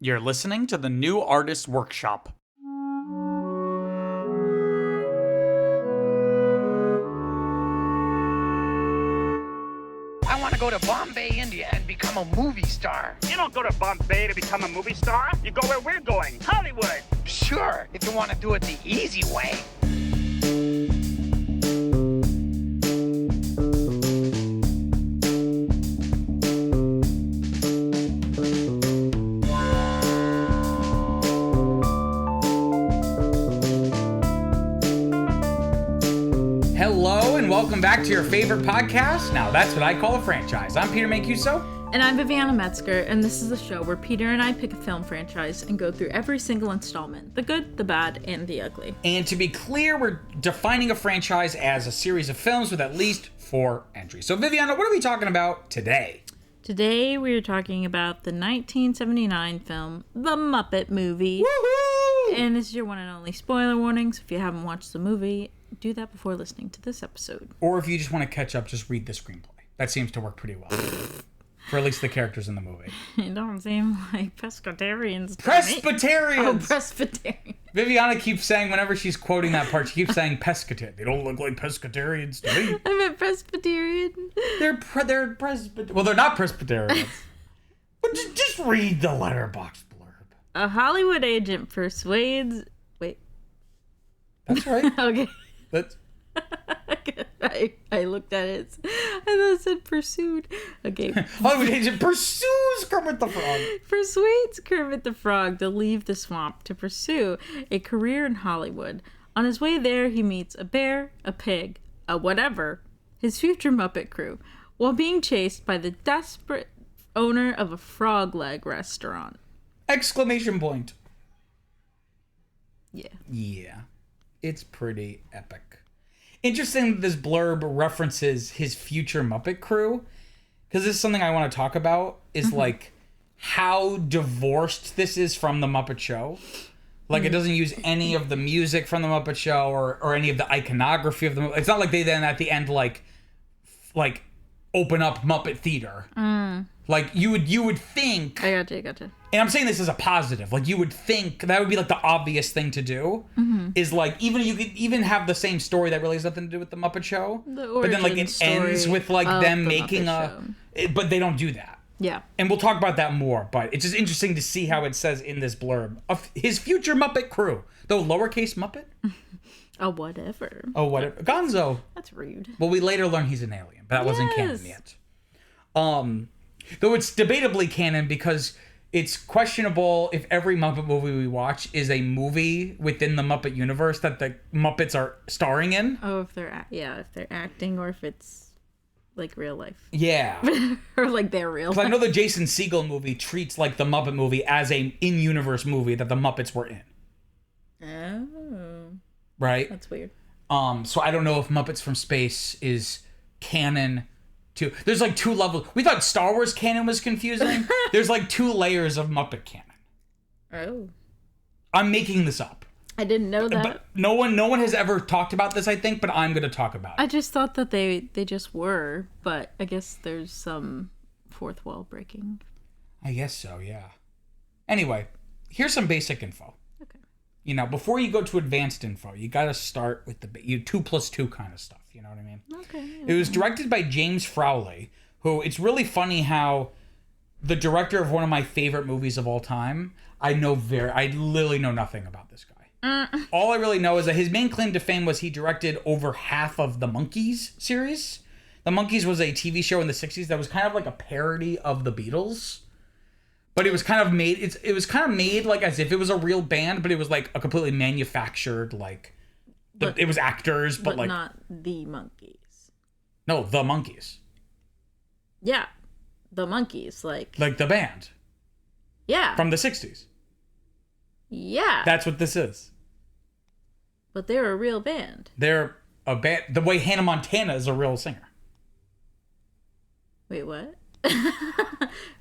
You're listening to the New Artist Workshop. I want to go to Bombay, India and become a movie star. You don't go to Bombay to become a movie star. You go where we're going, Hollywood. Sure, if you want to do it the easy way. Hello and welcome back to your favorite podcast. Now that's what I call a franchise. I'm Peter Mancuso. And I'm Viviana Metzger, and this is a show where Peter and I pick a film franchise and go through every single installment, the good, the bad, and the ugly. And to be clear, we're defining a franchise as a series of films with at least 4 entries. So Viviana, what are we talking about today? Today we are talking about the 1979 film, The Muppet Movie. Woohoo! And this is your one and only spoiler warning, so if you haven't watched the movie, do that before listening to this episode. Or if you just want to catch up, just read the screenplay. That seems to work pretty well. For at least the characters in the movie. You don't seem like pescatarians. Presbyterians! Oh, Presbyterian. Viviana keeps saying, whenever she's quoting that part, she keeps saying pescatarian. They don't look like pescatarians to me. I meant Presbyterian. They're Presbyterian. Well, they're not Presbyterians. But just read the letterbox blurb. A Hollywood agent persuades... Wait. That's right. Okay. That's... I looked at it. I thought it said pursued. Okay. Hollywood agent pursues Kermit the Frog. Persuades Kermit the Frog to leave the swamp to pursue a career in Hollywood. On his way there, he meets a bear, a pig, a whatever, his future Muppet crew, while being chased by the desperate owner of a frog leg restaurant. Exclamation point. Yeah. Yeah. It's pretty epic. Interesting that this blurb references his future Muppet crew, because this is something I want to talk about, is like how divorced this is from the Muppet Show. Like it doesn't use any of the music from the Muppet Show or any of the iconography of the Muppet. It's not like they then at the end like open up Muppet Theater. Like you would think. I gotcha. And I'm saying this as a positive. Like you would think that would be like the obvious thing to do. Is like you could even have the same story that really has nothing to do with the Muppet Show. But then like it ends with like them making but they don't do that. Yeah. And we'll talk about that more. But it's just interesting to see how it says in this blurb of his future Muppet crew, though lowercase Muppet. Oh, whatever. Oh, whatever. Gonzo. That's rude. Well, we later learn he's an alien, but that wasn't canon yet. Though it's debatably canon because it's questionable if every Muppet movie we watch is a movie within the Muppet universe that the Muppets are starring in. Oh, if they're acting or if it's like real life. Yeah. Or like their real life. Because I know the Jason Segel movie treats like the Muppet movie as a in-universe movie that the Muppets were in. Oh. Right? That's weird. So I don't know if Muppets from Space is canon. There's like 2 levels. We thought Star Wars canon was confusing. There's like 2 layers of Muppet canon. Oh. I'm making this up. I didn't know that. But no one has ever talked about this, I think, but I'm going to talk about it. I just thought that they just were, but I guess there's some fourth wall breaking. I guess so, yeah. Anyway, here's some basic info. Okay. You know, before you go to advanced info, you got to start with the 2+2 kind of stuff. You know what I mean? Okay. It was directed by James Frowley, who, it's really funny how the director of one of my favorite movies of all time, I literally know nothing about this guy. All I really know is that his main claim to fame was he directed over half of the Monkees series. The Monkees was a TV show in the 60s that was kind of like a parody of the Beatles. But it was kind of made, it was kind of made like as if it was a real band, but it was like a completely manufactured, like, it was actors, but like... not the Monkees. No, the Monkees. Yeah, the Monkees, like... Like the band. Yeah. From the 60s. Yeah. That's what this is. But they're a real band. They're a band... The way Hannah Montana is a real singer. Wait, what?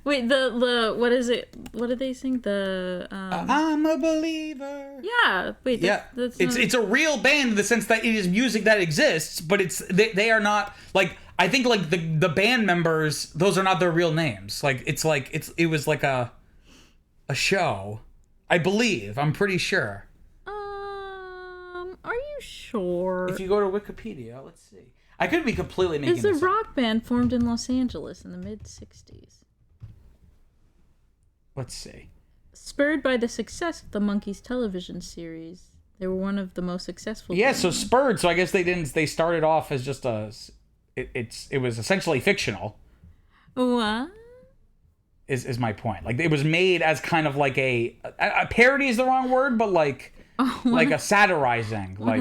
Wait, the what is it? What did they sing? I'm a believer. Yeah. Wait. That's it's a real band in the sense that it is music that exists, but they are not like I think like the band members. Those are not their real names. Like it was like a a show. I believe. I'm pretty sure. Are you sure? If you go to Wikipedia, let's see. I could be completely making It's a this up. rock band formed in Los Angeles in the mid-60s. Let's see. Spurred by the success of the Monkees television series, they were one of the most successful. Yeah, so bands. spurred. So I guess they started off as just it was essentially fictional. What? Is my point. Like, it was made as kind of like a parody is the wrong word, but like a satirizing. One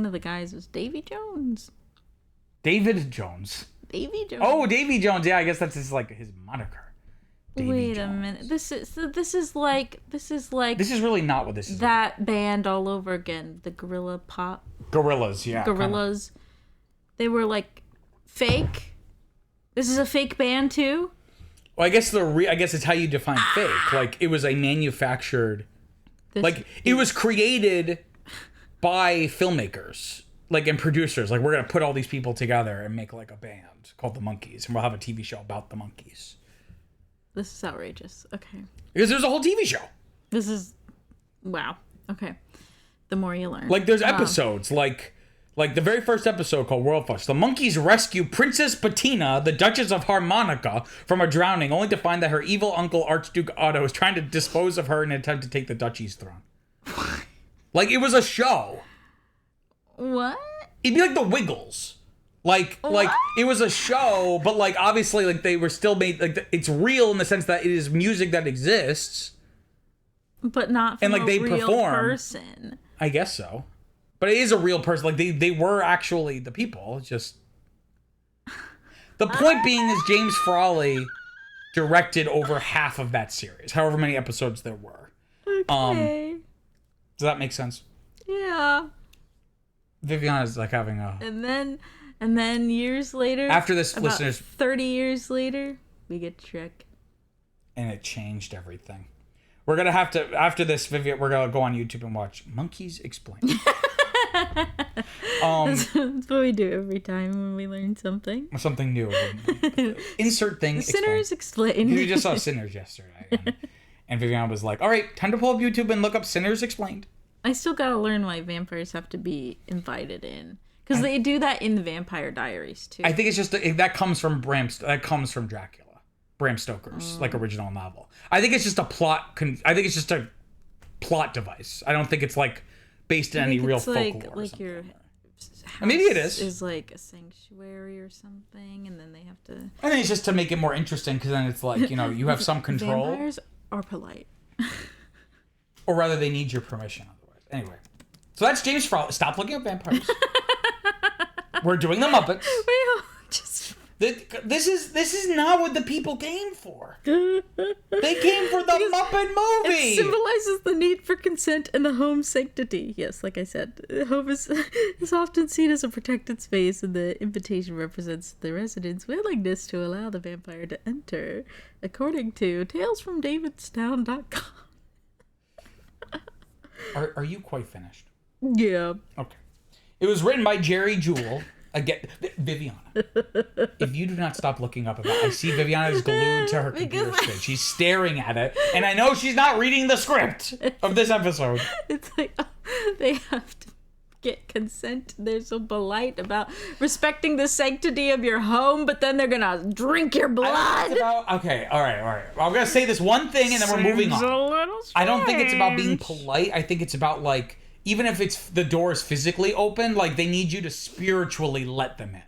of the guys was Davy Jones. David Jones. Davy Jones. Oh, Davy Jones. Yeah, I guess that's his moniker. Davy Wait Jones. a minute. This is like This is really not what this is. that band all over again. The Gorilla Pop. Gorillas, yeah. Gorillas. They were like fake. This is a fake band too. Well, I guess it's how you define fake. Like, it was a manufactured. It was created by filmmakers, like, and producers. Like, we're gonna put all these people together and make like a band called the Monkees, and we'll have a TV show about the Monkees. This is outrageous. Okay. Because there's a whole TV show. This is wow. Okay. The more you learn. Like, there's episodes like the very first episode called World Fuss. The Monkees rescue Princess Bettina, the Duchess of Harmonica, from a drowning, only to find that her evil uncle Archduke Otto is trying to dispose of her in an attempt to take the duchy's throne. Like, it was a show. What? It'd be like the Wiggles. Like it was a show, but like, obviously, like, they were still made, like, it's real in the sense that it is music that exists. But not from And, like, a they real perform. person. I guess so. But it is a real person. Like, they were actually the people. It's just... The point being is James Frawley directed over half of that series, however many episodes there were. Okay. Does that make sense? Yeah. Viviana's like having a... And then years later, After this, about listeners... 30 years later, we get Shrek. And it changed everything. We're going to have to... After this, Vivian, we're going to go on YouTube and watch Monkees Explain. That's what we do every time when we learn something. Something new. Insert thing. Sinners Explain. We just saw Sinners yesterday. And Viviana was like, all right, time to pull up YouTube and look up Sinners Explained. I still gotta learn why vampires have to be invited in. Because they do that in the Vampire Diaries, too. I think it's just... That comes from Dracula. Bram Stoker's, like, original novel. I think it's just a plot... I think it's just a plot device. I don't think it's, like, based in any real folklore. Like your house maybe it is. Is like a sanctuary or something, and then they have to... I think it's just to make it more interesting, because then it's like, you have some control. Vampires are polite. Or rather, they need your permission otherwise. Anyway. So that's James Frawley. Stop looking at vampires. We're doing the Muppets. This is not what the people came for. They came for the Muppet Movie. It symbolizes the need for consent and the home sanctity. Yes, like I said, home is often seen as a protected space, and the invitation represents the residents' willingness to allow the vampire to enter, according to talesfromdavidstown.com. Are you quite finished? Yeah. Okay. It was written by Jerry Jewell. Again, Viviana. If you do not stop looking up about it, I see Viviana is glued to her computer screen. She's staring at it, and I know she's not reading the script of this episode. It's like, they have to get consent. They're so polite about respecting the sanctity of your home, but then they're gonna drink your blood. Okay, all right. I'm gonna say this one thing, and then we're moving on. I don't think it's about being polite. I think it's about, like, even if it's the door is physically open, like, they need you to spiritually let them in.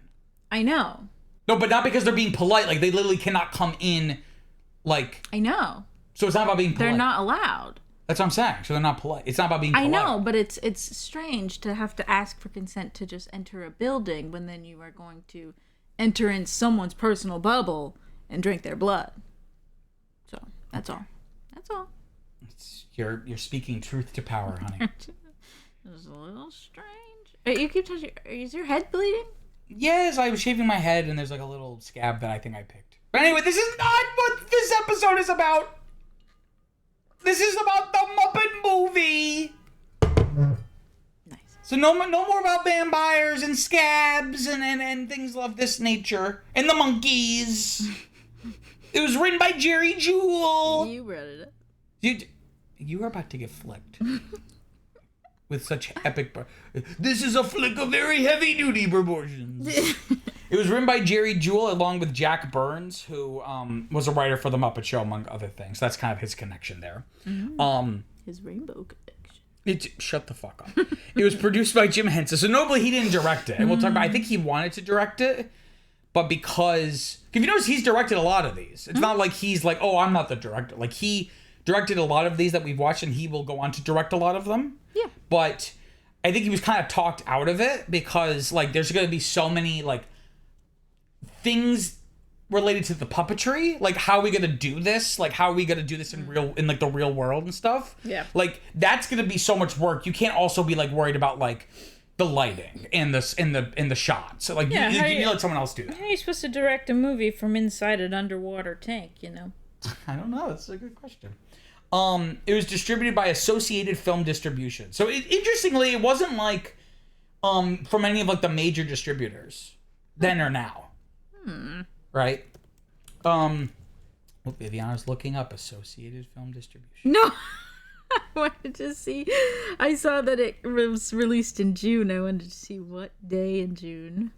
I know. No, but not because they're being polite. Like, they literally cannot come in, like... I know. So it's not about being polite. They're not allowed. That's what I'm saying. So they're not polite. It's not about being polite. I know, but it's strange to have to ask for consent to just enter a building when then you are going to enter in someone's personal bubble and drink their blood. So, that's all. That's all. You're speaking truth to power, honey. It's a little strange. You keep touching. Is your head bleeding? Yes, I was shaving my head, and there's like a little scab that I think I picked. But anyway, this is not what this episode is about. This is about the Muppet Movie. Nice. So no more about vampires and scabs and things of this nature. And the monkeys. It was written by Jerry Jewell. You read it. You were about to get flicked. With such epic... This is a flick of very heavy-duty proportions. It was written by Jerry Jewell along with Jack Burns, who was a writer for The Muppet Show, among other things. That's kind of his connection there. His rainbow connection. Shut the fuck up. It was produced by Jim Henson. So notably, he didn't direct it. And we'll talk about... I think he wanted to direct it, but because... If you notice, he's directed a lot of these. It's not like he's like, oh, I'm not the director. Like, he directed a lot of these that we've watched, and he will go on to direct a lot of them. Yeah. But I think he was kind of talked out of it because, like, there's going to be so many, like, things related to the puppetry. Like, how are we going to do this? Like, how are we going to do this in like, the real world and stuff? Yeah. Like, that's going to be so much work. You can't also be, like, worried about, like, the lighting and the shots. So, like, you need to let someone else do that. How are you supposed to direct a movie from inside an underwater tank, you know? I don't know. That's a good question. It was distributed by Associated Film Distribution. So interestingly, it wasn't like from any of like the major distributors then or now. Right? Viviana's looking up Associated Film Distribution. No. I wanted to see. I saw that it was released in June. I wanted to see what day in June.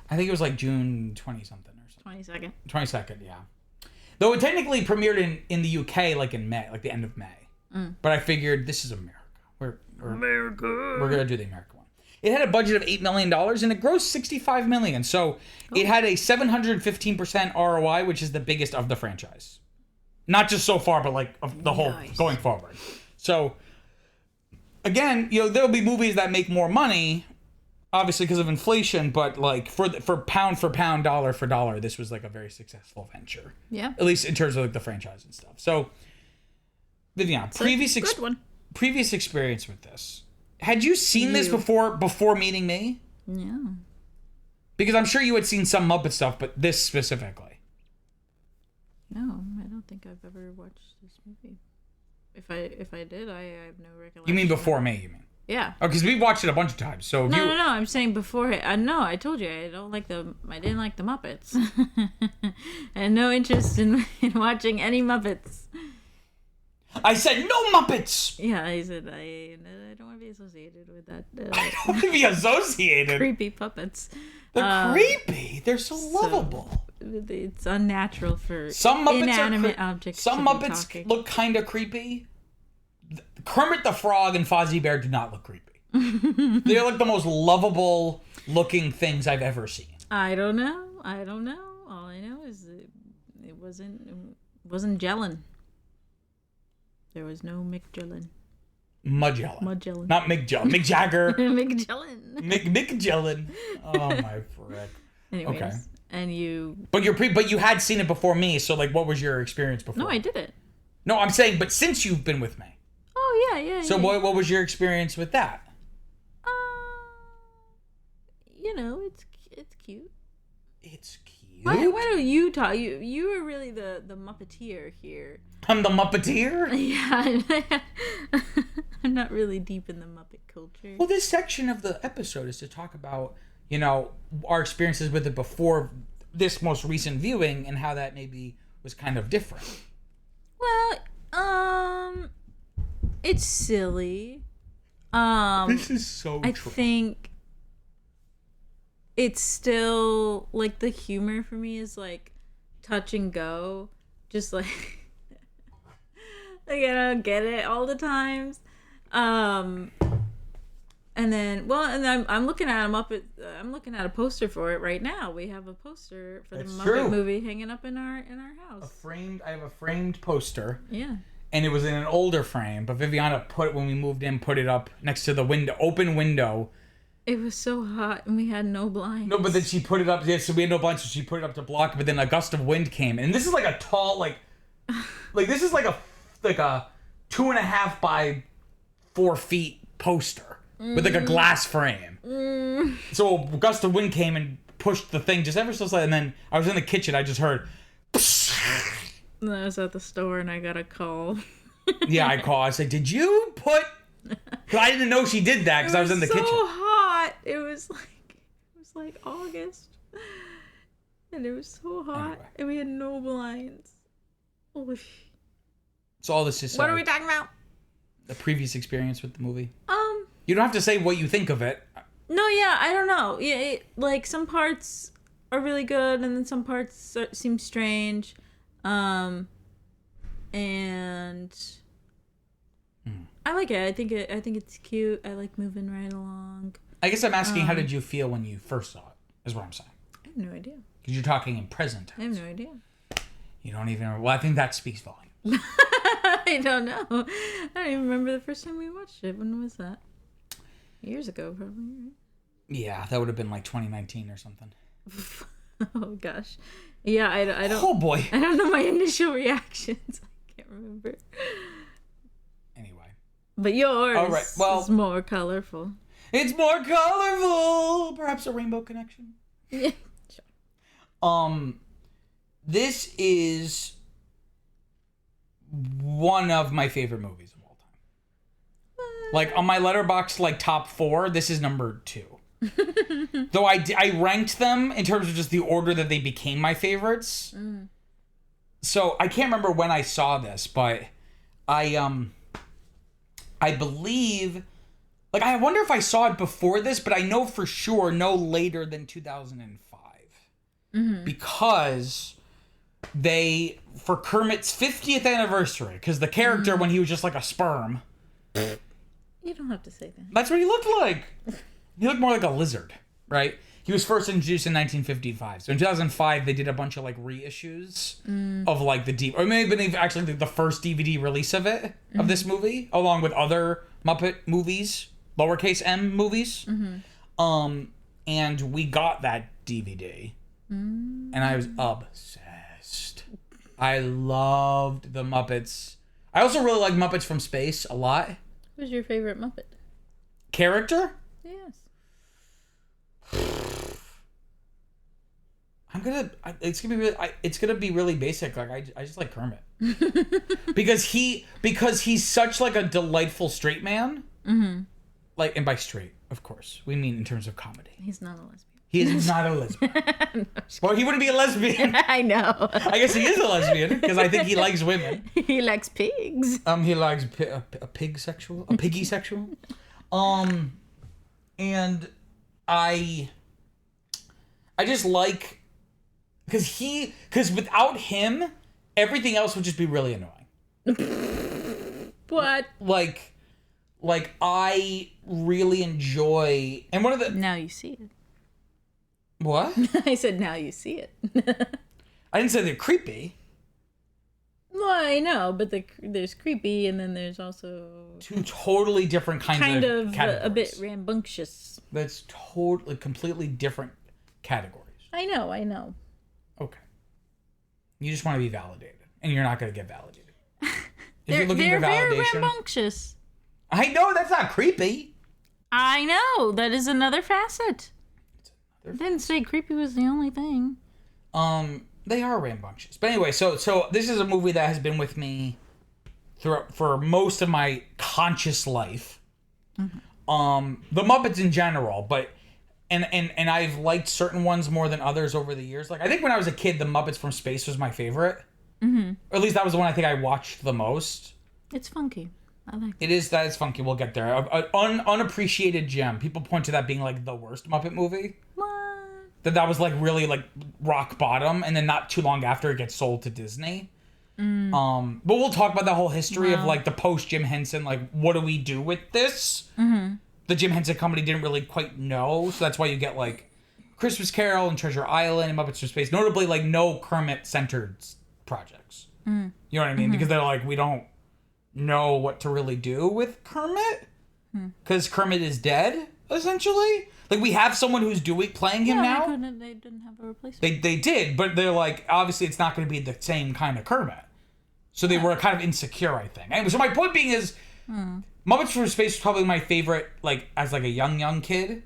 I think it was like June 20 something or something. 22nd. 22nd, yeah. Though it technically premiered in the UK like in May, like the end of May. But I figured this is America. We're gonna do the American one. It had a budget of $8 million and it grossed $65 million. So it had a 715% ROI, which is the biggest of the franchise. Not just so far, but like of the whole going forward. So again, you know, there'll be movies that make more money, obviously because of inflation, but like for pound for pound, dollar for dollar, this was like a very successful venture. Yeah. At least in terms of like the franchise and stuff. So, Vivian, previous experience with this. Had you seen this before meeting me? Yeah. Because I'm sure you had seen some Muppet stuff, but this specifically. No, I don't think I've ever watched this movie. If I did, I have no recollection. You mean before me? You mean? Yeah. Oh, because we've watched it a bunch of times. So no. I'm saying before. No, I told you I didn't like the Muppets. I had no interest in watching any Muppets. I said no Muppets. Yeah, I said I don't want to be associated with that. I don't want to be associated. Creepy puppets. They're creepy. They're so lovable. It's unnatural for some Muppets inanimate objects. Some Muppets look kind of creepy. Kermit the Frog and Fozzie Bear do not look creepy. They're like the most lovable looking things I've ever seen. I don't know. All I know is it wasn't gelling. There was no McGellin. Mudgellin. Not McGellin. Mick Jagger. McGellin. McGellin. Oh my frick. Anyways, okay. And you. But you had seen it before me, so like, what was your experience before? No, I didn't. No, I'm saying, but since you've been with me. Oh yeah. So what was your experience with that? You know, it's cute. It's cute. Why don't you talk? You are really the Muppeteer here. I'm the Muppeteer? Yeah. I'm not really deep in the Muppet culture. Well, this section of the episode is to talk about, you know, our experiences with it before this most recent viewing and how that maybe was kind of different. Well, it's silly. This is so I true. think it's still like the humor for me is like touch and go, just like like I don't get it all the times. And I'm looking at I'm looking at a poster for it right now. We have a poster for the Muppet movie hanging up in our house. I have a framed poster. Yeah. And it was in an older frame, but Viviana when we moved in, put it up next to the window, open window. It was so hot and we had no blinds. No, but then she put it up. Yeah, so we had no blinds, so she put it up to block. But then a gust of wind came, and this is like a tall, like this is like a 2.5 by 4 feet poster with like a glass frame. So a gust of wind came and pushed the thing just ever so slightly, and then I was in the kitchen. I just heard. And I was at the store and I got a call. Yeah, I called. I said, "Did you put?" Because I didn't know she did that because I was in the kitchen. It was so hot. It was like August. And it was so hot. Anyway. And we had no blinds. Oh, So all this is what are we talking about? the previous experience with the movie. You don't have to say what you think of it. No, yeah, I don't know. Yeah, like some parts are really good, and then some parts seem strange. And I like it. I think it's cute. I like moving right along. I guess I'm asking, how did you feel when you first saw it? Is what I'm saying. I have no idea. Because you're talking in present tense. I have no idea. You don't even. Well, I think that speaks volumes. I don't know. I don't even remember the first time we watched it. When was that? Years ago, probably. Right? Yeah, that would have been like 2019 or something. Oh gosh. Yeah, I don't. Oh boy. I don't know my initial reactions. I can't remember. Anyway. But yours All right, well, is more colorful. It's more colorful. Perhaps a rainbow connection. Yeah. Sure. This is one of my favorite movies of all time. Like on my Letterboxd, like top 4, this is number 2. Though I ranked them in terms of just the order that they became my favorites. So I can't remember when I saw this, but I believe, like, I wonder if I saw it before this, but I know for sure no later than 2005. Because they, for Kermit's 50th anniversary, because the character when he was just like a sperm, You don't have to say that. that's what he looked like. He looked more like a lizard, right? He was first introduced in 1955. So in 2005, they did a bunch of like reissues of like the or maybe actually the first DVD release of it, of this movie, along with other Muppet movies, lowercase m movies. And we got that DVD, and I was obsessed. I loved the Muppets. I also really like Muppets from Space a lot. Who's your favorite Muppet? Character? Yes. It's gonna be really basic. Like I just like Kermit because he's such like a delightful straight man. Like, and by straight, of course, we mean in terms of comedy. He's not a lesbian. He is not a lesbian. Well, he wouldn't be a lesbian. I know. I guess he is a lesbian because I think he likes women. He likes pigs. He likes a piggy sexual. And I just like, because without him, everything else would just be really annoying. What? Like I really enjoy, and one of the, Now you see it. what? I said now you see it. I didn't say they're creepy. Well, I know, but there's creepy, and then there's also Two totally different kinds of categories. a bit rambunctious. That's totally, completely different categories. I know. Okay. You just want to be validated, and you're not going to get validated. If They're you're looking for very validation, rambunctious. I know that's not creepy. I know, that is another facet. I didn't say creepy was the only thing. They are rambunctious. But anyway, so this is a movie that has been with me for most of my conscious life. The Muppets in general, but and I've liked certain ones more than others over the years. Like I think when I was a kid, the Muppets from Space was my favorite. Or at least that was the one I think I watched the most. It's funky. I like it. That is funky. We'll get there. Unappreciated gem. People point to that being like the worst Muppet movie. What? That was like really like rock bottom, and then not too long after it gets sold to Disney. But we'll talk about the whole history of like the post Jim Henson, like what do we do with this? The Jim Henson Company didn't really quite know, so that's why you get like Christmas Carol and Treasure Island and Muppets from Space. Notably, like no Kermit centered projects. You know what I mean? Because they're like, we don't know what to really do with Kermit because Kermit is dead essentially. Like we have someone who's playing him now. They didn't have a replacement. They did, but they're like, obviously it's not going to be the same kind of Kermit. So they were kind of insecure, I think. Anyway, so my point being is, Muppets from Space was probably my favorite, like as like a young kid.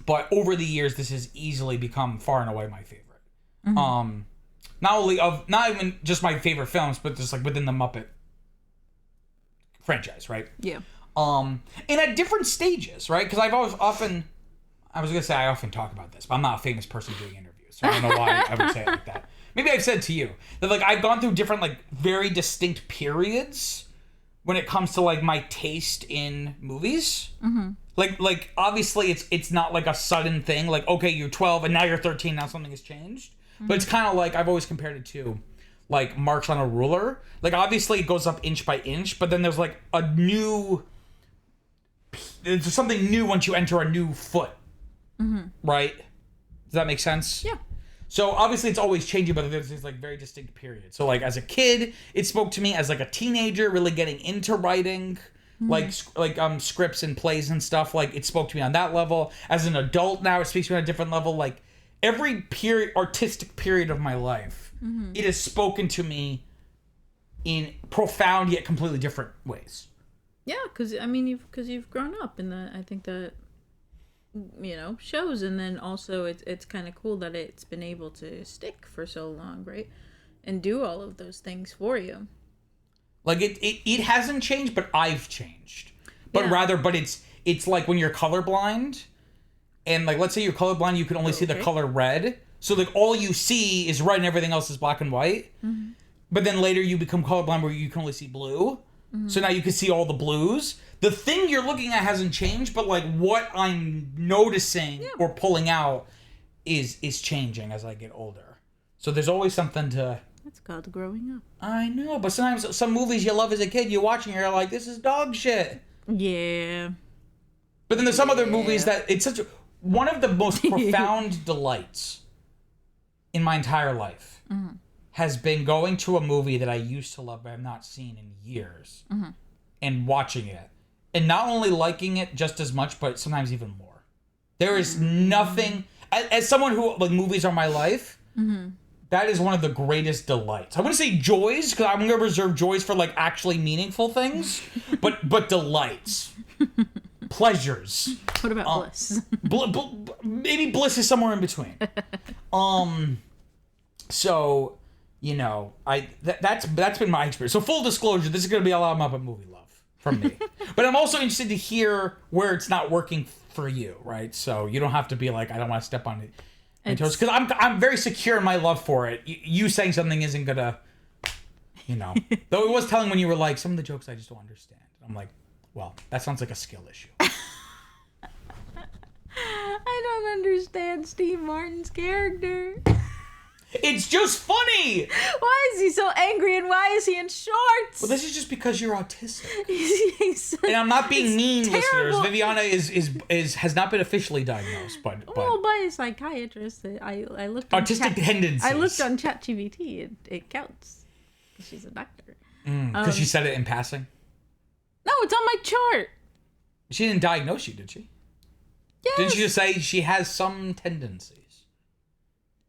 But over the years, this has easily become far and away my favorite. Not even just my favorite films, but just like within the Muppet franchise, right? Yeah. And at different stages, right? Because I often talk about this, but I'm not a famous person doing interviews. so I don't know why I would say it like that. Maybe I've said to you that like I've gone through different like very distinct periods when it comes to like my taste in movies. Mm-hmm. Like obviously it's not like a sudden thing. Like okay, you're 12 and now you're 13. Now something has changed. Mm-hmm. But it's kind of like I've always compared it to like marks on a ruler. Like obviously it goes up inch by inch, but then there's like there's something new once you enter a new foot. Mm-hmm. Right? Does that make sense? Yeah. So obviously it's always changing, but there's these like very distinct periods. So like as a kid, it spoke to me. As like a teenager, really getting into writing, like scripts and plays and stuff. Like it spoke to me on that level. As an adult now, it speaks to me on a different level. Like every artistic period of my life, it has spoken to me in profound yet completely different ways. Yeah, because I mean, you've grown up, and I think that shows, and then also it's kind of cool that it's been able to stick for so long, right, and do all of those things for you. Like it hasn't changed, but I've changed. But it's like when you're colorblind, and like let's say you're colorblind, you can only see the color red. So like all you see is red, and everything else is black and white. Mm-hmm. But then later you become colorblind where you can only see blue. Mm-hmm. So now you can see all the blues. The thing you're looking at hasn't changed, but like what I'm noticing or pulling out is changing as I get older. So there's always something to... That's called growing up. I know, but sometimes some movies you love as a kid, you watch and you're like, this is dog shit. Yeah. But then there's some other movies that it's one of the most profound delights in my entire life has been going to a movie that I used to love but I've not seen in years and watching it. And not only liking it just as much, but sometimes even more. There is nothing... As someone who... Like, movies are my life, that is one of the greatest delights. I wouldn't say joys, because I'm going to reserve joys for, like, actually meaningful things. but delights. Pleasures. What about bliss? Maybe bliss is somewhere in between. So, that's been my experience. So, full disclosure, this is going to be a lot of Muppet Movie love from me. But I'm also interested to hear where it's not working for you, right? So you don't have to be like, I don't want to step on it. Because I'm very secure in my love for it. You saying something isn't gonna, Though it was telling when you were like, some of the jokes I just don't understand. I'm like, well, that sounds like a skill issue. I don't understand Steve Martin's character. It's just funny. Why is he so angry and why is he in shorts? Well, this is just because you're autistic. And I'm not being mean, listeners. Viviana has not been officially diagnosed, but well, by a psychiatrist. I looked on autistic tendencies. I looked on ChatGPT. It counts. She's a doctor. Because she said it in passing. No, it's on my chart. She didn't diagnose you, did she? Yes. Didn't she just say she has some tendencies?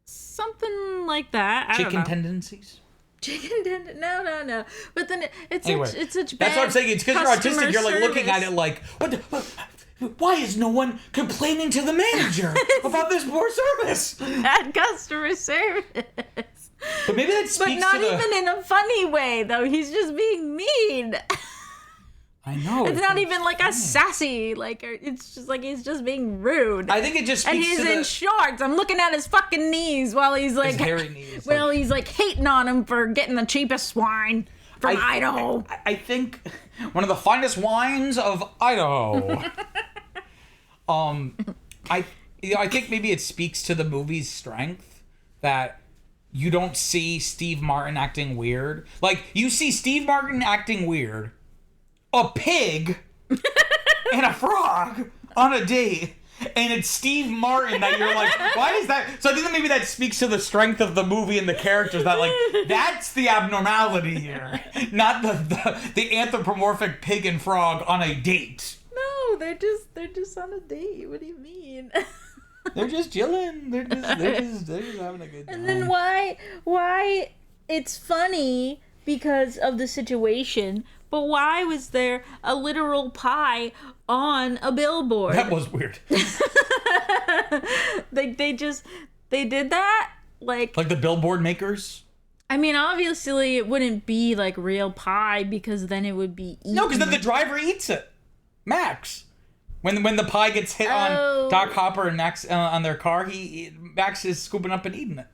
Something like that. I don't know. Tendencies? Chicken tendon? No. But then it's such bad. That's what I'm saying. It's because you're autistic. You're like looking at it like, why is no one complaining to the manager about this poor service? Bad customer service. But maybe that speaks But not even in a funny way, though. He's just being mean. I know. It's not even like a sassy, it's just like he's just being rude. I think it just speaks and he's in shorts. I'm looking at his fucking knees while he's like... His hairy knees. He's like hating on him for getting the cheapest wine from Idaho. I think one of the finest wines of Idaho. I think maybe it speaks to the movie's strength that you don't see Steve Martin acting weird. Like, you see Steve Martin acting weird, a pig, and a frog on a date, and it's Steve Martin that you're like, why is that? So I think that maybe that speaks to the strength of the movie and the characters, that like, that's the abnormality here, not the anthropomorphic pig and frog on a date. No, they're just on a date. What do you mean? They're just chilling. They're just having a good time. And then why it's funny because of the situation, but why was there a literal pie on a billboard? That was weird. They did that? Like the billboard makers? I mean, obviously it wouldn't be like real pie because then it would be eaten. No, because then the driver eats it. Max. When the pie gets hit Oh. on Doc Hopper and Max on their car, Max is scooping up and eating it.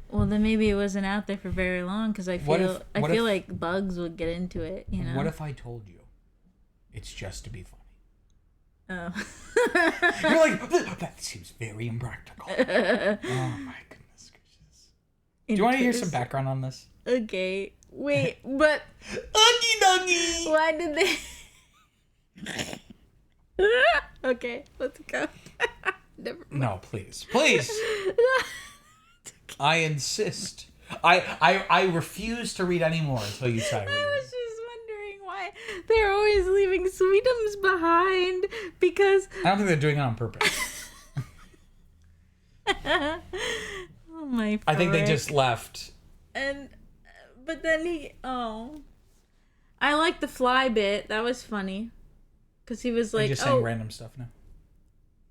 Well, then maybe it wasn't out there for very long because I feel What if- like bugs would get into it. You know. What if I told you it's just to be funny? Oh. You're like, that seems very impractical. Oh my goodness gracious. Do you want to hear some background on this? Okay. Wait, but Oogie doggy. why did they? Okay, let's go. Never mind. No, please. I insist. I refuse to read anymore until you tell me. I was just wondering why they're always leaving Sweetums behind because. I don't think they're doing it on purpose. Oh my. I think they frick. just left. But then I like the fly bit. That was funny. Because he was I'm like, just saying random stuff now.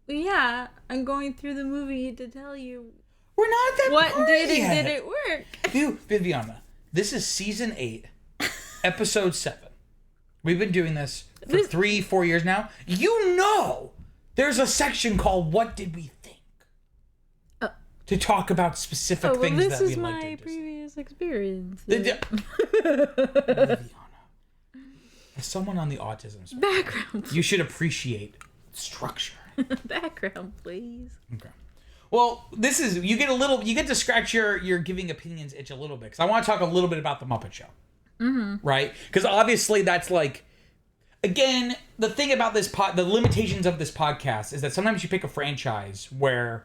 Yeah, I'm going through the movie to tell you We're not at that what part did it yet. did it work. Viviana, this is season 8, episode 7. We've been doing this for 3-4 years now. You know, there's a section called "What Did We Think?" To talk about specific things this that we is liked. my previous experience. Viviana, as someone on the autism spectrum, Background, you should appreciate structure. background, please. Okay. Well, this is you get to scratch your giving opinions itch a little bit because I want to talk a little bit about the Muppet Show, right? Because obviously that's like, again, the thing about the limitations of this podcast is that sometimes you pick a franchise where,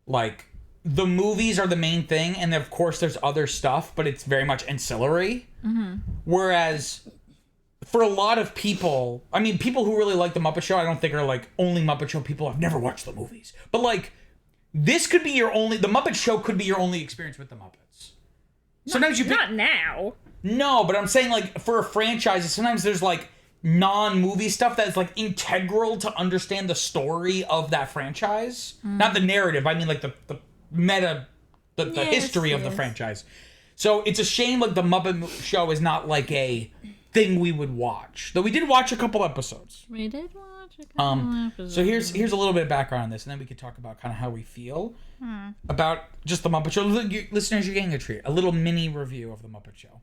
like, the movies are the main thing, and of course there's other stuff, but it's very much ancillary. Whereas for a lot of people, I mean, people who really like the Muppet Show, I don't think are like only Muppet Show people. I've never watched the movies, but like, this could be the Muppet Show could be your only experience with the Muppets. Sometimes you pick, Not now. no, but I'm saying like for a franchise, sometimes there's like non-movie stuff that's like integral to understand the story of that franchise. Not the narrative. I mean like the meta, the Yes, history of the yes. franchise. So it's a shame like the Muppet Show is not like a thing we would watch. Though we did watch a couple episodes. We did watch a couple episodes. So here's a little bit of background on this, and then we could talk about kind of how we feel about just the Muppet Show. Listeners, you're getting a treat. A little mini review of the Muppet Show.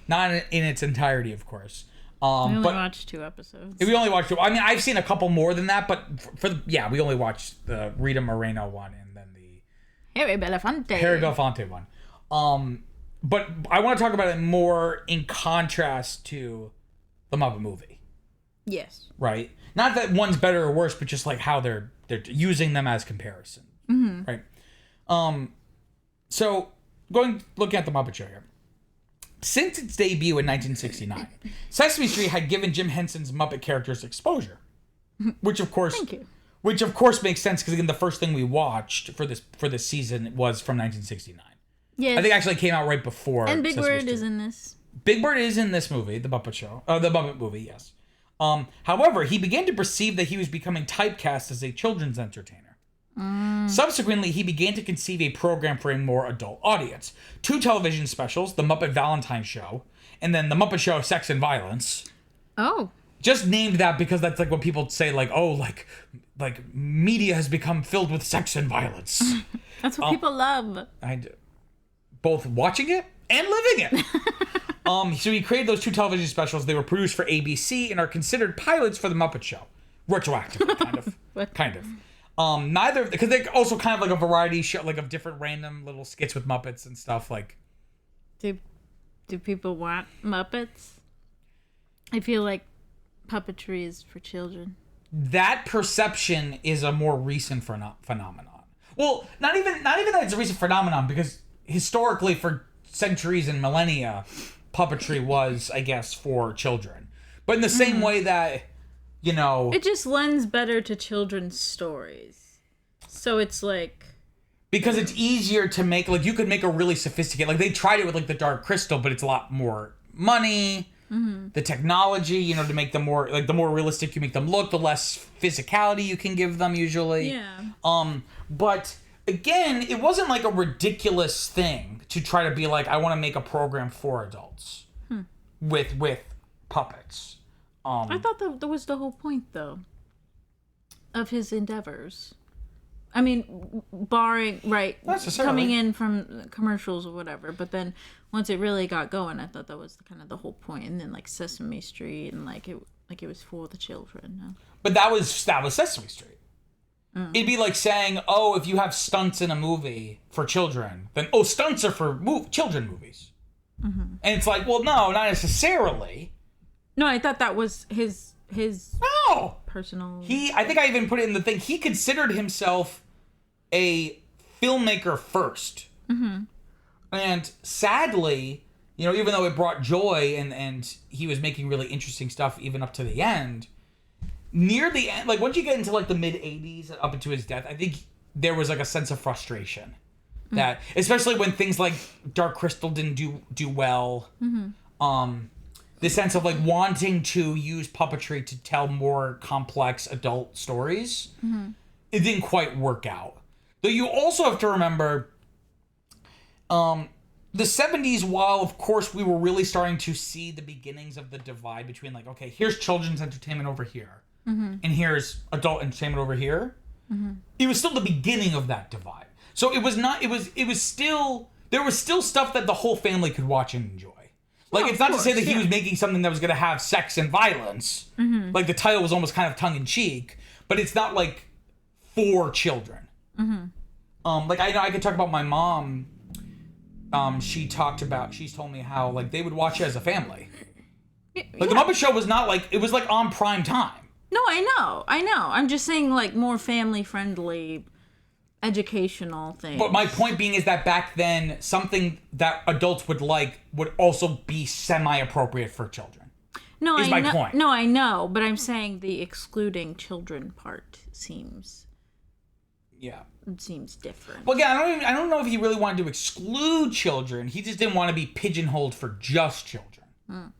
Not in its entirety, of course. we only but watched 2 episodes. we only watched 2. I mean, I've seen a couple more than that, but we only watched the Rita Moreno one and then the Harry Belafonte. Harry Belafonte one. But I want to talk about it more in contrast to the Muppet Movie. Yes. Right? Not that one's better or worse, but just like how they're using them as comparison. Right? So looking at the Muppet Show here. Since its debut in 1969, Sesame Street had given Jim Henson's Muppet characters exposure, which of course makes sense because again the first thing we watched for this season was from 1969. Yes. I think it actually came out right before. And Big Sesame Bird Street. is in this. Big Bird is in this movie, the Muppet Show. The Muppet Movie, yes. However, he began to perceive that he was becoming typecast as a children's entertainer. Subsequently, he began to conceive a program for a more adult audience. 2 television specials, The Muppet Valentine Show, and then The Muppet Show Sex and Violence. Oh. Just named that because that's like what people say, like, oh, like media has become filled with sex and violence. That's what people love. I do. Both watching it and living it. So he created those 2 television specials. They were produced for ABC and are considered pilots for the Muppet Show, retroactively, kind of, kind of. Neither because they're also kind of like a variety show, like of different random little skits with Muppets and stuff. Like, Do people want Muppets? I feel like puppetry is for children. that perception is a more recent phenomenon. Well, not even that it's a recent phenomenon because historically, for centuries and millennia, puppetry was, I guess, for children. But in the same way that, you know... It just lends better to children's stories. So it's like... Because it's easier to make, like, you could make a really sophisticated... Like, they tried it with, like, the Dark Crystal, but it's a lot more money. The technology, you know, to make them more... Like, the more realistic you make them look, the less physicality you can give them, usually. Yeah. But... Again, it wasn't like a ridiculous thing to try to be like, I want to make a program for adults with puppets. I thought that was the whole point, though, of his endeavors. I mean, barring, right, coming in from commercials or whatever, but then once it really got going, I thought that was kind of the whole point. And then, like, Sesame Street, and, like, it was for the children. No? But that was Sesame Street. It'd be like saying, oh, if you have stunts in a movie for children, then, oh, stunts are for children movies. And it's like, well, no, not necessarily. No, I thought that was his no personal. I think I even put it in the thing. He considered himself a filmmaker first, and sadly, you know, even though it brought joy and he was making really interesting stuff even up to the end. Near the end, like once you get into like the mid '80s up into his death, I think there was like a sense of frustration that, especially when things like Dark Crystal didn't do well. The sense of like wanting to use puppetry to tell more complex adult stories, it didn't quite work out. Though you also have to remember, the 70s, while of course we were really starting to see the beginnings of the divide between like, okay, here's children's entertainment over here, and here's adult entertainment over here. It was still the beginning of that divide. So it was not. It was still, there was still stuff that the whole family could watch and enjoy. Like, it's not to say that he was making something that was going to have sex and violence. Like, the title was almost kind of tongue-in-cheek, but it's not, like, for children. Like, I could talk about my mom. She's told me how, like, they would watch it as a family. Like, the Muppet Show was not, like, it was, like, on prime time. No, I know. I'm just saying, like, more family-friendly, educational things. But my point being is that back then, something that adults would like would also be semi-appropriate for children. No, is my point. No, I know, but I'm saying the excluding children part seems different. Well, again, I don't know if he really wanted to exclude children. He just didn't want to be pigeonholed for just children.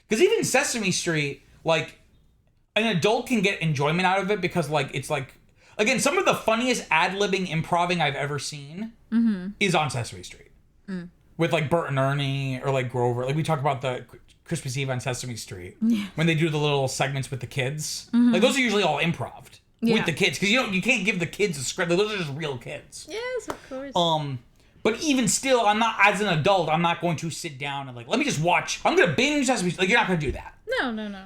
Because even Sesame Street, like, an adult can get enjoyment out of it because, like, it's like, again, some of the funniest ad-libbing improving I've ever seen is on Sesame Street. With, like, Bert and Ernie or, like, Grover. Like, we talk about the Christmas Eve on Sesame Street. When they do the little segments with the kids. Like, those are usually all improv with the kids. Because you can't give the kids a script. Those are just real kids. Yes, of course. But even still, I'm not, as an adult, I'm not going to sit down and, like, let me just watch. I'm going to binge Sesame Street. Like, you're not going to do that. No.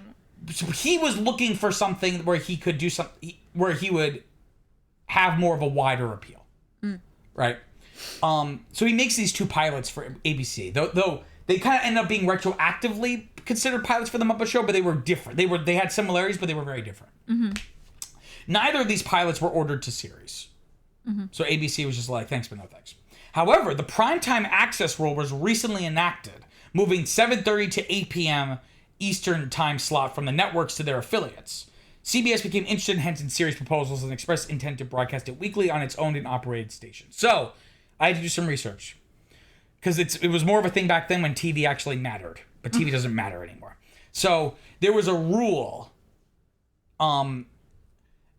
So he was looking for something where he could do something, where he would have more of a wider appeal, right? So he makes these two pilots for ABC, though they kind of end up being retroactively considered pilots for the Muppet Show, but they were different. They had similarities, but they were very different. Neither of these pilots were ordered to series, so ABC was just like, thanks, but no thanks. However, the primetime access rule was recently enacted, moving 7:30 to 8 p.m. Eastern time slot from the networks to their affiliates. CBS became interested hence in series proposals and expressed intent to broadcast it weekly on its owned and operated station. So, I had to do some research. Because it was more of a thing back then when TV actually mattered. But TV doesn't matter anymore. So, there was a rule. The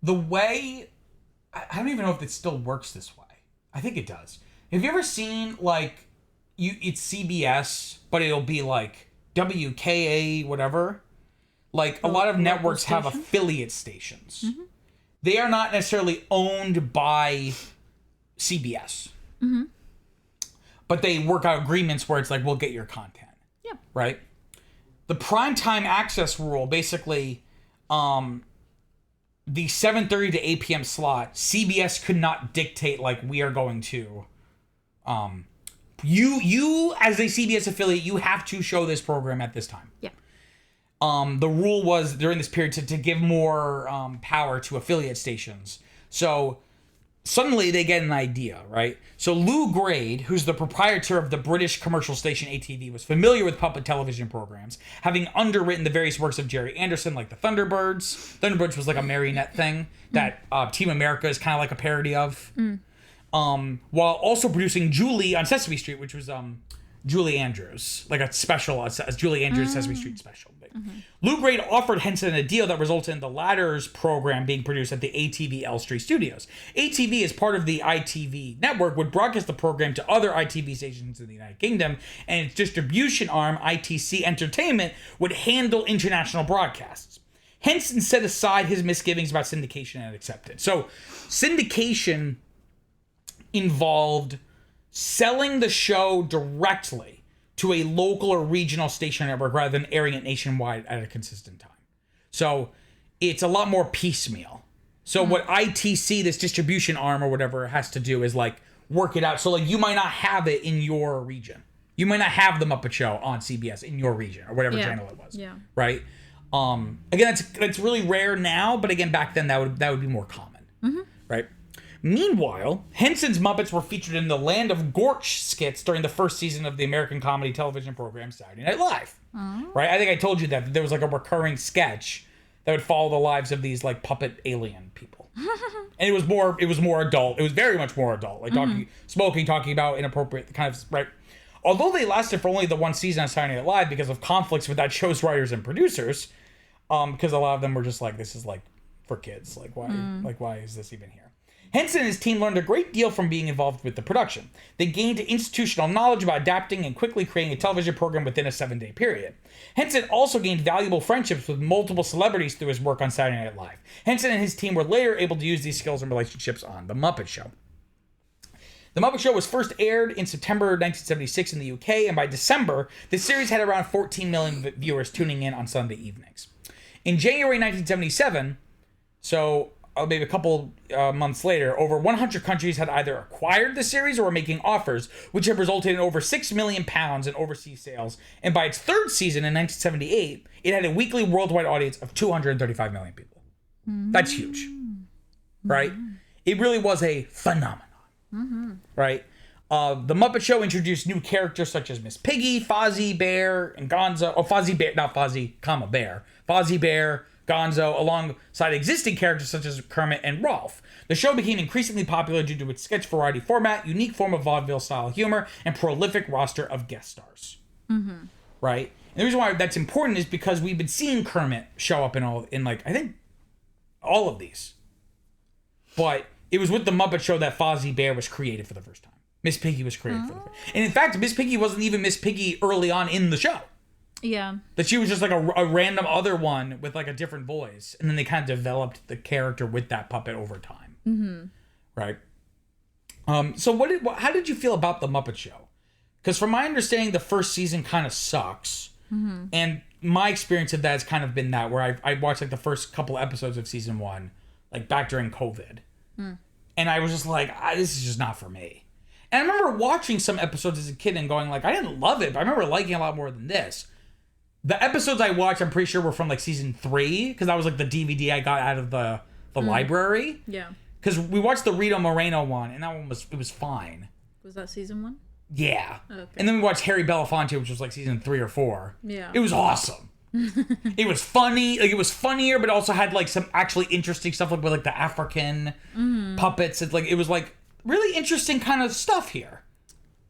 way... I don't even know if it still works this way. I think it does. Have you ever seen, like... It's CBS, but it'll be like WKA, whatever... Like, a lot of networks have affiliate stations. They are not necessarily owned by CBS. But they work out agreements where it's like, we'll get your content. Yeah. Right? The primetime access rule, basically, the 7:30 to 8 p.m. slot, CBS could not dictate, like, we are going to... You, as a CBS affiliate, you have to show this program at this time. Yeah. The rule was during this period to give more power to affiliate stations. So suddenly they get an idea, right? So Lou Grade, who's the proprietor of the British commercial station ATV, was familiar with puppet television programs, having underwritten the various works of Jerry Anderson, like the Thunderbirds. Thunderbirds was like a marionette thing that Team America is kind of like a parody of. While also producing Julie on Sesame Street, which was Julie Andrews, like a special, as Julie Andrews Sesame Street special. Lou Grade offered Henson a deal that resulted in the latter's program being produced at the ATV Elstree Studios. ATV, as part of the ITV network, would broadcast the program to other ITV stations in the United Kingdom, and its distribution arm, ITC Entertainment, would handle international broadcasts. Henson set aside his misgivings about syndication and accepted. So, syndication involved selling the show directly to a local or regional station network rather than airing it nationwide at a consistent time. So it's a lot more piecemeal. So what ITC, this distribution arm or whatever, has to do is like work it out. So like you might not have it in your region. You might not have the Muppet Show on CBS in your region or whatever channel it was. Yeah. Right. Again, that's really rare now, but again, back then that would be more common. Right. Meanwhile, Henson's Muppets were featured in the Land of Gorch skits during the first season of the American comedy television program Saturday Night Live. Right? I think I told you that there was like a recurring sketch that would follow the lives of these like puppet alien people. And it was more adult. It was very much more adult. Like talking about inappropriate kind of, right? Although they lasted for only the one season on Saturday Night Live because of conflicts with that show's writers and producers, because a lot of them were just like, this is like for kids. Like why is this even here? Henson and his team learned a great deal from being involved with the production. They gained institutional knowledge about adapting and quickly creating a television program within a 7-day period. Henson also gained valuable friendships with multiple celebrities through his work on Saturday Night Live. Henson and his team were later able to use these skills and relationships on The Muppet Show. The Muppet Show was first aired in September 1976 in the UK, and by December, the series had around 14 million viewers tuning in on Sunday evenings. In January 1977, so maybe a couple months later, over 100 countries had either acquired the series or were making offers, which have resulted in over £6 million in overseas sales. And by its third season in 1978, it had a weekly worldwide audience of 235 million people. That's huge, right? It really was a phenomenon, right? The Muppet Show introduced new characters such as Miss Piggy, Fozzie Bear, and Gonzo. Oh, Fozzie Bear, not Fozzie, Bear. Fozzie Bear, Gonzo, alongside existing characters such as Kermit and Rolf. The show became increasingly popular due to its sketch variety format, unique form of vaudeville-style humor, and prolific roster of guest stars. Right? And the reason why that's important is because we've been seeing Kermit show up in like, I think, all of these. But it was with the Muppet Show that Fozzie Bear was created for the first time. Miss Piggy was created for the first time. And in fact, Miss Piggy wasn't even Miss Piggy early on in the show. Yeah. That she was just like a random other one with like a different voice. And then they kind of developed the character with that puppet over time. Right? So how did you feel about The Muppet Show? Because from my understanding, the first season kind of sucks. And my experience of that has kind of been that where I watched like the first couple episodes of season 1, like back during COVID. And I was just like, this is just not for me. And I remember watching some episodes as a kid and going like, I didn't love it, but I remember liking it a lot more than this. The episodes I watched, I'm pretty sure were from like season 3, because that was like the DVD I got out of the library. Yeah. Because we watched the Rita Moreno one, and that one was fine. Was that season 1? Yeah. Okay. And then we watched Harry Belafonte, which was like season 3 or 4. Yeah. It was awesome. It was funny. Like it was funnier, but also had like some actually interesting stuff like with like the African puppets. It's like it was like really interesting kind of stuff here.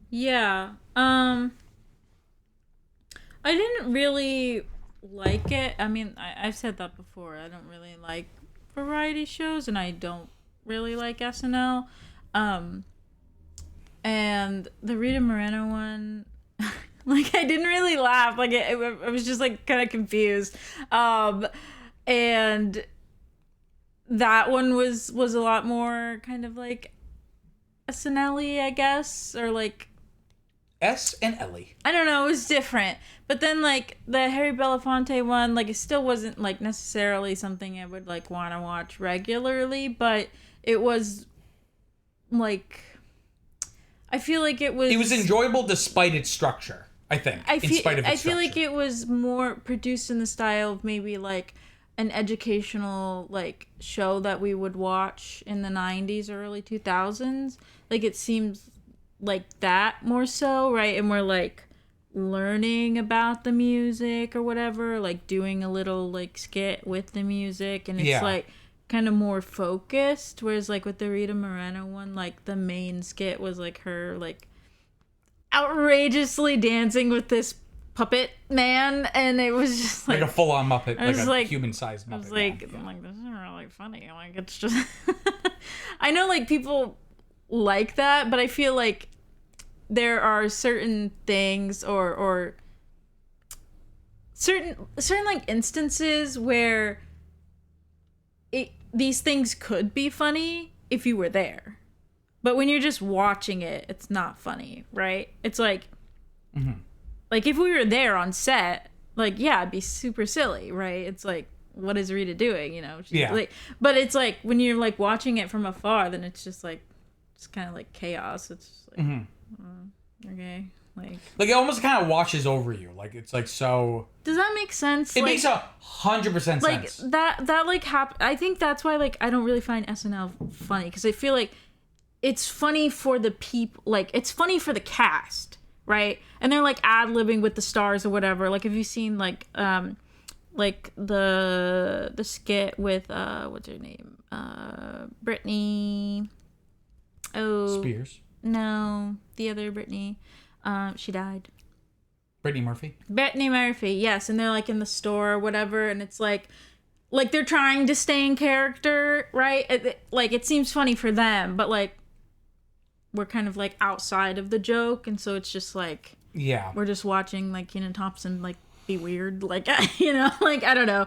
Yeah. I didn't really like it. I mean, I've said that before. I don't really like variety shows, and I don't really like SNL. And the Rita Moreno one, like, I didn't really laugh. Like, I was just, like, kind of confused. And that one was a lot more kind of, like, SNL-y, I guess, or, like... S and Ellie. I don't know, it was different. But then, like, the Harry Belafonte one, like, it still wasn't, like, necessarily something I would, like, want to watch regularly, but it was, like, I feel like it was... It was enjoyable despite its structure, I think, in spite of its structure. I feel like it was more produced in the style of maybe, like, an educational, like, show that we would watch in the 90s or early 2000s. Like, it seems... like that more so, right? And we're like learning about the music or whatever, like doing a little like skit with the music, and it's like kind of more focused, whereas like with the Rita Moreno one, like the main skit was like her like outrageously dancing with this puppet man, and it was just like like a full-on Muppet, I was like a human-sized Muppet. I was like, yeah. I'm like, this isn't really funny. Like, it's just. I know, like, people like that, but I feel like there are certain things or certain like instances where these things could be funny if you were there, but when you're just watching it, it's not funny, right? It's like, like if we were there on set, like, yeah, it'd be super silly, right? It's like, what is Rita doing, you know? Yeah. Like, but it's like when you're like watching it from afar, then it's just like, it's kind of like chaos. It's just like, okay, like it almost kind of washes over you. Like it's like so. Does that make sense? It like, makes 100% like sense. that like I think that's why like I don't really find SNL funny, because I feel like it's funny for the people, like it's funny for the cast, right? And they're like ad-libbing with the stars or whatever. Like, have you seen like the skit with what's her name, Brittany, Spears. No, the other Brittany, she died. Brittany Murphy. Brittany Murphy, yes, and they're like in the store or whatever, and it's like they're trying to stay in character, right? Like it seems funny for them, but like we're kind of like outside of the joke, and so it's just like, yeah, we're just watching like Kenan Thompson like be weird, like, you know, like I don't know.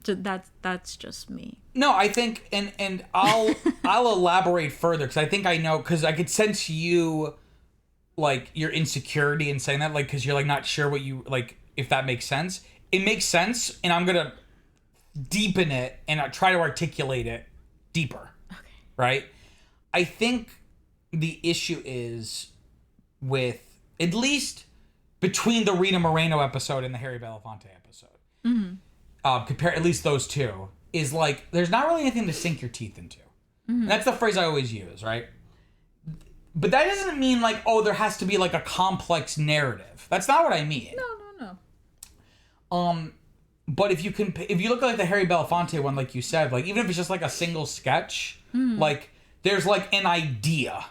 So that's just me. No, I think, and I'll elaborate further, because I think I know, because I could sense you, like your insecurity in saying that, like, because you're like not sure what you like, if that makes sense. It makes sense, and I'm gonna deepen it and try to articulate it deeper. Okay. Right? I think the issue is with, at least between the Rita Moreno episode and the Harry Belafonte episode, compare at least those two, is like there's not really anything to sink your teeth into. And that's the phrase I always use, right? But that doesn't mean like, oh, there has to be like a complex narrative. That's not what I mean. No. But if you look at like the Harry Belafonte one, like you said, like even if it's just like a single sketch, like there's like an idea.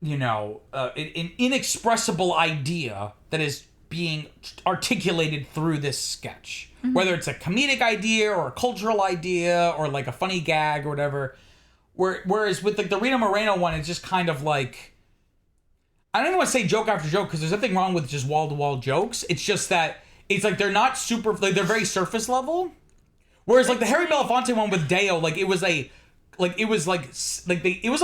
You know, an inexpressible idea that is being articulated through this sketch. Whether it's a comedic idea or a cultural idea or like a funny gag or whatever. Whereas with like the Rita Moreno one, it's just kind of like, I don't even want to say joke after joke, because there's nothing wrong with just wall-to-wall jokes. It's just that it's like they're not super, like they're very surface level. Whereas like the Harry Belafonte one with Deo, like it was a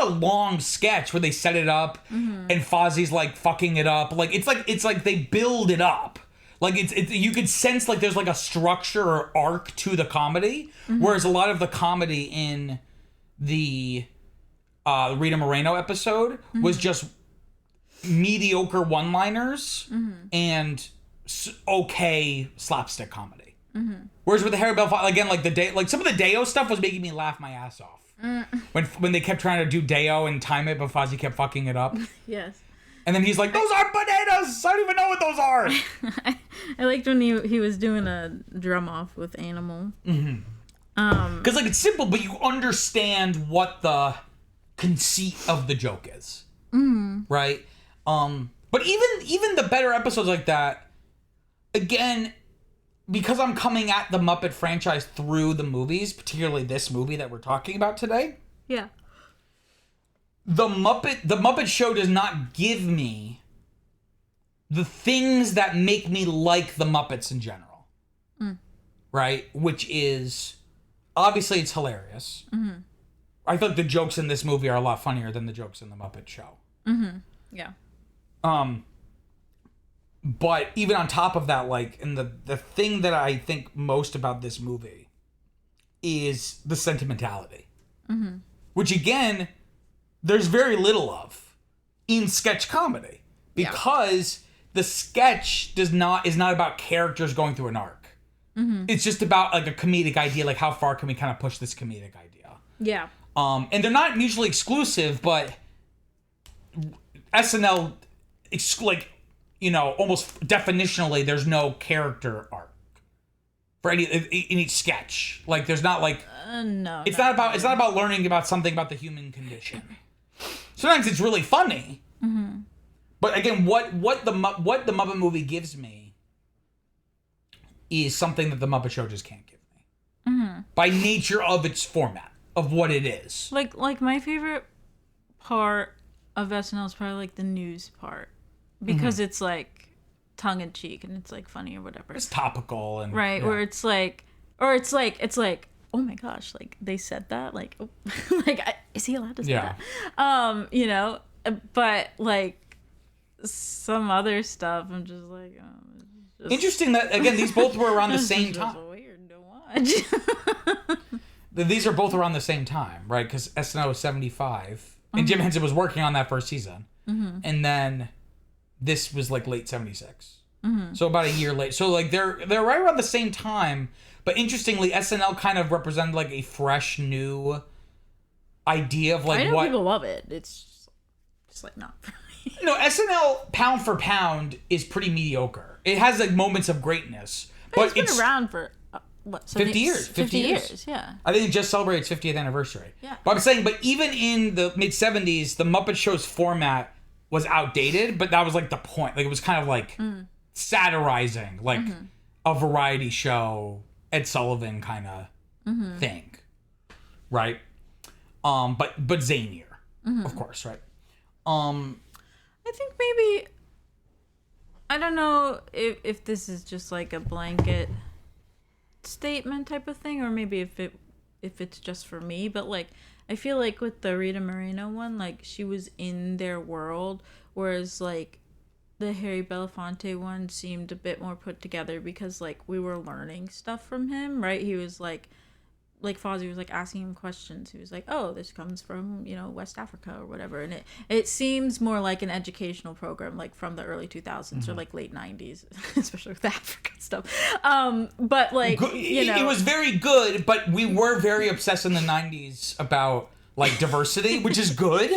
long sketch where they set it up and Fozzie's like fucking it up. Like it's like they build it up. Like it's you could sense like there's like a structure or arc to the comedy. Whereas a lot of the comedy in the Rita Moreno episode was just mediocre one-liners and okay slapstick comedy. Whereas with the Harry Belafonte, again, like some of the Deo stuff was making me laugh my ass off. When they kept trying to do Deo and time it, but Fozzie kept fucking it up. Yes. And then he's like, "Those aren't bananas! I don't even know what those are!" I liked when he was doing a drum off with Animal. Because like it's simple, but you understand what the conceit of the joke is, right? But even the better episodes like that, again, because I'm coming at the Muppet franchise through the movies, particularly this movie that we're talking about today. Yeah. The Muppet Show does not give me the things that make me like the Muppets in general. Right? Which is, obviously it's hilarious. I feel like the jokes in this movie are a lot funnier than the jokes in the Muppet Show. Yeah. But even on top of that, like, and the thing that I think most about this movie is the sentimentality. Which again, there's very little of in sketch comedy. Because the sketch is not about characters going through an arc. It's just about like a comedic idea, like how far can we kind of push this comedic idea. Yeah. And they're not mutually exclusive, but SNL, like, you know, almost definitionally, there's no character arc for in each sketch. Like, there's not like no. it's not about learning about something about the human condition. Sometimes it's really funny. Mm-hmm. But again, what the Muppet Movie gives me is something that the Muppet Show just can't give me. Mm-hmm. By nature of its format, of what it is. Like my favorite part of SNL is probably like the news part. Because it's like tongue in cheek and it's like funny or whatever. It's topical and right, yeah. where it's like oh my gosh, like they said that, like oh, like is he allowed to say that? You know, but like some other stuff, I'm just like, just... Interesting that again these both were around the same time. Weird to watch. These are both around the same time, right? Because SNL was 75, and Jim Henson was working on that first season, and then. This was like late 76. So about a year late. So like they're right around the same time. But interestingly, SNL kind of represented like a fresh new idea of like I know what people love it. It's just like not for me. You know, SNL pound for pound is pretty mediocre. It has like moments of greatness. But it's been around for what, 50 years. 50 years, yeah. I think it just celebrated its 50th anniversary. Yeah. But I'm saying, but even in the mid 70s, the Muppet Show's format was outdated, but that was like the point. Like it was kind of like satirizing, like a variety show, Ed Sullivan kind of thing, right? But zanier, of course, right? I think maybe I don't know if this is just like a blanket statement type of thing, or maybe if it's just for me, but like. I feel like with the Rita Moreno one, like, she was in their world, whereas, like, the Harry Belafonte one seemed a bit more put together because, like, we were learning stuff from him, right? He was, like Fozzie was, like, asking him questions. He was like, oh, this comes from, you know, West Africa or whatever. And it seems more like an educational program, like, from the early 2000s or, like, late 90s, especially with the Africa stuff. But, like, you know. It was very good, but we were very obsessed in the 90s about, like, diversity, which is good.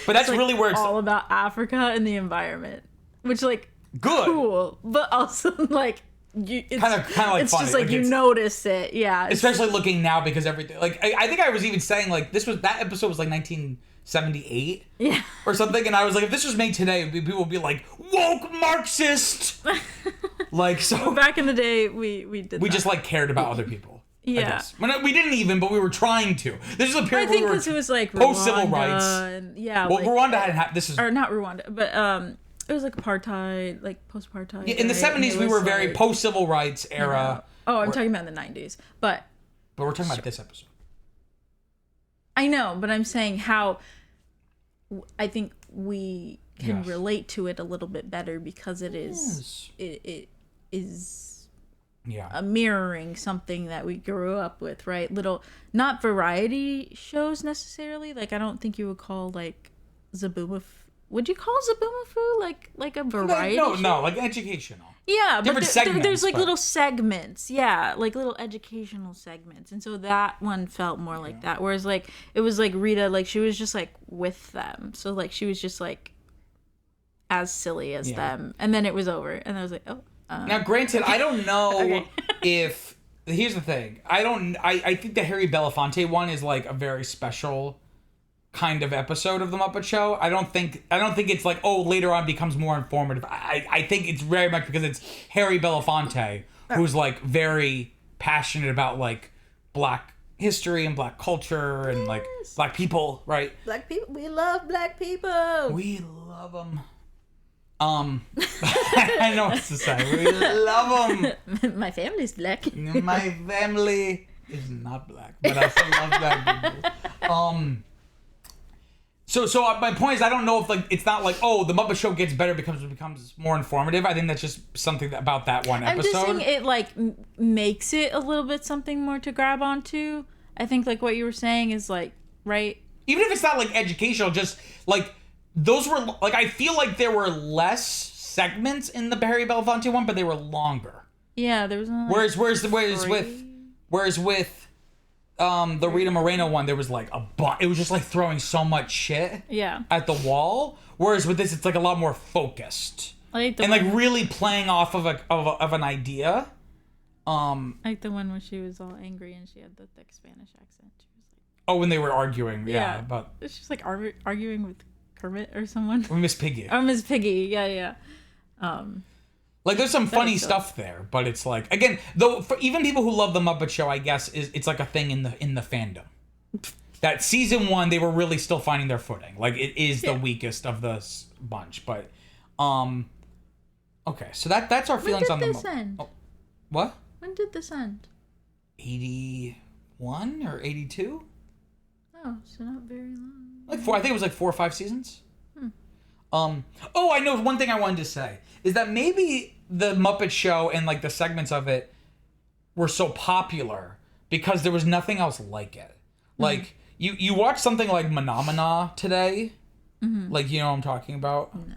But that's like, really where it's all about Africa and the environment, which, like, good. Cool, but also, like, it's kind of like it's funny. just like you notice it, yeah. Especially looking now because everything. Like I think I was even saying like that episode was like 1978, yeah, or something, and I was like, if this was made today, people would be like woke Marxist. Like so. Well, back in the day, we did. We just like cared about other people. Yeah, I guess. We didn't even, but we were trying to. This is a period where we were it was like post civil rights. And, yeah, well, like, Rwanda hadn't. This is or not Rwanda, but it was like apartheid, like post-apartheid. Yeah, in the 70s, we were very post-civil rights era. You know, I'm talking about in the 90s. But we're talking about this episode. I know, but I'm saying how I think we can relate to it a little bit better because it is it is a mirroring something that we grew up with, right? Not variety shows necessarily. Like, I don't think you would call like Zaboomafoo. Would you call Zaboomafoo like a variety show? No, like educational. Yeah, different but segments, there's like little segments. Yeah, like little educational segments. And so that one felt more like that. Whereas like it was like Rita, like she was just like with them. So like she was just like as silly as them. And then it was over. And I was like, oh. Now, granted, I don't know if... Here's the thing. I think the Harry Belafonte one is like a very special kind of episode of the Muppet Show. I don't think it's like, oh, later on becomes more informative. I think it's very much because it's Harry Belafonte who's like very passionate about like black history and black culture and like black people, right? Black people, we love black people. We love them. I know what to say. We love them. My family's black. My family is not black, but I still love black people. So my point is, I don't know if like it's not like, oh, the Muppet Show gets better because it becomes more informative. I think that's just something about that one episode. I'm just saying it like makes it a little bit something more to grab onto. I think like what you were saying is like right. Even if it's not like educational, just like those were like I feel like there were less segments in the Harry Belafonte one, but they were longer. Yeah, there was. Like, whereas with the Rita Moreno one, there was like it was just like throwing so much shit at the wall. Whereas with this, it's like a lot more focused and like really playing off of an idea. Like the one where she was all angry and she had the thick Spanish accent. She was like, oh, when they were arguing, but it's just like arguing with Kermit or someone. Or Miss Piggy. Oh, Miss Piggy. Yeah. Like, there's some funny is silly. stuff there, but it's like, again, though, for even people who love the Muppet Show, I guess it's like a thing in the fandom. That season 1, they were really still finding their footing. Like, it is the weakest of the bunch, but okay, so that's our feelings on the. When did this end? Oh, what? When did this end? 81 or 82? Oh, so not very long. Like 4. I think it was like 4 or 5 seasons. Oh, I know one thing I wanted to say is that maybe the Muppet Show and like the segments of it were so popular because there was nothing else like it. Like you watch something like Phenomena today, like you know what I'm talking about. No.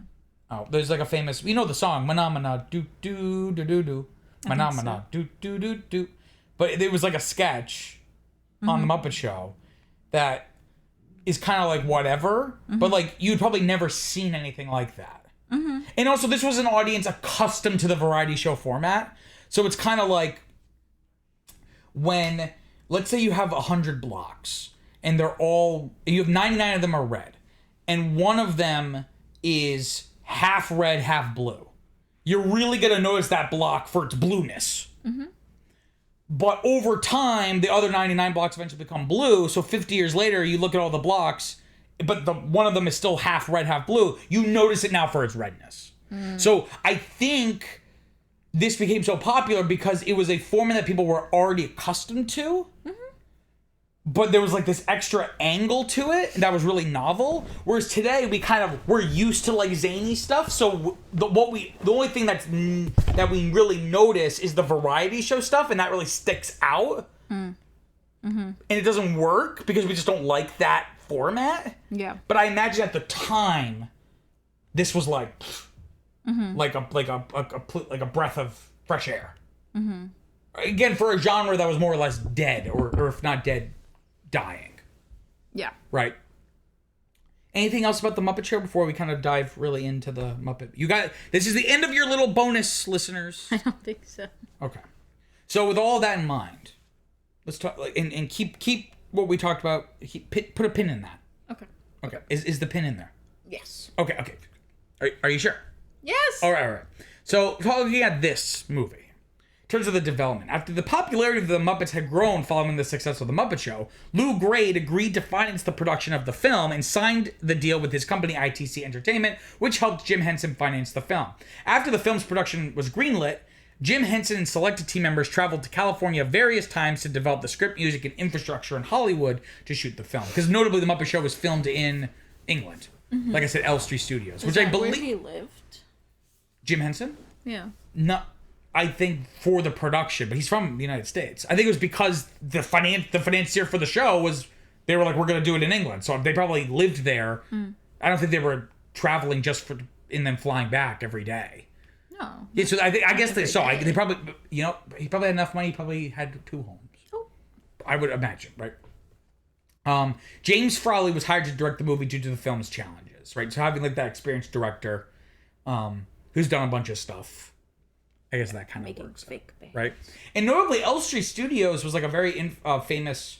Oh, there's like a famous, the song Phenomena do do do do do, Phenomena do do do do, but it was like a sketch on the Muppet Show that is kind of like whatever, but like you'd probably never seen anything like that. And also, this was an audience accustomed to the variety show format, so it's kind of like when, let's say you have 100 blocks, and you have 99 of them are red, and one of them is half red, half blue. You're really gonna notice that block for its blueness. But over time, the other 99 blocks eventually become blue. So 50 years later, you look at all the blocks, but one of them is still half red, half blue. You notice it now for its redness. So I think this became so popular because it was a format that people were already accustomed to. But there was like this extra angle to it that was really novel. Whereas today we're used to like zany stuff. So the only thing that we really notice is the variety show stuff, and that really sticks out. And it doesn't work because we just don't like that format. Yeah. But I imagine at the time, this was like a breath of fresh air. Again, for a genre that was more or less dead, or if not dead, dying. Yeah. Right. Anything else about the Muppet Show before we kind of dive really into the Muppet? This is the end of your little bonus, listeners. I don't think so. Okay. So with all that in mind, let's talk and keep what we talked about. Put a pin in that. Okay. Okay. Is the pin in there? Yes. Okay. Are you sure? Yes. All right. So looking at this movie. In terms of the development, after the popularity of the Muppets had grown following the success of the Muppet Show, Lou Grade agreed to finance the production of the film and signed the deal with his company ITC Entertainment, which helped Jim Henson finance the film. After the film's production was greenlit, Jim Henson and selected team members traveled to California various times to develop the script, music, and infrastructure in Hollywood to shoot the film. Because notably, the Muppet Show was filmed in England. Like I said, Elstree Studios, which I believe where he lived. Jim Henson? Yeah. No. I think for the production, but he's from the United States. I think it was because the financier for the show they were like, we're going to do it in England. So they probably lived there. I don't think they were traveling and then flying back every day. No. Yeah, so I guess they saw. They probably, he probably had enough money. He probably had 2 homes. Oh. I would imagine, right? James Frawley was hired to direct the movie due to the film's challenges, right? So having like that experienced director, who's done a bunch of stuff. I guess that kind of works, right? And notably, Elstree Studios was like a very famous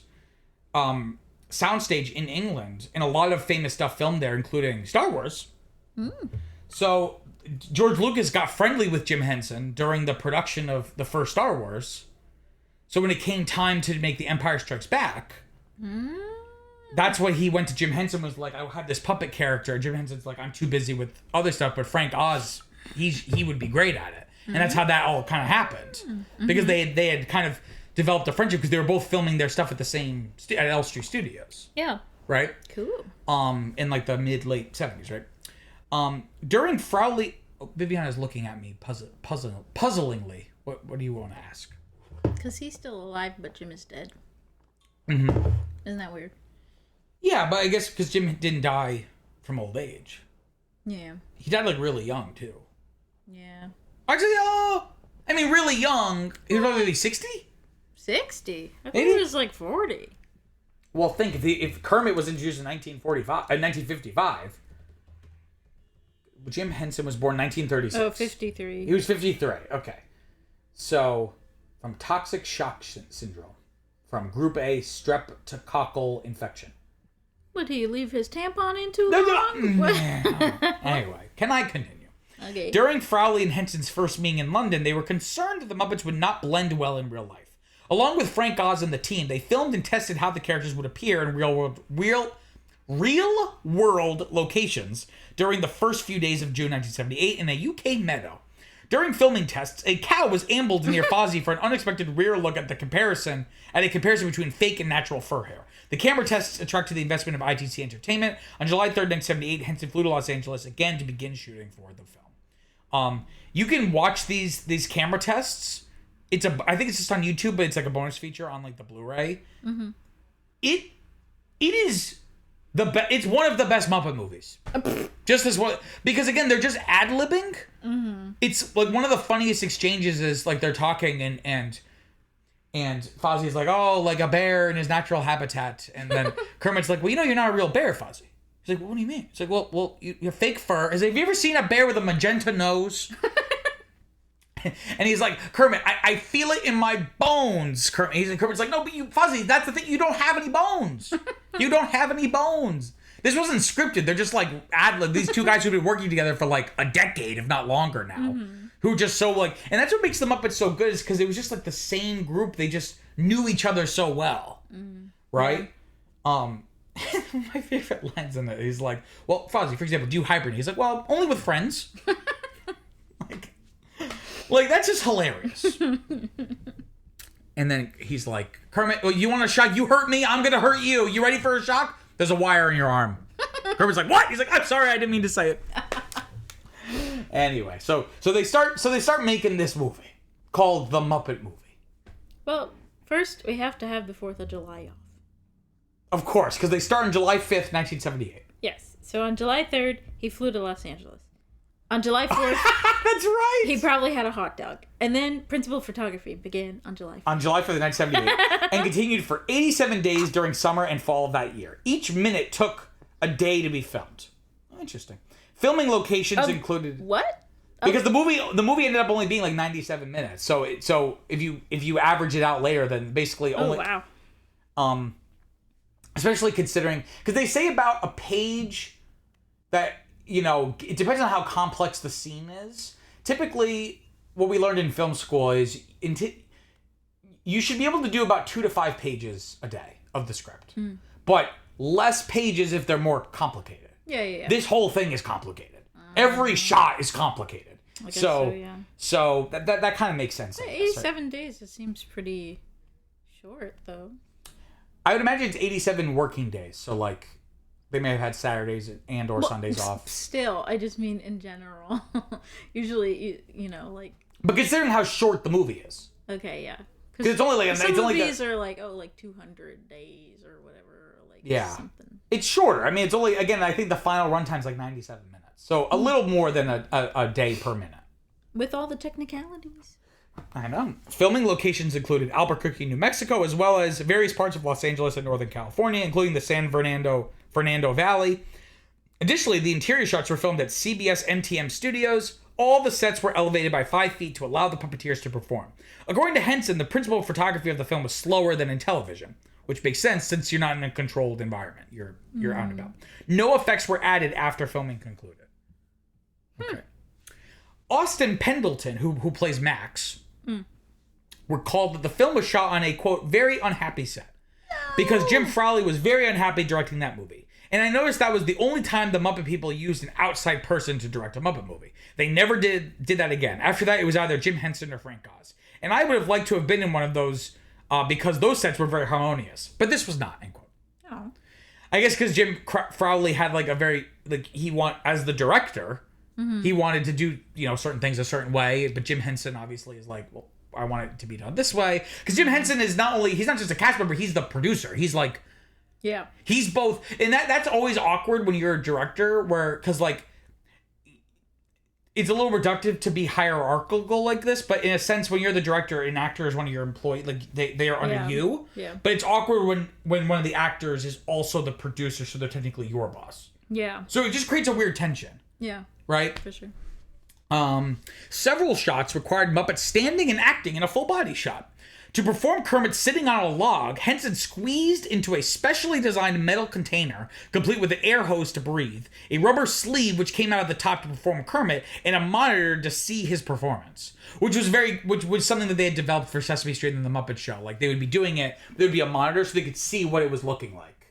soundstage in England, and a lot of famous stuff filmed there, including Star Wars. So George Lucas got friendly with Jim Henson during the production of the first Star Wars. So when it came time to make The Empire Strikes Back, that's what he went to Jim Henson, was like, I have this puppet character. Jim Henson's like, I'm too busy with other stuff, but Frank Oz, he would be great at it. And that's how that all kind of happened. Because they had kind of developed a friendship because they were both filming their stuff at the same at Elstree Studios. Yeah. Right? Cool. In like the late 70s, right? During Frawley, Viviana's looking at me puzzlingly. What do you want to ask? Because he's still alive, but Jim is dead. Isn't that weird? Yeah, but I guess because Jim didn't die from old age. Yeah. He died like really young too. Yeah. Actually, really young. He was probably 60? 60? I think he was like 40. Well, think, if Kermit was introduced in 1955, Jim Henson was born 1936. Oh, 53. He was 53, okay. So, from toxic shock syndrome, from group A streptococcal infection. Would he leave his tampon in too long? What? Anyway, can I continue? Okay. During Frowley and Henson's first meeting in London, they were concerned that the Muppets would not blend well in real life. Along with Frank Oz and the team, they filmed and tested how the characters would appear in real world locations during the first few days of June 1978 in a UK meadow. During filming tests, a cow was ambled near Fozzie for an unexpected rear look at a comparison between fake and natural fur hair. The camera tests attracted the investment of ITC Entertainment. On July 3rd, 1978, Henson flew to Los Angeles again to begin shooting for the film. You can watch these camera tests. I think it's just on YouTube, but it's like a bonus feature on like the Blu-ray. Mm-hmm. It is it's one of the best Muppet movies. Just as what, because again, they're just ad-libbing. Mm-hmm. It's like one of the funniest exchanges is like they're talking and Fozzie's like, oh, like a bear in his natural habitat. And then Kermit's like, well, you're not a real bear, Fozzie. He's like, well, what do you mean? It's like, well, you're fake fur. He's like, have you ever seen a bear with a magenta nose? And he's like, Kermit, I feel it in my bones. Kermit's like, no, but Fozzie, that's the thing. You don't have any bones. You don't have any bones. This wasn't scripted. They're just like ad-lib. These two guys who've been working together for like a decade, if not longer now. Mm-hmm. Who just so like, and that's what makes the Muppets so good is because it was just like the same group. They just knew each other so well. Mm-hmm. Right? Yeah. My favorite lines in it is like, well, Fozzie, for example, do you hibernate? He's like, well, only with friends. Like, that's just hilarious. And then he's like, Kermit, well, you want a shock? You hurt me, I'm gonna hurt you. You ready for a shock? There's a wire in your arm. Kermit's like, what? He's like, I'm sorry, I didn't mean to say it. Anyway, so they start making this movie called The Muppet Movie. Well, first we have to have the 4th of July off. Of course, because they start on July 5th, 1978. Yes. So on July 3rd, he flew to Los Angeles. On July 4th, that's right. He probably had a hot dog. And then principal photography began on July 4th. On July 4th, 1978, and continued for 87 days during summer and fall of that year. Each minute took a day to be filmed. Oh, interesting. Filming locations included what? Because the movie ended up only being like 97 minutes. So if you average it out later, then basically only. Oh wow. Especially considering, because they say about a page that, it depends on how complex the scene is. Typically, what we learned in film school is you should be able to do about 2 to 5 pages a day of the script. Mm. But less pages if they're more complicated. Yeah. This whole thing is complicated. Every shot is complicated. I guess so, yeah. So that kind of makes sense. 87 days, it seems pretty short, though. I would imagine it's 87 working days. So, like, they may have had Saturdays and or Sundays off. Still, I just mean in general. Usually, like... But considering how short the movie is. Okay, yeah. Because it's only like... Some movies are like, 200 days or whatever. Like, yeah. Something. It's shorter. I mean, it's only... Again, I think the final runtime's like 97 minutes. So, a little more than a day per minute. With all the technicalities. I know. Filming locations included Albuquerque, New Mexico, as well as various parts of Los Angeles and Northern California, including the San Fernando Valley. Additionally, the interior shots were filmed at CBS MTM Studios. All the sets were elevated by 5 feet to allow the puppeteers to perform. According to Henson, the principal photography of the film was slower than in television, which makes sense since you're not in a controlled environment. You're out and about. No effects were added after filming concluded. Okay. Austin Pendleton, who plays Max, recalled that the film was shot on a, quote, very unhappy set. Because Jim Frawley was very unhappy directing that movie. And I noticed that was the only time the Muppet people used an outside person to direct a Muppet movie. They never did that again. After that, it was either Jim Henson or Frank Oz. And I would have liked to have been in one of those because those sets were very harmonious. But this was not, end quote. Oh. I guess because Jim Frawley had like a very, like, as the director, he wanted to do, certain things a certain way. But Jim Henson obviously is like, well, I want it to be done this way. Because Jim Henson is he's not just a cast member, he's the producer. He's like, yeah, he's both. And that's always awkward when you're a director because like, it's a little reductive to be hierarchical like this, but in a sense, when you're the director, an actor is one of your employees, like they are under you. Yeah. But it's awkward when one of the actors is also the producer, so they're technically your boss. Yeah. So it just creates a weird tension. Yeah. Right? For sure. Several shots required Muppets standing and acting in a full body shot. To perform Kermit sitting on a log, Henson squeezed into a specially designed metal container, complete with an air hose to breathe, a rubber sleeve which came out at the top to perform Kermit, and a monitor to see his performance. Which was something that they had developed for Sesame Street and the Muppet Show. Like, they would be doing it, there would be a monitor so they could see what it was looking like.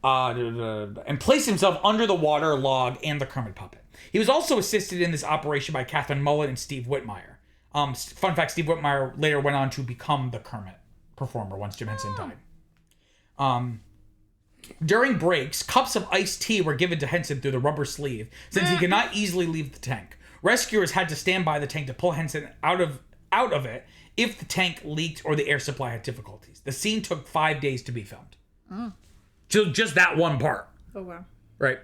And placed himself under the water log and the Kermit puppet. He was also assisted in this operation by Catherine Mullen and Steve Whitmire. Fun fact, Steve Whitmire later went on to become the Kermit performer once Jim Henson died. During breaks, cups of iced tea were given to Henson through the rubber sleeve, since he could not easily leave the tank. Rescuers had to stand by the tank to pull Henson out of it if the tank leaked or the air supply had difficulties. The scene took 5 days to be filmed. So just that one part. Oh, wow. Right.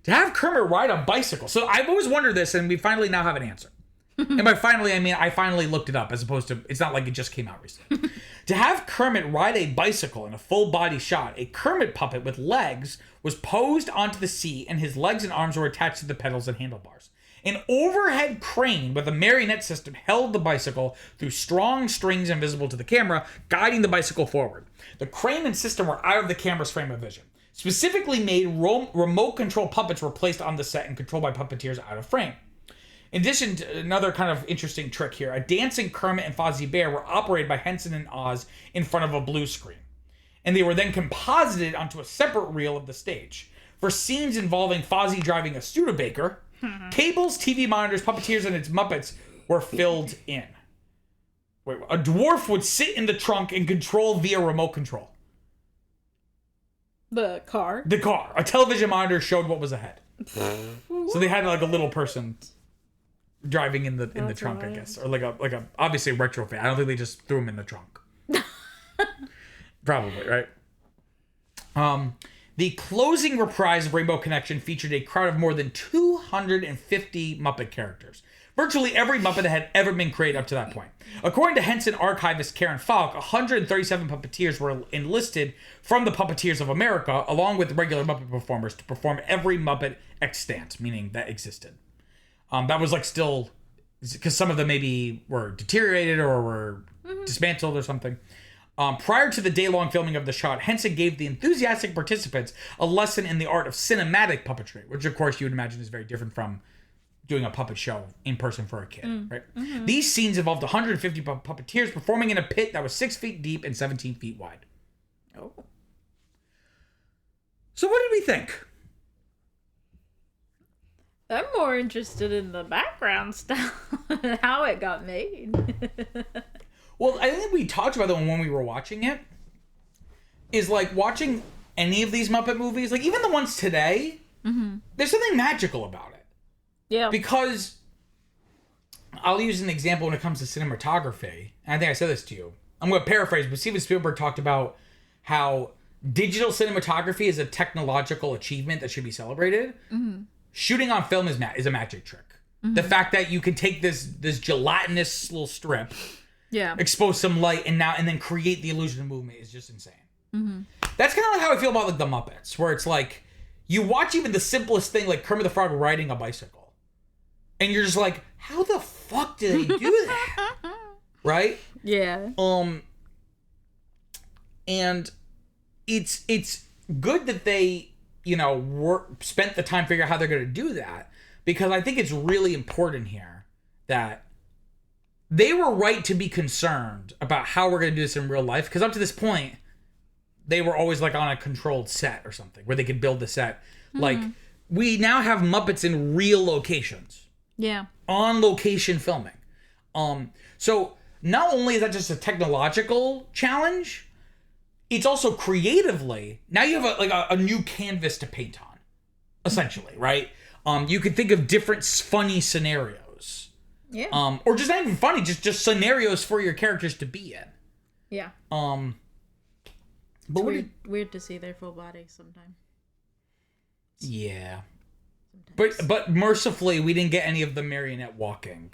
To have Kermit ride a bicycle. So I've always wondered this, and we finally now have an answer. And by finally, I mean I finally looked it up, as opposed to, it's not like it just came out recently. To have Kermit ride a bicycle in a full body shot, a Kermit puppet with legs was posed onto the seat, and his legs and arms were attached to the pedals and handlebars. An overhead crane with a marionette system held the bicycle through strong strings invisible to the camera, guiding the bicycle forward. The crane and system were out of the camera's frame of vision. Specifically made remote control puppets were placed on the set and controlled by puppeteers out of frame. In addition to another kind of interesting trick here, a dancing Kermit and Fozzie Bear were operated by Henson and Oz in front of a blue screen. And they were then composited onto a separate reel of the stage. For scenes involving Fozzie driving a Studebaker, cables, TV monitors, puppeteers, and its Muppets were filled in. A dwarf would sit in the trunk and control via remote control. The car? The car. A television monitor showed what was ahead. So they had like a little person driving in the trunk, I guess, or like a obviously retrofit. I don't think they just threw him in the trunk. Probably, right? The closing reprise of Rainbow Connection featured a crowd of more than 250 Muppet characters. Virtually every Muppet that had ever been created up to that point. According to Henson archivist Karen Falk, 137 puppeteers were enlisted from the Puppeteers of America, along with regular Muppet performers, to perform every Muppet extant, meaning that existed. That was like still, because some of them maybe were deteriorated or were dismantled or something. Prior to the day-long filming of the shot, Henson gave the enthusiastic participants a lesson in the art of cinematic puppetry, which of course you would imagine is very different from doing a puppet show in person for a kid, right? These scenes involved 150 puppeteers performing in a pit that was 6 feet deep and 17 feet wide. Oh. So what did we think? I'm more interested in the background stuff and how it got made. Well, I think we talked about that when we were watching it. Is like watching any of these Muppet movies, like even the ones today, there's something magical about it. Yeah. Because I'll use an example when it comes to cinematography. And I think I said this to you. I'm going to paraphrase, but Steven Spielberg talked about how digital cinematography is a technological achievement that should be celebrated. Shooting on film is a magic trick. The fact that you can take this gelatinous little strip, expose some light, and then create the illusion of movement is just insane. That's kind of like how I feel about like the Muppets, where it's like you watch even the simplest thing, like Kermit the Frog riding a bicycle, and you're just like, how the fuck did they do that? Right? Yeah. And it's good that they, spent the time figuring out how they're going to do that, because I think it's really important here that they were right to be concerned about how we're going to do this in real life, because up to this point, they were always like on a controlled set or something where they could build the set. Like, we now have Muppets in real locations. Yeah. On location filming. So not only is that just a technological challenge, it's also creatively, now you have a new canvas to paint on, essentially, right? You could think of different funny scenarios. Yeah. Or just not even funny, just scenarios for your characters to be in. Yeah. But it's weird to see their full body sometimes. Yeah. But mercifully, we didn't get any of the marionette walking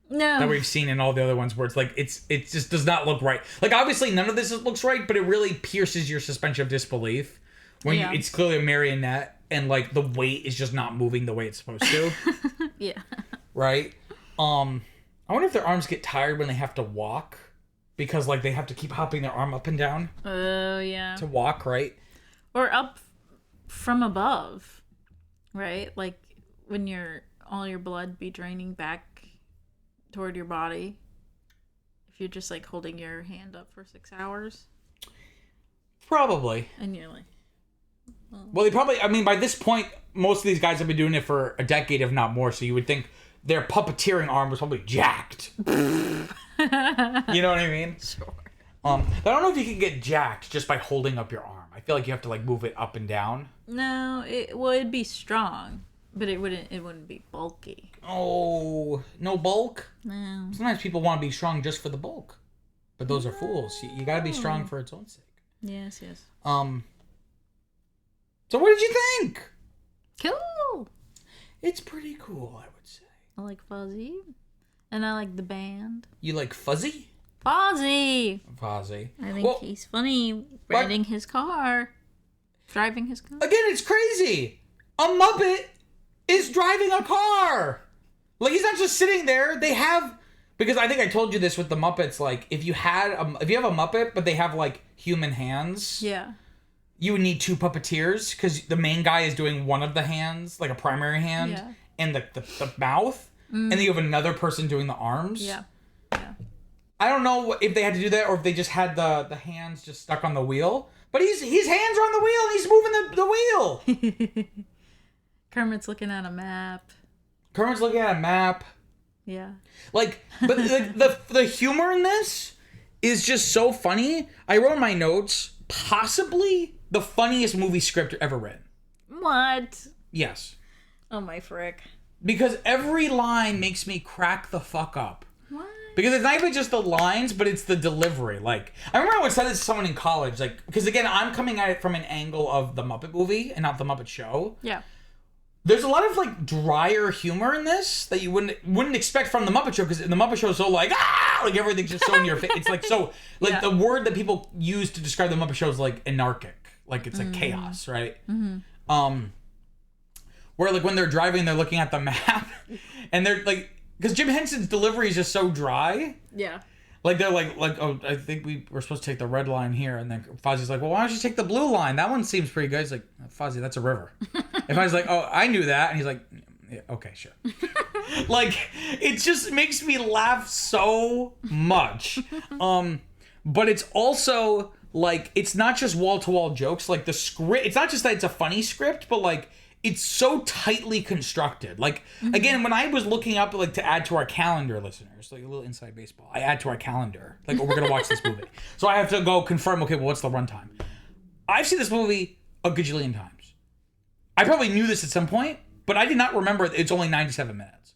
that we've seen in all the other ones, where it's like it just does not look right. Like, obviously none of this looks right, but it really pierces your suspension of disbelief when it's clearly a marionette and like the weight is just not moving the way it's supposed to. Yeah. Right? I wonder if their arms get tired when they have to walk. Because, like, they have to keep hopping their arm up and down. Oh, yeah. To walk, right? Or up from above, right? Like, when all your blood be draining back toward your body. If you're just, like, holding your hand up for 6 hours. Probably. And you're like... Well, they probably... I mean, by this point, most of these guys have been doing it for a decade, if not more. So you would think their puppeteering arm was probably jacked. You know what I mean? Sure. But I don't know if you can get jacked just by holding up your arm. I feel like you have to like move it up and down. No, it'd be strong, but it wouldn't be bulky. Oh, no bulk? No. Sometimes people want to be strong just for the bulk. But those are fools. You got to be strong for its own sake. Yes. So what did you think? Cool. It's pretty cool, I would say. I like Fuzzy. And I like the band. You like Fuzzy? Fozzie! Fozzie. I think he's funny driving his car. Again, it's crazy. A Muppet is driving a car. Like, he's not just sitting there. They have... Because I think I told you this with the Muppets. Like, if you have a Muppet, but they have, like, human hands... Yeah. You would need 2 puppeteers, because the main guy is doing one of the hands, like a primary hand, and the mouth. And then you have another person doing the arms. Yeah. I don't know if they had to do that or if they just had the hands just stuck on the wheel. But his hands are on the wheel and he's moving the wheel. Kermit's looking at a map. Yeah. Like, but the humor in this is just so funny. I wrote in my notes, possibly the funniest movie script ever written. What? Yes. Oh my frick. Because every line makes me crack the fuck up. What? Because it's not even just the lines, but it's the delivery. Like, I remember I once said this to someone in college, like, because again, I'm coming at it from an angle of the Muppet Movie and not the Muppet Show. Yeah. There's a lot of, like, drier humor in this that you wouldn't expect from the Muppet Show, because the Muppet Show is so, like, like, everything's just so in your face. It's, like, so, like, the word that people use to describe the Muppet Show is, like, anarchic. Like, it's, like, chaos, right? Mm-hmm. Where, like, when they're driving, they're looking at the map, and they're, like, because Jim Henson's delivery is just so dry. Yeah. Like, they're like, oh, I think we're supposed to take the red line here. And then Fozzie's like, well, why don't you take the blue line? That one seems pretty good. He's like, Fozzie, that's a river. And Fozzie's like, oh, I knew that. And he's like, yeah, okay, sure. Like, it just makes me laugh so much. But it's also, like, it's not just wall-to-wall jokes. Like, the script, it's not just that it's a funny script, but, like, it's so tightly constructed. Like, again, when I was looking up, like, to add to our calendar, listeners, like a little inside baseball, I add to our calendar, like, oh, we're going to watch this movie. So I have to go confirm, okay, well, what's the runtime? I've seen this movie a gajillion times. I probably knew this at some point, but I did not remember it's only 97 minutes.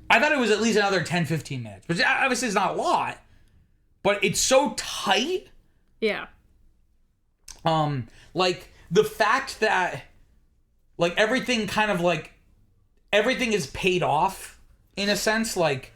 I thought it was at least another 10, 15 minutes, which obviously is not a lot, but it's so tight. Yeah. Like, the fact that, like, everything kind of, like, everything is paid off, in a sense. Like,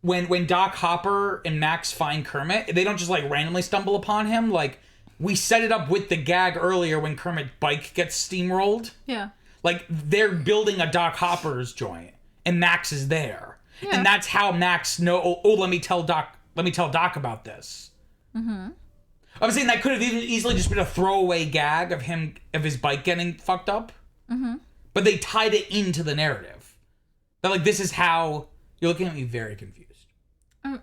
when Doc Hopper and Max find Kermit, they don't just, like, randomly stumble upon him. Like, we set it up with the gag earlier when Kermit's bike gets steamrolled. Yeah. Like, they're building a Doc Hopper's joint, and Max is there. Yeah. And that's how Max let me tell Doc about this. Mm-hmm. I'm saying that could have even easily just been a throwaway gag of his bike getting fucked up. Mm-hmm. But they tied it into the narrative. That, like, this is how... You're looking at me very confused.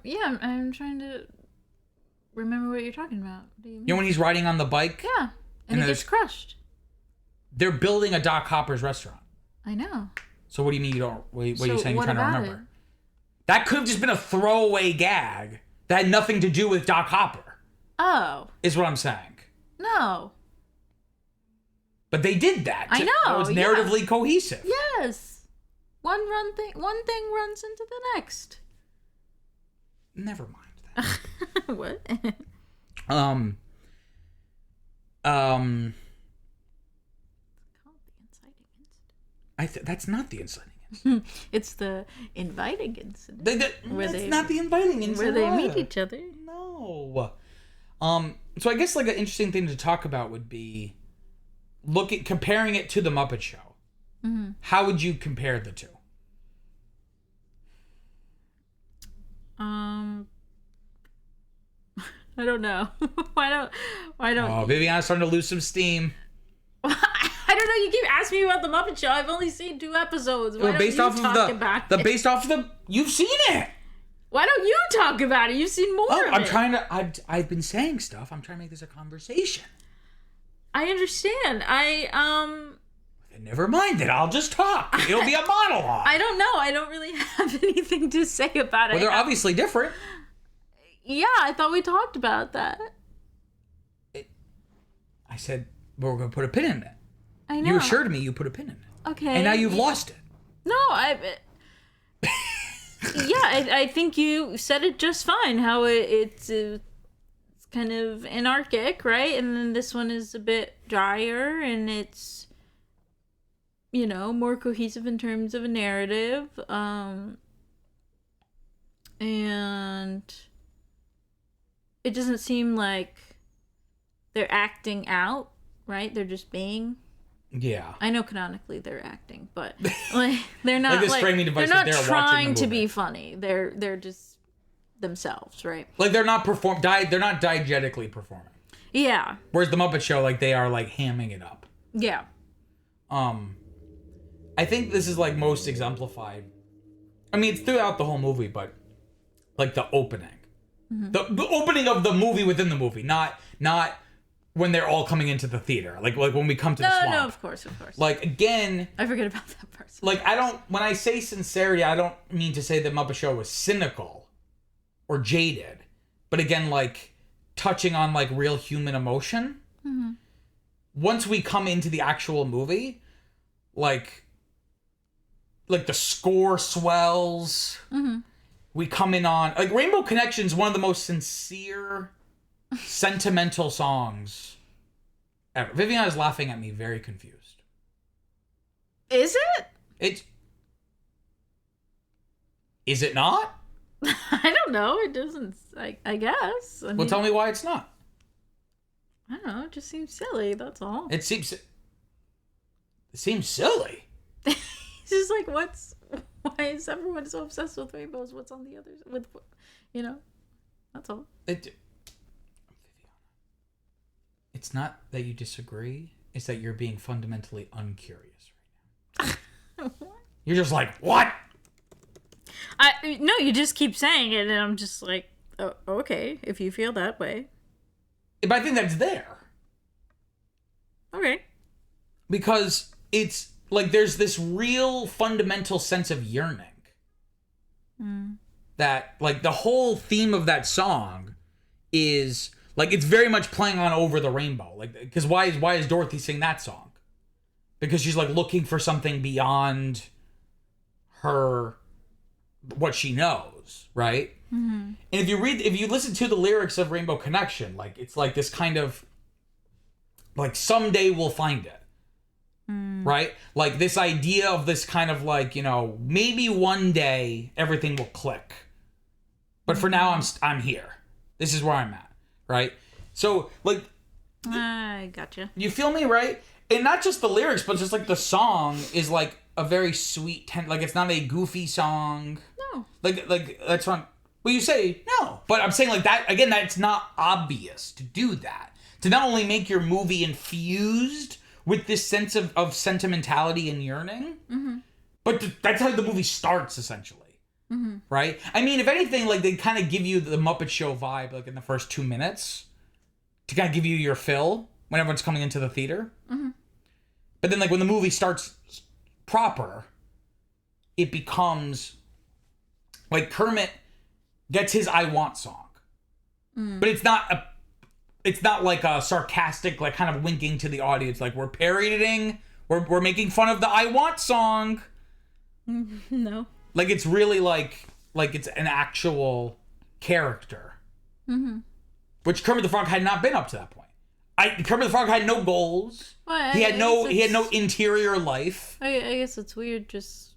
Yeah, I'm trying to remember what you're talking about. What do you mean? You know when he's riding on the bike? Yeah, and he gets crushed. They're building a Doc Hopper's restaurant. I know. So what do you mean you don't... What are you saying you're trying to remember? It? That could have just been a throwaway gag that had nothing to do with Doc Hopper. Oh. Is what I'm saying. No. But they did that. I know. That was narratively cohesive. Yes. One thing runs into the next. Never mind that. What? That's not the inciting incident. It's the inviting incident. That's not the inviting incident. Where they meet each other. No. So I guess, like, an interesting thing to talk about would be comparing it to the Muppet Show. Mm-hmm. How would you compare the two? I don't know. Why don't? Oh, Viviana's starting to lose some steam. I don't know. You keep asking me about the Muppet Show. I've only seen 2 episodes. Why don't you talk about it? Based off of the, you've seen it. Why don't you talk about it? You've seen more of it. I've been saying stuff. I'm trying to make this a conversation. I understand. Never mind it. I'll just talk. It'll be a monologue. I don't know. I don't really have anything to say about it. Well, they're obviously different. Yeah, I thought we talked about that. I said, but we're going to put a pin in it. I know. You assured me you put a pin in it. Okay. And now you've lost it. No, I think you said it just fine. How it's kind of anarchic, right? And then this one is a bit drier, and it's, you know, more cohesive in terms of a narrative. And it doesn't seem like they're acting out, right? They're just being. Yeah. I know canonically they're acting, but like they're not like this framing device they're not that they're trying to movie. be funny. They're just themselves, right? Like they're not they're not diegetically performing. Yeah. Whereas the Muppet Show, like they are like hamming it up. Yeah. I think this is like most exemplified. I mean, it's throughout the whole movie, but like the opening. Mm-hmm. The opening of the movie within the movie, not when they're all coming into the theater. Like when we come to the swamp. No, of course. Like, again... I forget about that part. Like, when I say sincerity, I don't mean to say that Muppet Show was cynical or jaded. But again, like, touching on, like, real human emotion. Mm-hmm. Once we come into the actual movie, like the score swells. Mm-hmm. We come in on... Like, Rainbow Connection's one of the most sincere... sentimental songs ever. Viviana is laughing at me, very confused. Is it? Is it not? I don't know. It doesn't. I guess. I mean, Tell me why it's not. I don't know. It just seems silly. That's all. It seems silly. It's just like, why is everyone so obsessed with rainbows? What's on the others? That's all. It's not that you disagree. It's that you're being fundamentally uncurious right now. You're just like, what? No, you just keep saying it, and I'm just like, oh, okay, if you feel that way. But I think that's there. Okay. Because it's like there's this real fundamental sense of yearning. That, like, the whole theme of that song is... Like, it's very much playing on Over the Rainbow. Like, because why is Dorothy sing that song? Because she's, like, looking for something beyond her, what she knows, right? Mm-hmm. And if you listen to the lyrics of Rainbow Connection, like, it's like this kind of, like, someday we'll find it. Right? Like, this idea of this kind of, like, you know, maybe one day everything will click. But for now, I'm here. This is where I'm at. Right? So, like... I gotcha. You feel me, right? And not just the lyrics, but just, like, the song is, like, a very sweet... like, it's not a goofy song. No. Like that's what... Well, you say no. But I'm saying, like, that... Again, that's not obvious to do that. To not only make your movie infused with this sense of sentimentality and yearning, but that's how the movie starts, essentially. Mm-hmm. Right? I mean, if anything, like, they kind of give you the Muppet Show vibe, like, in the first 2 minutes to kind of give you your fill when everyone's coming into the theater. Mm-hmm. But then, like, when the movie starts proper, it becomes, like, Kermit gets his I Want song. But it's not like a sarcastic, like, kind of winking to the audience, like, we're parodying, we're making fun of the I Want song. No. Like, it's really like it's an actual character. Mm-hmm. Which Kermit the Frog had not been up to that point. Kermit the Frog had no goals. Well, he had no interior life. I guess it's weird just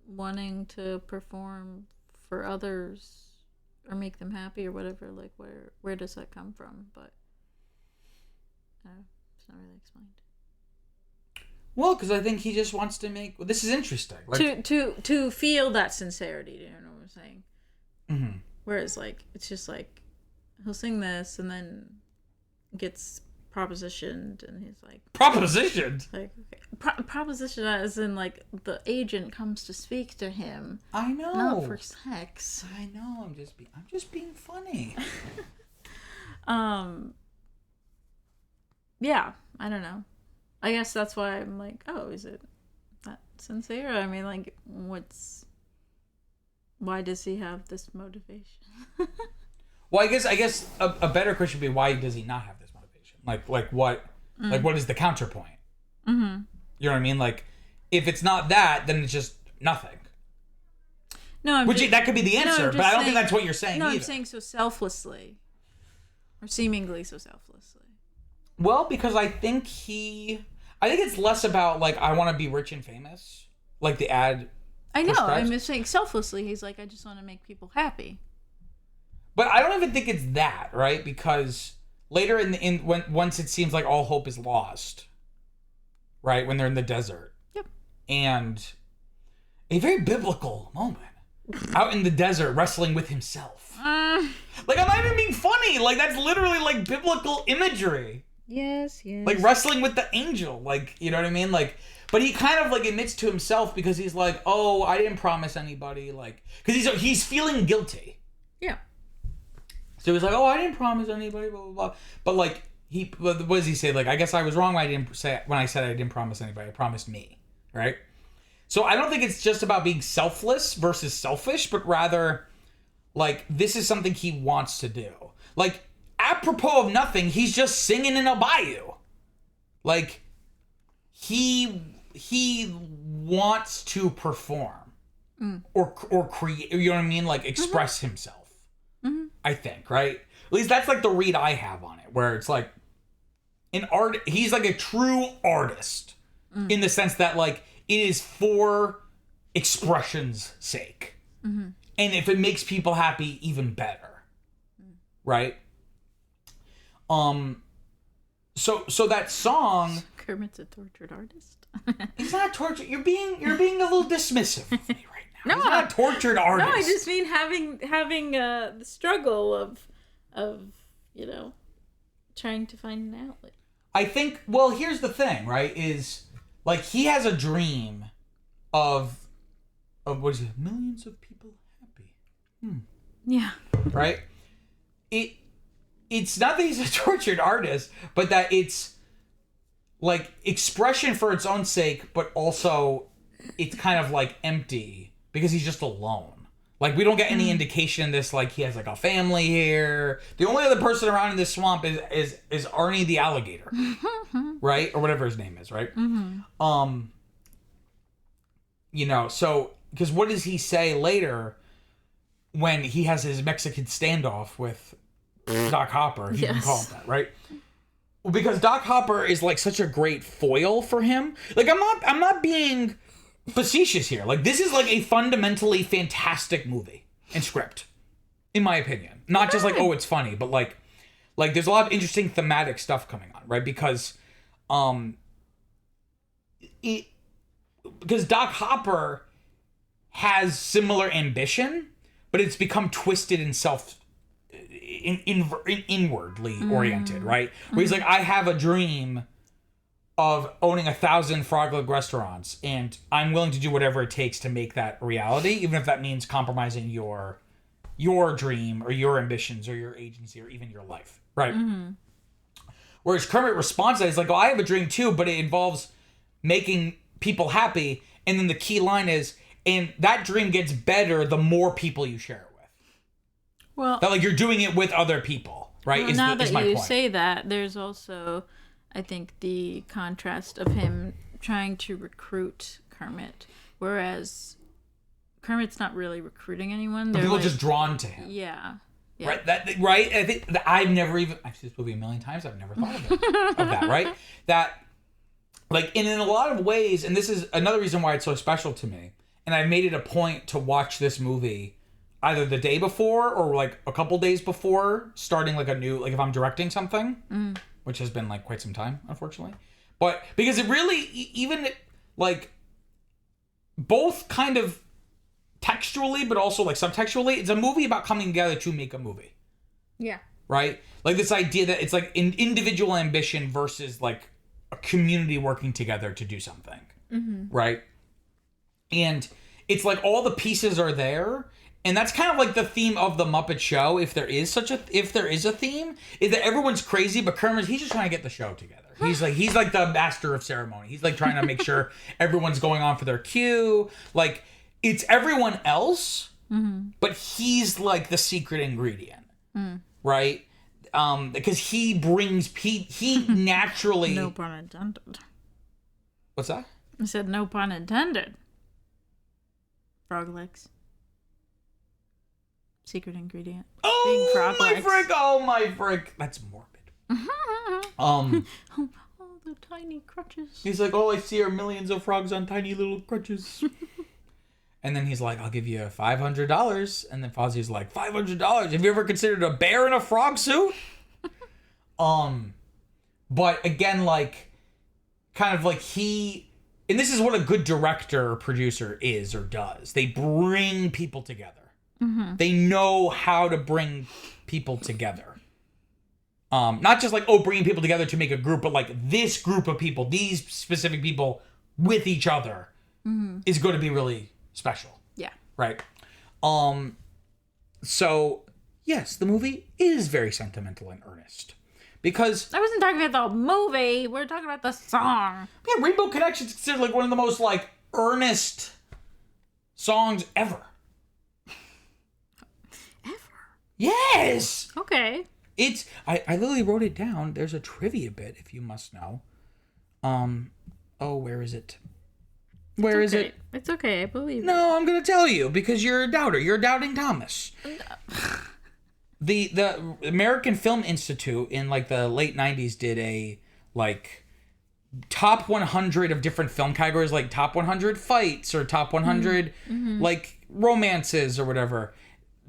wanting to perform for others or make them happy or whatever. Like, where does that come from? But it's not really explained. Well, because I think he just wants to make... Well, this is interesting. Like, to feel that sincerity, you know what I'm saying? Mm-hmm. Whereas, like, it's just like, he'll sing this and then gets propositioned, and he's like, Propositioned? okay. Proposition as in like the agent comes to speak to him. I know. Not for sex. I know. I'm just being funny. Yeah, I don't know. I guess that's why I'm like, oh, is it that sincere? I mean, like, why does he have this motivation? Well, I guess a better question would be, why does he not have this motivation? Like what is the counterpoint? Mm-hmm. You know what I mean? Like, if it's not that, then it's just nothing. No, that could be the answer, but I don't think that's what you're saying. No, either. I'm saying so selflessly, or seemingly so selflessly. Well, because I think it's less about like, I want to be rich and famous, like the ad. I know. I'm just saying selflessly. He's like, I just want to make people happy. But I don't even think it's that, right? Because later once it seems like all hope is lost, right? When they're in the desert. Yep. And a very biblical moment. Out in the desert wrestling with himself. Like, I'm not even being funny. Like, that's literally like biblical imagery. Yes. Like wrestling with the angel. Like, you know what I mean? Like, but he kind of like admits to himself, because he's like, oh, I didn't promise anybody. Like, because he's feeling guilty. Yeah. So he's like, oh, I didn't promise anybody, blah, blah, blah. But like, what does he say? Like, I guess I was wrong when I said I didn't promise anybody. I promised me, right? So I don't think it's just about being selfless versus selfish, but rather, like, this is something he wants to do. Like, apropos of nothing, he's just singing in a bayou. Like, he wants to perform or create, you know what I mean? Like, express himself. I think, right? At least that's like the read I have on it, where it's like he's like a true artist in the sense that like it is for expression's sake. And if it makes people happy, even better. Right? So that song, Kermit's a tortured artist. he's not tortured. You're being a little dismissive of me right now. No, he's not a tortured artist. No, I just mean having the struggle of trying to find an outlet. I think, well, here's the thing, right? Is like, he has a dream of what is it? Millions of people happy. Yeah. Right? It's not that he's a tortured artist, but that it's like expression for its own sake, but also it's kind of like empty because he's just alone. Like, we don't get any indication in this, like, he has like a family here. The only other person around in this swamp is Arnie the alligator. Right? Or whatever his name is, right? You know, so, because what does he say later when he has his Mexican standoff with Doc Hopper, if you can call it that, right? Well, because Doc Hopper is like such a great foil for him. Like, I'm not being facetious here. Like, this is like a fundamentally fantastic movie and script, in my opinion. Not just like, oh, it's funny, but like there's a lot of interesting thematic stuff coming on, right? Because Doc Hopper has similar ambition, but it's become twisted and inwardly oriented, right? Where he's like, I have a dream of owning 1,000 Frog Leg restaurants, and I'm willing to do whatever it takes to make that a reality, even if that means compromising your dream or your ambitions or your agency or even your life, right? Whereas Kermit responds to that, he's like, oh, I have a dream too, but it involves making people happy, and then the key line is, and that dream gets better the more people you share it with. Well, that like you're doing it with other people, right? Well, now that you say that, there's also, I think, the contrast of him trying to recruit Kermit, whereas Kermit's not really recruiting anyone. People are just drawn to him. Yeah. Right. Right. I think that I've seen this movie a million times. I've never thought of that. Right. That, like, and in a lot of ways, and this is another reason why it's so special to me. And I made it a point to watch this movie either the day before or like a couple days before starting like a new, like if I'm directing something, which has been like quite some time, unfortunately. But because it really, even like both kind of textually, but also like subtextually, it's a movie about coming together to make a movie. Yeah. right? Like this idea that it's like individual ambition versus like a community working together to do something, right? And it's like all the pieces are there, and that's kind of like the theme of the Muppet Show. If there is a theme, is that everyone's crazy, but he's just trying to get the show together. He's like the master of ceremony. He's like trying to make sure everyone's going on for their cue. Like it's everyone else, but he's like the secret ingredient, right? Because he brings he naturally. No pun intended. What's that? I said no pun intended. Frog legs. Secret ingredient. Being frog My legs. frick! Oh my frick! That's morbid. Oh, the tiny crutches. He's like, all I see are millions of frogs on tiny little crutches. And then he's like, I'll give you $500. And then Fozzie's like, $500? Have you ever considered a bear in a frog suit? But again, like, kind of like and this is what a good director or producer is or does. They bring people together. They know how to bring people together. Not just like, bringing people together to make a group, but like this group of people, these specific people with each other is going to be really special. Yeah. Right. So yes, the movie is very sentimental and earnest because I wasn't talking about the movie. We're talking about the song. yeah, Rainbow Connection is considered like one of the most like earnest songs ever. Yes. Okay. It's I literally wrote it down. There's a trivia bit if you must know. Where is it? Where is it? It's okay. I believe it. No, I'm gonna tell you because you're a doubter. You're doubting Thomas. The American Film Institute in like the late 90s did a like top 100 of different film categories, like top 100 fights or top 100 like romances or whatever.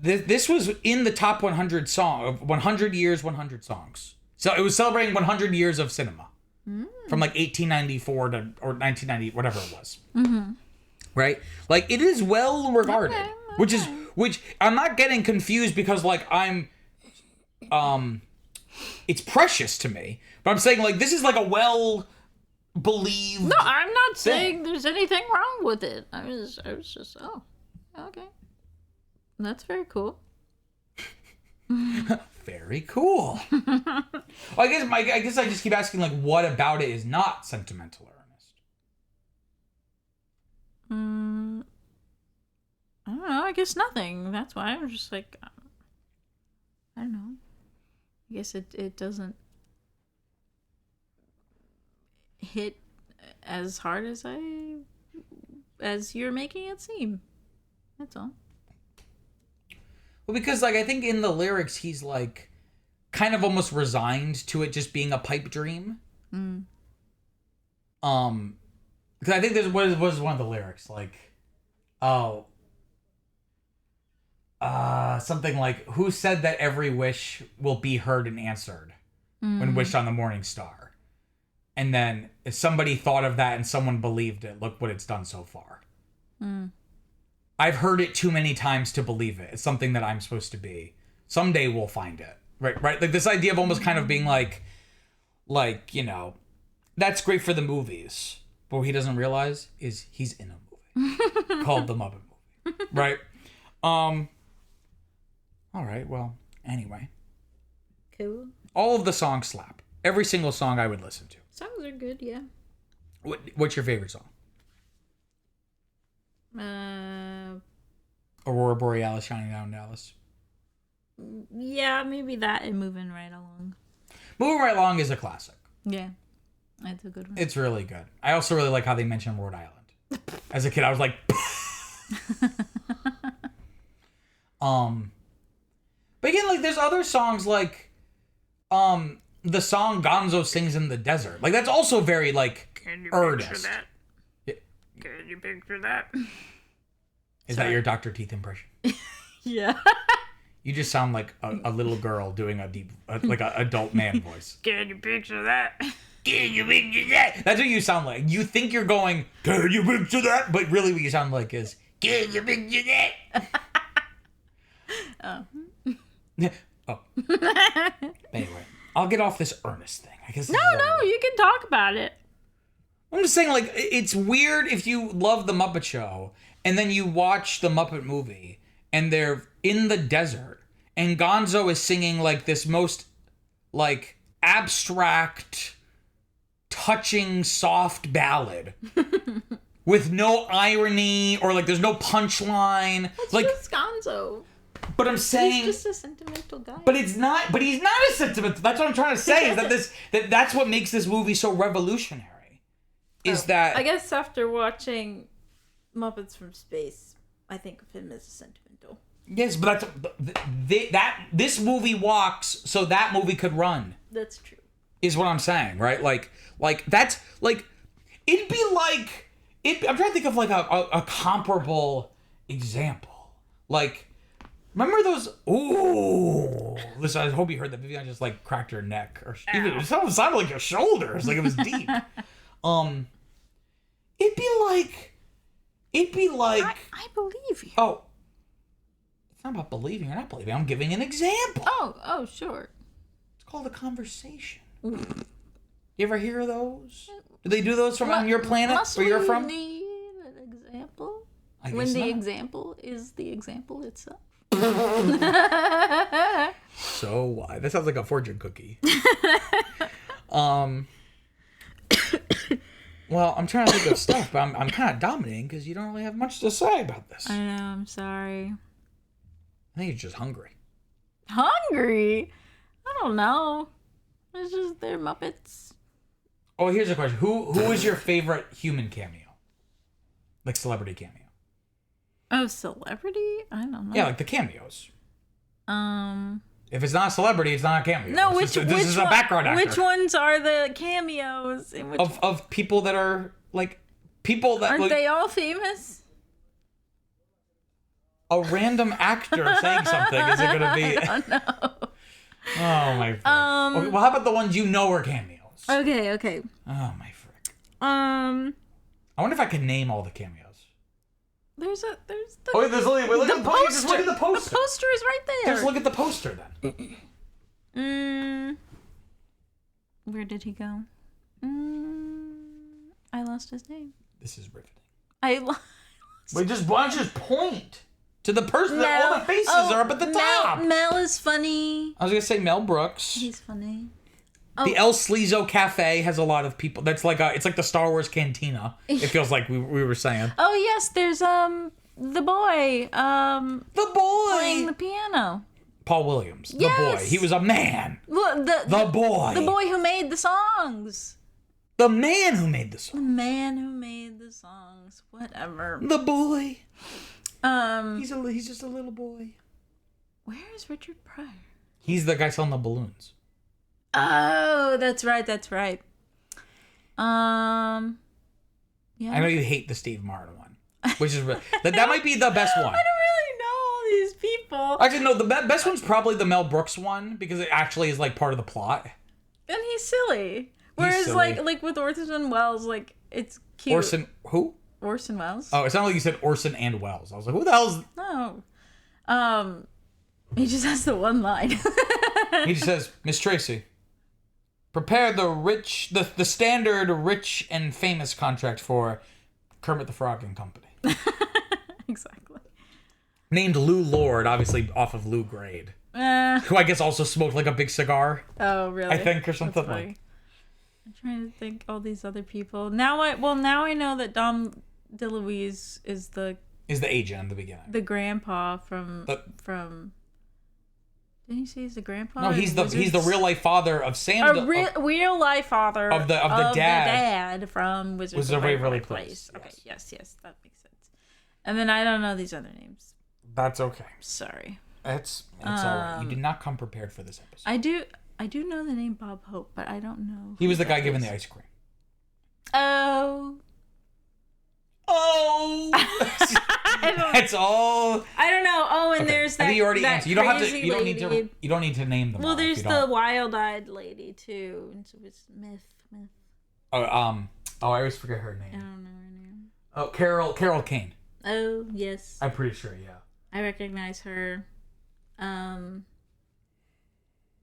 This was in the top 100 song of 100 years, 100 songs. So it was celebrating 100 years of cinema from like 1894 to or 1990, whatever it was. Right? Like it is well regarded, which I'm not getting confused because like it's precious to me, but I'm saying like this is like a well believed. No, I'm not saying there's anything wrong with it. I was just okay. That's very cool. Very cool. Well, I guess I just keep asking like what about it is not sentimental or earnest? I don't know. I guess nothing. That's why I'm just like, I don't know. I guess it doesn't hit as hard as you're making it seem. That's all. Well, because like I think in the lyrics he's like kind of almost resigned to it just being a pipe dream. Because I think there's what was one of the lyrics like, something like, "Who said that every wish will be heard and answered when wished on the morning star?" And then if somebody thought of that and someone believed it, look what it's done so far. I've heard it too many times to believe it. It's something that I'm supposed to be. Someday we'll find it. Right? Like this idea of almost kind of being like, you know, that's great for the movies. But what he doesn't realize is he's in a movie called The Muppet Movie. Right? All right, well, anyway. Cool. All of the songs slap. Every single song I would listen to. Songs are good, yeah. What's your favorite song? Aurora Borealis, Shining Down Dallas. Yeah, maybe that and Moving Right Along. Moving Right Along is a classic. Yeah, that's a good one. It's really good. I also really like how they mention Rhode Island. As a kid, I was like, but again, like there's other songs like, the song Gonzo sings in the desert. Like that's also very like Can you earnest. picture that? Can you picture that? Is that your Dr. Teeth impression? Yeah. You just sound like a little girl doing a deep, like an adult man voice. Can you picture that? Can you picture that? That's what you sound like. You think you're going, can you picture that? But really what you sound like is, can you picture that? Oh. Anyway, I'll get off this Ernest thing. I guess. No, you can talk about it. I'm just saying, like, it's weird if you love the Muppet Show and then you watch the Muppet Movie and they're in the desert and Gonzo is singing like this most like abstract, touching, soft ballad with no irony or like there's no punchline. It's like just Gonzo. But I'm saying He's just a sentimental guy. But he's not a sentimental. That's what I'm trying to say is that's what makes this movie so revolutionary. That I guess after watching Muppets from Space, I think of him as a sentimental. Yes, but this movie walks so that movie could run. That's true. Is what I'm saying, right? Like that's like it'd be like I'm trying to think of like a comparable example. Like remember those? Ooh, listen. I hope you heard that. Vivian just like cracked her neck, or even it sounded like her shoulders, like it was deep. It'd be like. I believe you. Oh, it's not about believing or not believing. I'm giving an example. Oh, sure. It's called a conversation. You ever hear of those? Do they do those on your planet where you're from? Need an example? I guess When the not. example is the example itself. So why? That sounds like a fortune cookie. Well, I'm trying to think of stuff, but I'm kind of dominating because you don't really have much to say about this. I know, I'm sorry. I think you're just hungry. Hungry? I don't know. It's just they're Muppets. Oh, here's a question. Who is your favorite human cameo? Like celebrity cameo? Oh, celebrity? I don't know. Yeah, like the cameos. If it's not a celebrity, it's not a cameo. No, This is a background actor. Which ones are the cameos? In which of people that are like people that aren't like, they all famous? a random actor saying something is it gonna be? I don't know. Oh my frick. Okay, well, how about the ones you know are cameos? Okay. Oh my frick. I wonder if I can name all the cameos. There's the Oh, wait, look the at the poster. Just look at the poster. The poster is right there. Just look at the poster then. Where did he go? I lost his name. This is riveting. Why Why don't you just point to the person that all the faces are up at the top? Mel is funny. I was gonna say Mel Brooks. He's funny. The El Sleazo Cafe has a lot of people. That's like it's like the Star Wars Cantina. It feels like we were saying. Oh yes, there's the boy. The boy Playing the piano. Paul Williams. Yes. The boy. He was a man. Look, The boy. The boy who made the songs. The man who made the The song. man who made the songs. Whatever. The boy. He's He's just a little boy. Where is Richard Pryor? He's the guy selling the balloons. Oh, that's right. Yeah. I know you hate the Steve Martin one, which is that might be the best one. I don't really know all these people. Actually, no, the best one's probably the Mel Brooks one because it actually is like part of the plot. And he's silly. Whereas silly. like with Orson Welles, like it's cute. Who? Orson Welles? Oh, it sounded like you said Orson and Welles. I was like, who the hell's... No. He just has the one line. He just says, Miss Tracy, prepare the standard rich and famous contract for Kermit the Frog and Company. Exactly. Named Lou Lord, obviously off of Lou Grade. Who I guess also smoked like a big cigar. Oh, really? I think, or something That's funny. like. I'm trying to think all these other people. Now I know that Dom DeLuise is the agent in the beginning. the grandpa from. Didn't you say he's the grandpa? No, he's the real life father of Sam. Real life father of the dad from Wizards of Waverly Place. Okay, yes, that makes sense. And then I don't know these other names. That's okay. Sorry. It's all right. You did not come prepared for this episode. I do know the name Bob Hope, but I don't know. He was the guy giving the ice cream. Oh. That's all. I don't know. Oh, and there's that. I think you already that answered. You don't have to. crazy You don't need lady. to. You don't need to name them. Well, all if there's you the don't. wild-eyed lady too. And so it's Myth. Oh, I always forget her I name. don't know her name. Oh, Carol Kane. Oh, yes. I'm pretty sure. Yeah. I recognize her.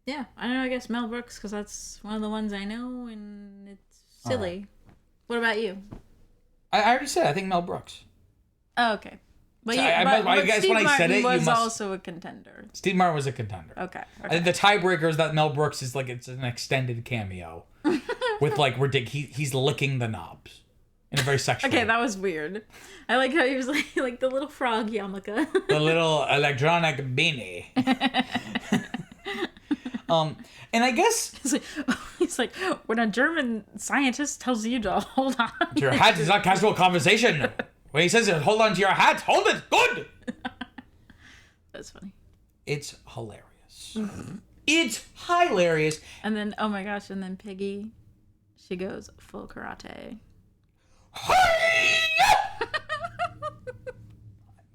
Yeah, I don't know. I guess Mel Brooks, because that's one of the ones I know, and it's silly. Right. What about you? I already said I think Mel Brooks. Oh, okay. But, So you, I guess Steve when I said Martin it, you was must- also a contender. Steve Martin was a contender. Okay. I think the tiebreaker is that Mel Brooks is like it's an extended cameo with like ridiculous. He's licking the knobs in a very sexual. Okay, that was weird. I like how he was like the little frog yarmulke. The little electronic beanie. And I guess He's like, when a German scientist tells you to hold on. your hat is not casual conversation. When he says, "Hold on to your hat," hold it. Good. That's funny. It's hilarious. It's hilarious. And then, oh my gosh, and then Piggy, she goes full karate.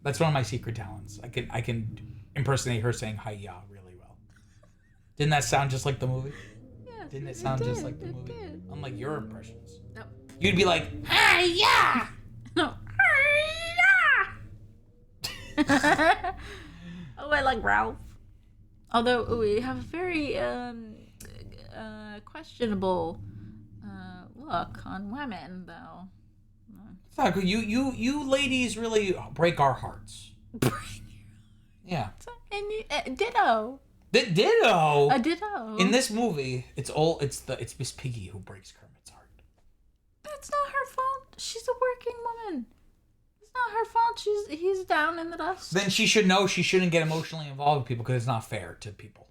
That's one of my secret talents. I can impersonate her saying "hiya" really well. Didn't that sound just like the movie? Yes, Didn't it sound just like the it movie? did. Unlike your impressions. No. You'd be like, "Hiya!" No. Oh, I like Ralph. Although we have a very questionable look on women, though. It's not good. You ladies really break our hearts. Yeah. And ditto. Ditto. A ditto. In this movie, it's Miss Piggy who breaks Kermit's heart. That's not her fault. She's a working woman. It's not her fault. He's down in the dust. Then she should know she shouldn't get emotionally involved with people because it's not fair to people.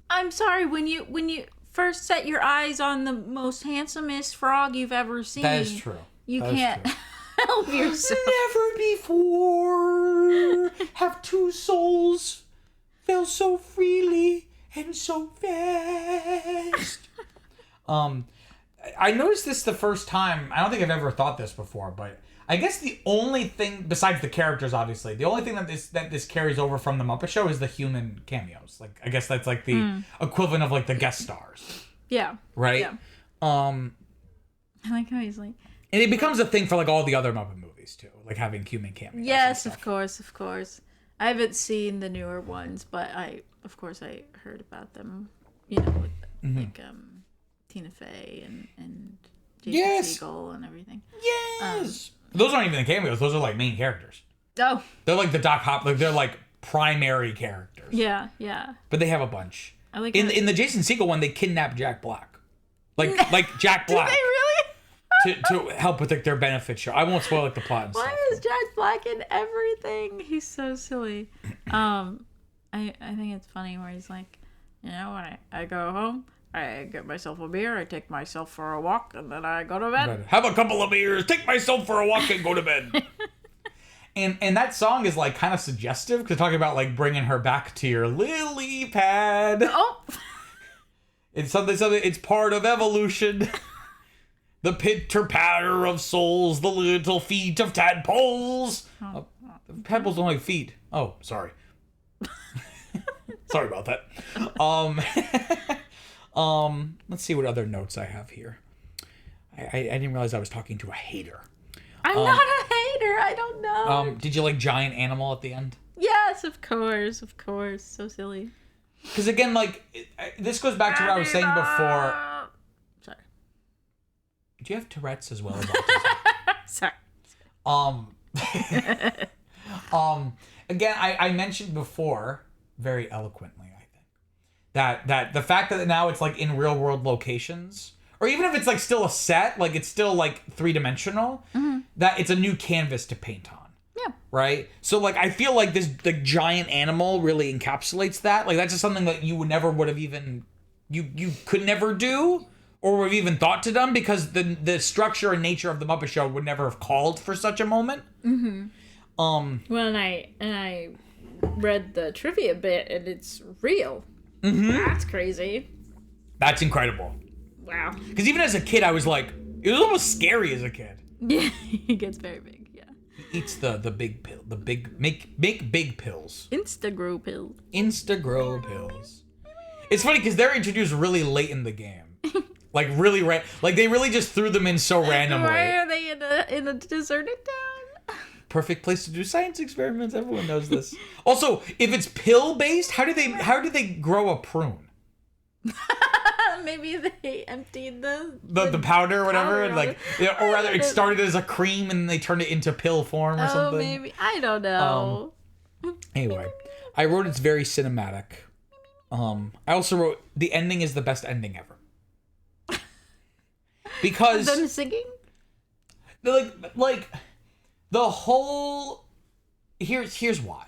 I'm sorry, when you first set your eyes on the most handsomest frog you've ever seen. That is true. You That is can't true. help yourself. Never before have two souls fell so freely and so fast. I noticed this the first time. I don't think I've ever thought this before, but I guess the only thing besides the characters, obviously, the only thing that this carries over from the Muppet Show is the human cameos. Like, I guess that's like the equivalent of like the guest stars, Yeah. right? Yeah. I like how he's like, and it becomes a thing for like all the other Muppet movies too, like having human cameos. and yes, stuff. of course. I haven't seen the newer ones, but I heard about them. You know, like Tina Fey and Jason Segel and everything. Yes. Those aren't even the cameos. Those are like main characters. Oh. They're like the Doc Hop. Like they're like primary characters. Yeah. But they have a bunch. I like in the Jason Segel one, they kidnap Jack Black. Like Jack Black. Did they really? to help with like their benefit show. I won't spoil like the plot and stuff. Why is Jack Black in everything? He's so silly. I think it's funny where he's like, you know, when I go home, I get myself a beer, I take myself for a walk, and then I go to bed. Have a couple of beers, take myself for a walk, and go to bed. and that song is like kind of suggestive because talking about like bringing her back to your lily pad. Oh. It's something. It's part of evolution. The pitter patter of souls, the little feet of tadpoles. Tadpoles don't like feet. Oh, sorry. Sorry about that. Let's see what other notes I have here. I didn't realize I was talking to a hater. I'm not a hater. I don't know. Did you like Giant Animal at the end? Yes, of course. So silly. Because again, like this goes back to what I was saying before. Sorry. Do you have Tourette's as well? Sorry. Again, I mentioned before, very eloquently, I think, that the fact that now it's like in real world locations, or even if it's like still a set, like it's still like 3-dimensional, that it's a new canvas to paint on. Yeah. Right? So like I feel like this the Giant Animal really encapsulates that. Like that's just something that you would have even you could never do or would have even thought to done because the structure and nature of the Muppet Show would never have called for such a moment. Mm-hmm. Well, and I read the trivia bit, and it's real. Mm-hmm. That's crazy. That's incredible. Wow. Because even as a kid, I was like, it was almost scary as a kid. Yeah, he gets very big. Yeah. He eats the big pill, make big pills. Instagrow pills. Instagrow pills. It's funny because they're introduced really late in the game. Like really like they really just threw them in so randomly. Why are they in a deserted town? Perfect place to do science experiments. Everyone knows this. Also, if it's pill based, how do they grow a prune? Maybe they emptied the powder or whatever, powder and on like, it. yeah, or rather, it started as a cream and they turned it into pill form or Oh, something. maybe. I don't know. Anyway, I wrote it's very cinematic. I also wrote the ending is the best ending ever. Because Them singing? like the whole here's why.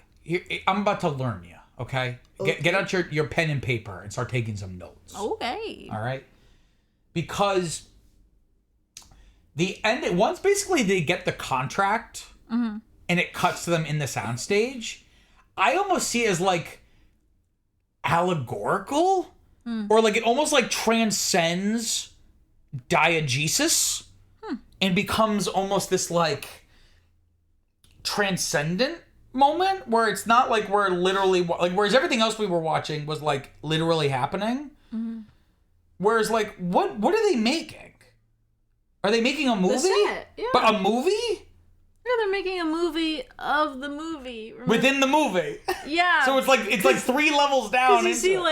I'm about to learn you, okay? Get out your pen and paper and start taking some notes. Okay. All right? Because the end once basically they get the contract and it cuts to them in the soundstage, I almost see it as like allegorical or like it almost like transcends diegesis and becomes almost this like transcendent moment where it's not like we're literally like whereas everything else we were watching was like literally happening. Whereas like what are they making? Are they making a movie? The set, yeah. But a movie? Yeah, they're making a movie of the movie. Remember? Within the movie. Yeah. So it's like 3 levels down. Because you see into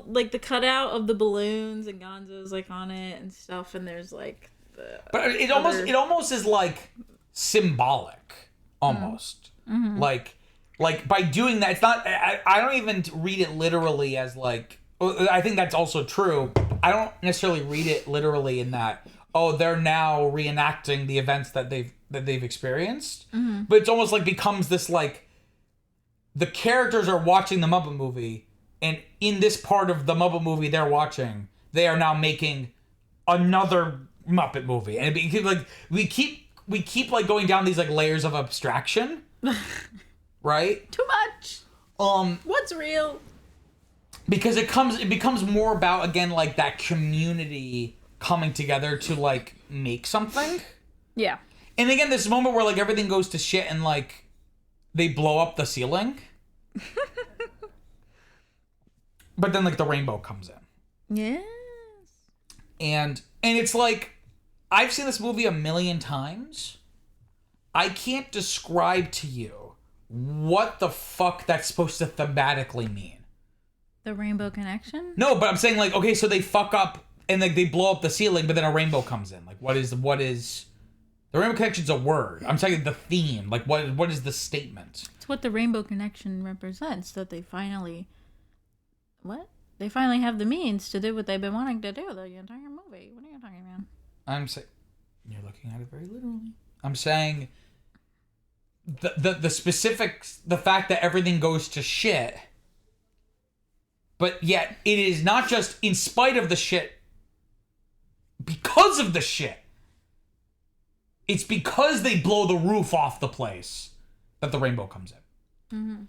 like the cutout of the balloons and Gonzo's like on it and stuff, and there's like the. But it almost is like symbolic, almost. Like by doing that, it's not. I don't even read it literally as like. I think that's also true. I don't necessarily read it literally in that. Oh, they're now reenacting the events that they've experienced. But it's almost like becomes this like. The characters are watching the Muppet Movie, and in this part of the Muppet Movie they're watching, they are now making another Muppet Movie, and like we keep like going down these like layers of abstraction, right? Too much. What's real? Because it becomes more about again like that community coming together to like make something. Yeah. And again, this moment where like everything goes to shit and like they blow up the ceiling. But then like the rainbow comes in. Yes. And it's like I've seen this movie a million times. I can't describe to you what the fuck that's supposed to thematically mean. The Rainbow Connection? No, but I'm saying like okay, so they fuck up and like they blow up the ceiling, but then a rainbow comes in. Like what is the Rainbow Connection's a word. I'm saying the theme. Like what is the statement? It's what the Rainbow Connection represents, that they finally They finally have the means to do what they've been wanting to do the entire movie. What are you talking about? I'm saying you're looking at it very literally. I'm saying the specifics, the fact that everything goes to shit, but yet it is not just in spite of the shit, because of the shit. It's because they blow the roof off the place that the rainbow comes in.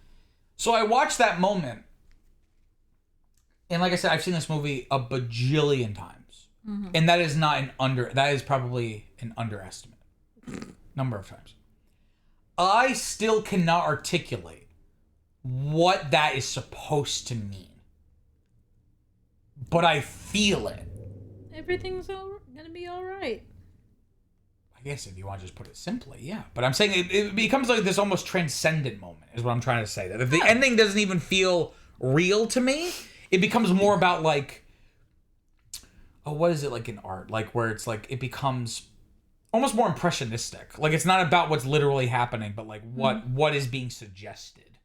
So I watched that moment, and like I said, I've seen this movie a bajillion times, and that is probably an underestimate number of times. I still cannot articulate what that is supposed to mean, but I feel it. Everything's gonna be all right. I guess if you want to just put it simply, yeah. But I'm saying it becomes like this almost transcendent moment, is what I'm trying to say. That if the ending doesn't even feel real to me, it becomes more about like, what is it like in art? Like where it's like, it becomes almost more impressionistic. Like it's not about what's literally happening, but like what is being suggested.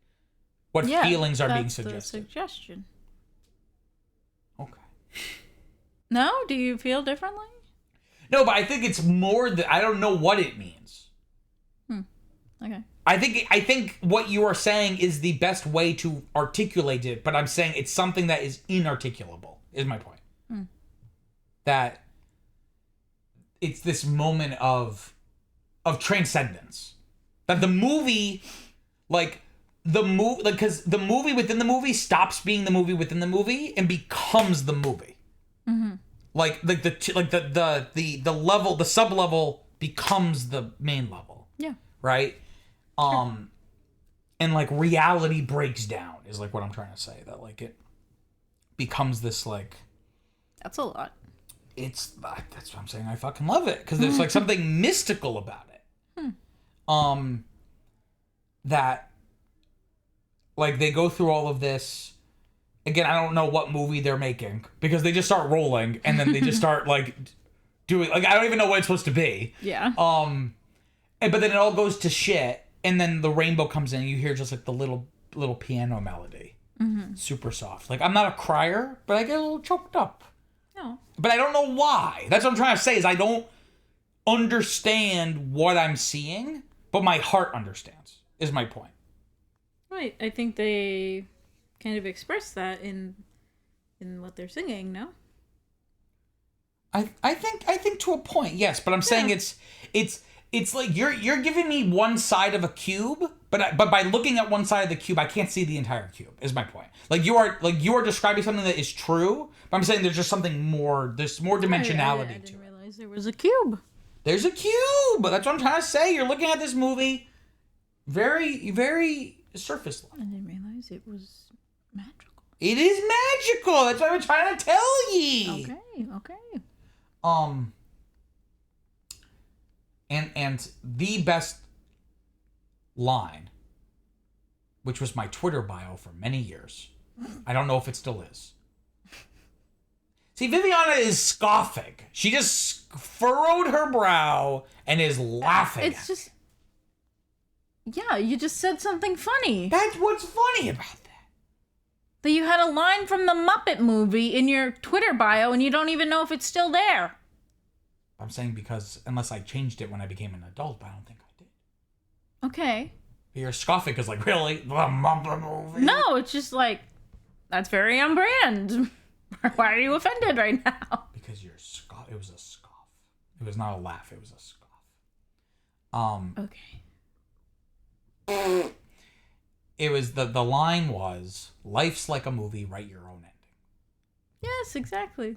What feelings are being suggested. That's the suggestion. Okay. No? Do you feel differently? No, but I think it's more that I don't know what it means. Okay. I think what you are saying is the best way to articulate it, but I'm saying it's something that is inarticulable, is my point. That it's this moment of transcendence. That the movie, because the movie within the movie stops being the movie within the movie and becomes the movie. Like the level, the sub level becomes the main level. Yeah. Right. And like reality breaks down is like what I'm trying to say. That like it becomes this like. That's a lot. That's what I'm saying. I fucking love it because there's like something mystical about it. That like they go through all of this, again, I don't know what movie they're making because they just start rolling and then they just start like doing like I don't even know what it's supposed to be. Yeah. But then it all goes to shit, and then the rainbow comes in and you hear just like the little piano melody. Super soft. Like I'm not a crier, but I get a little choked up. No. But I don't know why. That's what I'm trying to say is I don't understand what I'm seeing, but my heart understands, is my point. Right. I think they kind of express that in what they're singing, no? I think to a point, yes, but I'm saying it's like you're giving me one side of a cube, but by looking at one side of the cube, I can't see the entire cube. Is my point. Like you are describing something that is true, but I'm saying there's just something more. There's more dimensionality I to didn't it. realize there was a cube. There's a cube. That's what I'm trying to say. You're looking at this movie very, very surface level. I didn't realize it was magical. It is magical. That's what I'm trying to tell ye. Okay. And the best line, which was my Twitter bio for many years. I don't know if it still is. See, Viviana is scoffing. She just furrowed her brow and is laughing. It's just... Yeah, you just said something funny. That's what's funny about that. That you had a line from the Muppet Movie in your Twitter bio and you don't even know if it's still there. I'm saying because unless I changed it when I became an adult, but I don't think I did. Okay. But you're scoffing because like, really? The Muppet Movie? No, it's just like, that's very on brand. Why are you offended right now? Because you're it was a scoff. It was not a laugh, it was a scoff. Okay. It was the line was, life's like a movie, write your own ending. Yes, exactly.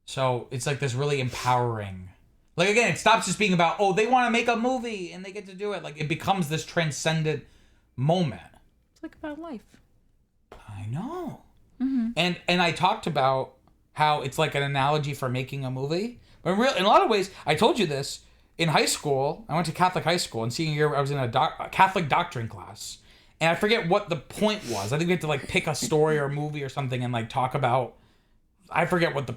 So it's like this really empowering, like again, it stops just being about, oh, they want to make a movie and they get to do it. Like it becomes this transcendent moment. It's like about life. I know. And I talked about how it's like an analogy for making a movie. But in a lot of ways, I told you this, in high school, I went to Catholic high school, and senior year I was in a Catholic doctrine class. And I forget what the point was. I think we had to like pick a story or a movie or something and like talk about, I forget what the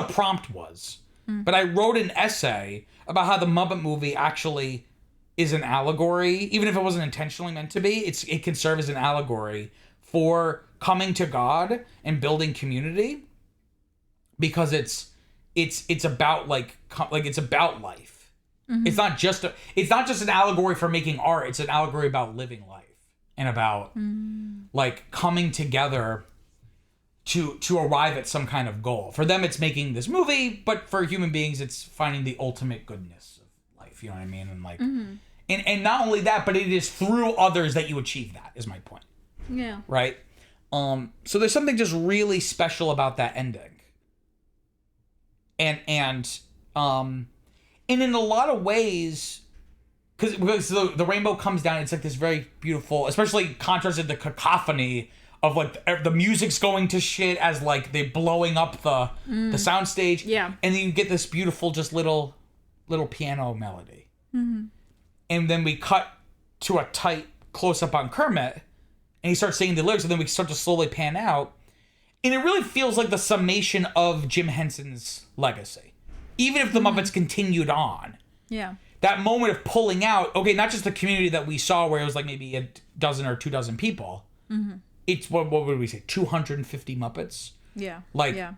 prompt was. But I wrote an essay about how the Muppet Movie actually is an allegory, even if it wasn't intentionally meant to be. It can serve as an allegory for coming to God and building community, because it's about like it's about life. It's not just an allegory for making art. It's an allegory about living life and about like coming together to arrive at some kind of goal. For them, it's making this movie, but for human beings, it's finding the ultimate goodness of life. You know what I mean? And like, and not only that, but it is through others that you achieve that. Is my point. Yeah. Right. So there's something just really special about that ending. And in a lot of ways, because the rainbow comes down, it's like this very beautiful, especially contrasted the cacophony of like the music's going to shit as like they blowing up the soundstage. Yeah. And then you get this beautiful, just little piano melody. And then we cut to a tight close up on Kermit, and he starts singing the lyrics, and then we start to slowly pan out. And it really feels like the summation of Jim Henson's legacy. Even if the Muppets continued on. Yeah. That moment of pulling out, okay, not just the community that we saw where it was like maybe a dozen or 24 people. It's, what would we say, 250 Muppets? Yeah. Like, yeah.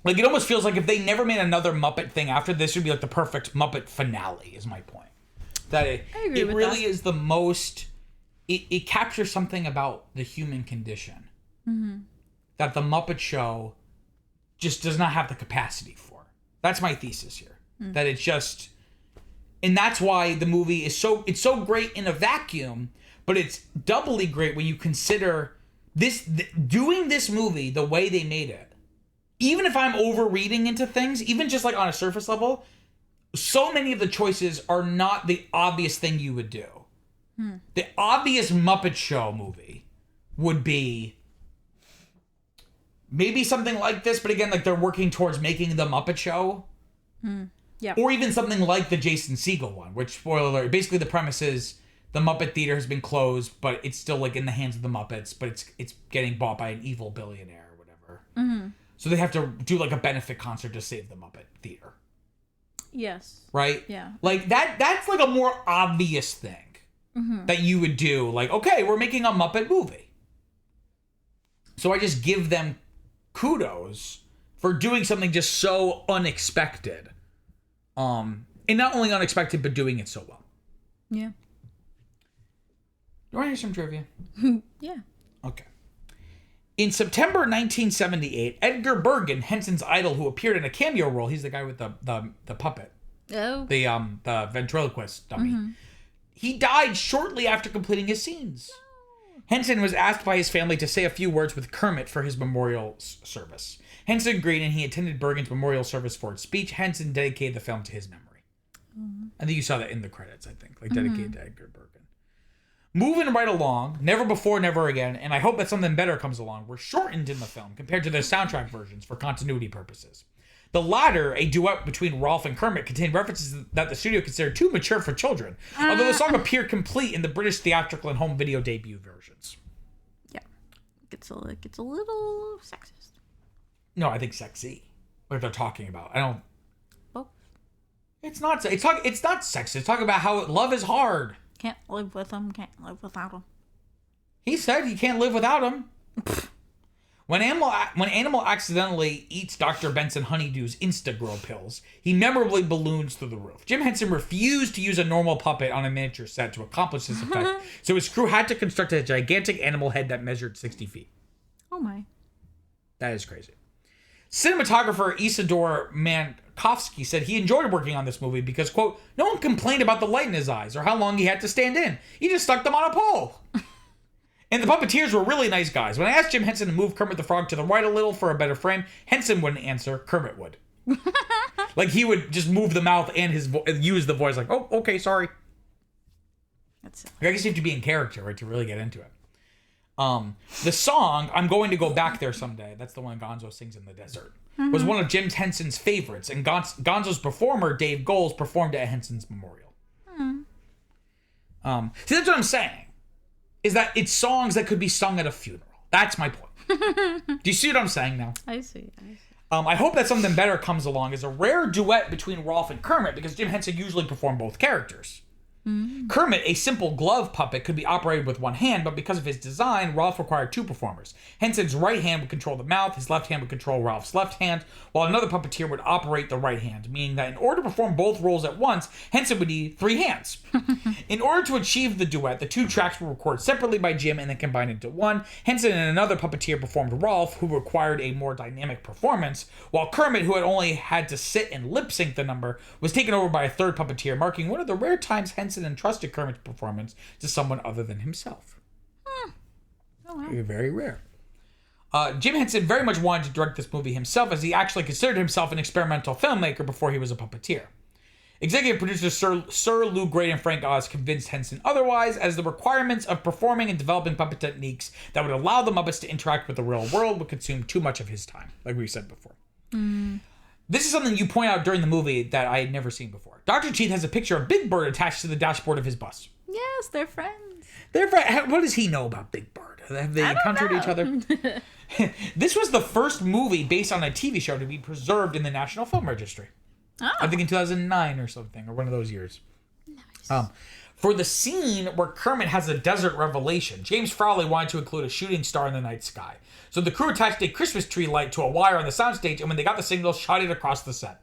Like, it almost feels like if they never made another Muppet thing after this, would be like the perfect Muppet finale, is my point. That it really is the most... It captures something about the human condition that the Muppet Show just does not have the capacity for. That's my thesis here. That it's just... And that's why the movie is it's so great in a vacuum, but it's doubly great when you consider doing this movie the way they made it. Even if I'm overreading into things, even just like on a surface level, so many of the choices are not the obvious thing you would do. The obvious Muppet Show movie would be maybe something like this, but again, like they're working towards making the Muppet Show. Yeah. Or even something like the Jason Segel one, which, spoiler alert, basically the premise is the Muppet Theater has been closed, but it's still like in the hands of the Muppets, but it's getting bought by an evil billionaire or whatever. Mm-hmm. So they have to do like a benefit concert to save the Muppet Theater. Yes. Right? Yeah. Like that's like a more obvious thing that you would do. Like, okay, we're making a Muppet movie. So I just give them kudos for doing something just so unexpected. And not only unexpected, but doing it so well. Yeah. You want to hear some trivia? Yeah. Okay. In September 1978, Edgar Bergen, Henson's idol, who appeared in a cameo role, he's the guy with the puppet, the ventriloquist dummy. He died shortly after completing his scenes. Henson was asked by his family to say a few words with Kermit for his memorial service. Henson agreed, and he attended Bergen's memorial service for its speech. Henson dedicated the film to his memory. I think you saw that in the credits, I think. Like, dedicated to Edgar Bergen. Moving right along, Never Before, Never Again, and I hope that something better comes along, were shortened in the film compared to their soundtrack versions for continuity purposes. The latter, a duet between Rolf and Kermit, contained references that the studio considered too mature for children, although the song appeared complete in the British theatrical and home video debut versions. Yeah. It's a little sexist. No, I think sexy. What they're talking about. I don't... Both. It's not sexist. It's talking about how love is hard. Can't live with them, can't live without them. He said he can't live without him. When Animal accidentally eats Dr. Benson Honeydew's Instagrow pills, he memorably balloons through the roof. Jim Henson refused to use a normal puppet on a miniature set to accomplish this effect, so his crew had to construct a gigantic animal head that measured 60 feet. Oh my. That is crazy. Cinematographer Isidore Mankovsky said he enjoyed working on this movie because, quote, no one complained about the light in his eyes or how long he had to stand in. He just stuck them on a pole. And the puppeteers were really nice guys. When I asked Jim Henson to move Kermit the Frog to the right a little for a better frame, Henson wouldn't answer. Kermit would. Like, he would just move the mouth and use the voice like, oh, okay, sorry. That's it. I guess you have to be in character, right, to really get into it. The song, I'm Going to Go Back There Someday, that's the one Gonzo sings in the desert, was one of Jim Henson's favorites, and Gonzo's performer, Dave Goles, performed it at Henson's memorial. See, that's what I'm saying, is that it's songs that could be sung at a funeral. That's my point. Do you see what I'm saying now? I see. I hope that something better comes along as a rare duet between Rolf and Kermit, because Jim Henson usually performed both characters. Kermit, a simple glove puppet, could be operated with one hand, but because of his design, Rolf required two performers. Henson's right hand would control the mouth, his left hand would control Rolf's left hand, while another puppeteer would operate the right hand, meaning that in order to perform both roles at once, Henson would need three hands. In order to achieve the duet, the two tracks were recorded separately by Jim and then combined into one. Henson and another puppeteer performed Rolf, who required a more dynamic performance, while Kermit, who had only had to sit and lip-sync the number, was taken over by a third puppeteer, marking one of the rare times Henson entrusted Kermit's performance to someone other than himself. Oh, wow. Very rare. Jim Henson very much wanted to direct this movie himself, as he actually considered himself an experimental filmmaker before he was a puppeteer. Executive producers Sir Lou Grade and Frank Oz convinced Henson otherwise, as the requirements of performing and developing puppet techniques that would allow the Muppets to interact with the real world would consume too much of his time, like we said before. This is something you point out during the movie that I had never seen before. Dr. Teeth has a picture of Big Bird attached to the dashboard of his bus. Yes, they're friends. What does he know about Big Bird? Have they encountered each other? This was the first movie based on a TV show to be preserved in the National Film Registry. Oh. I think in 2009 or something, or one of those years. Nice. For the scene where Kermit has a desert revelation, James Frawley wanted to include a shooting star in the night sky. So the crew attached a Christmas tree light to a wire on the soundstage, and when they got the signal, shot it across the set.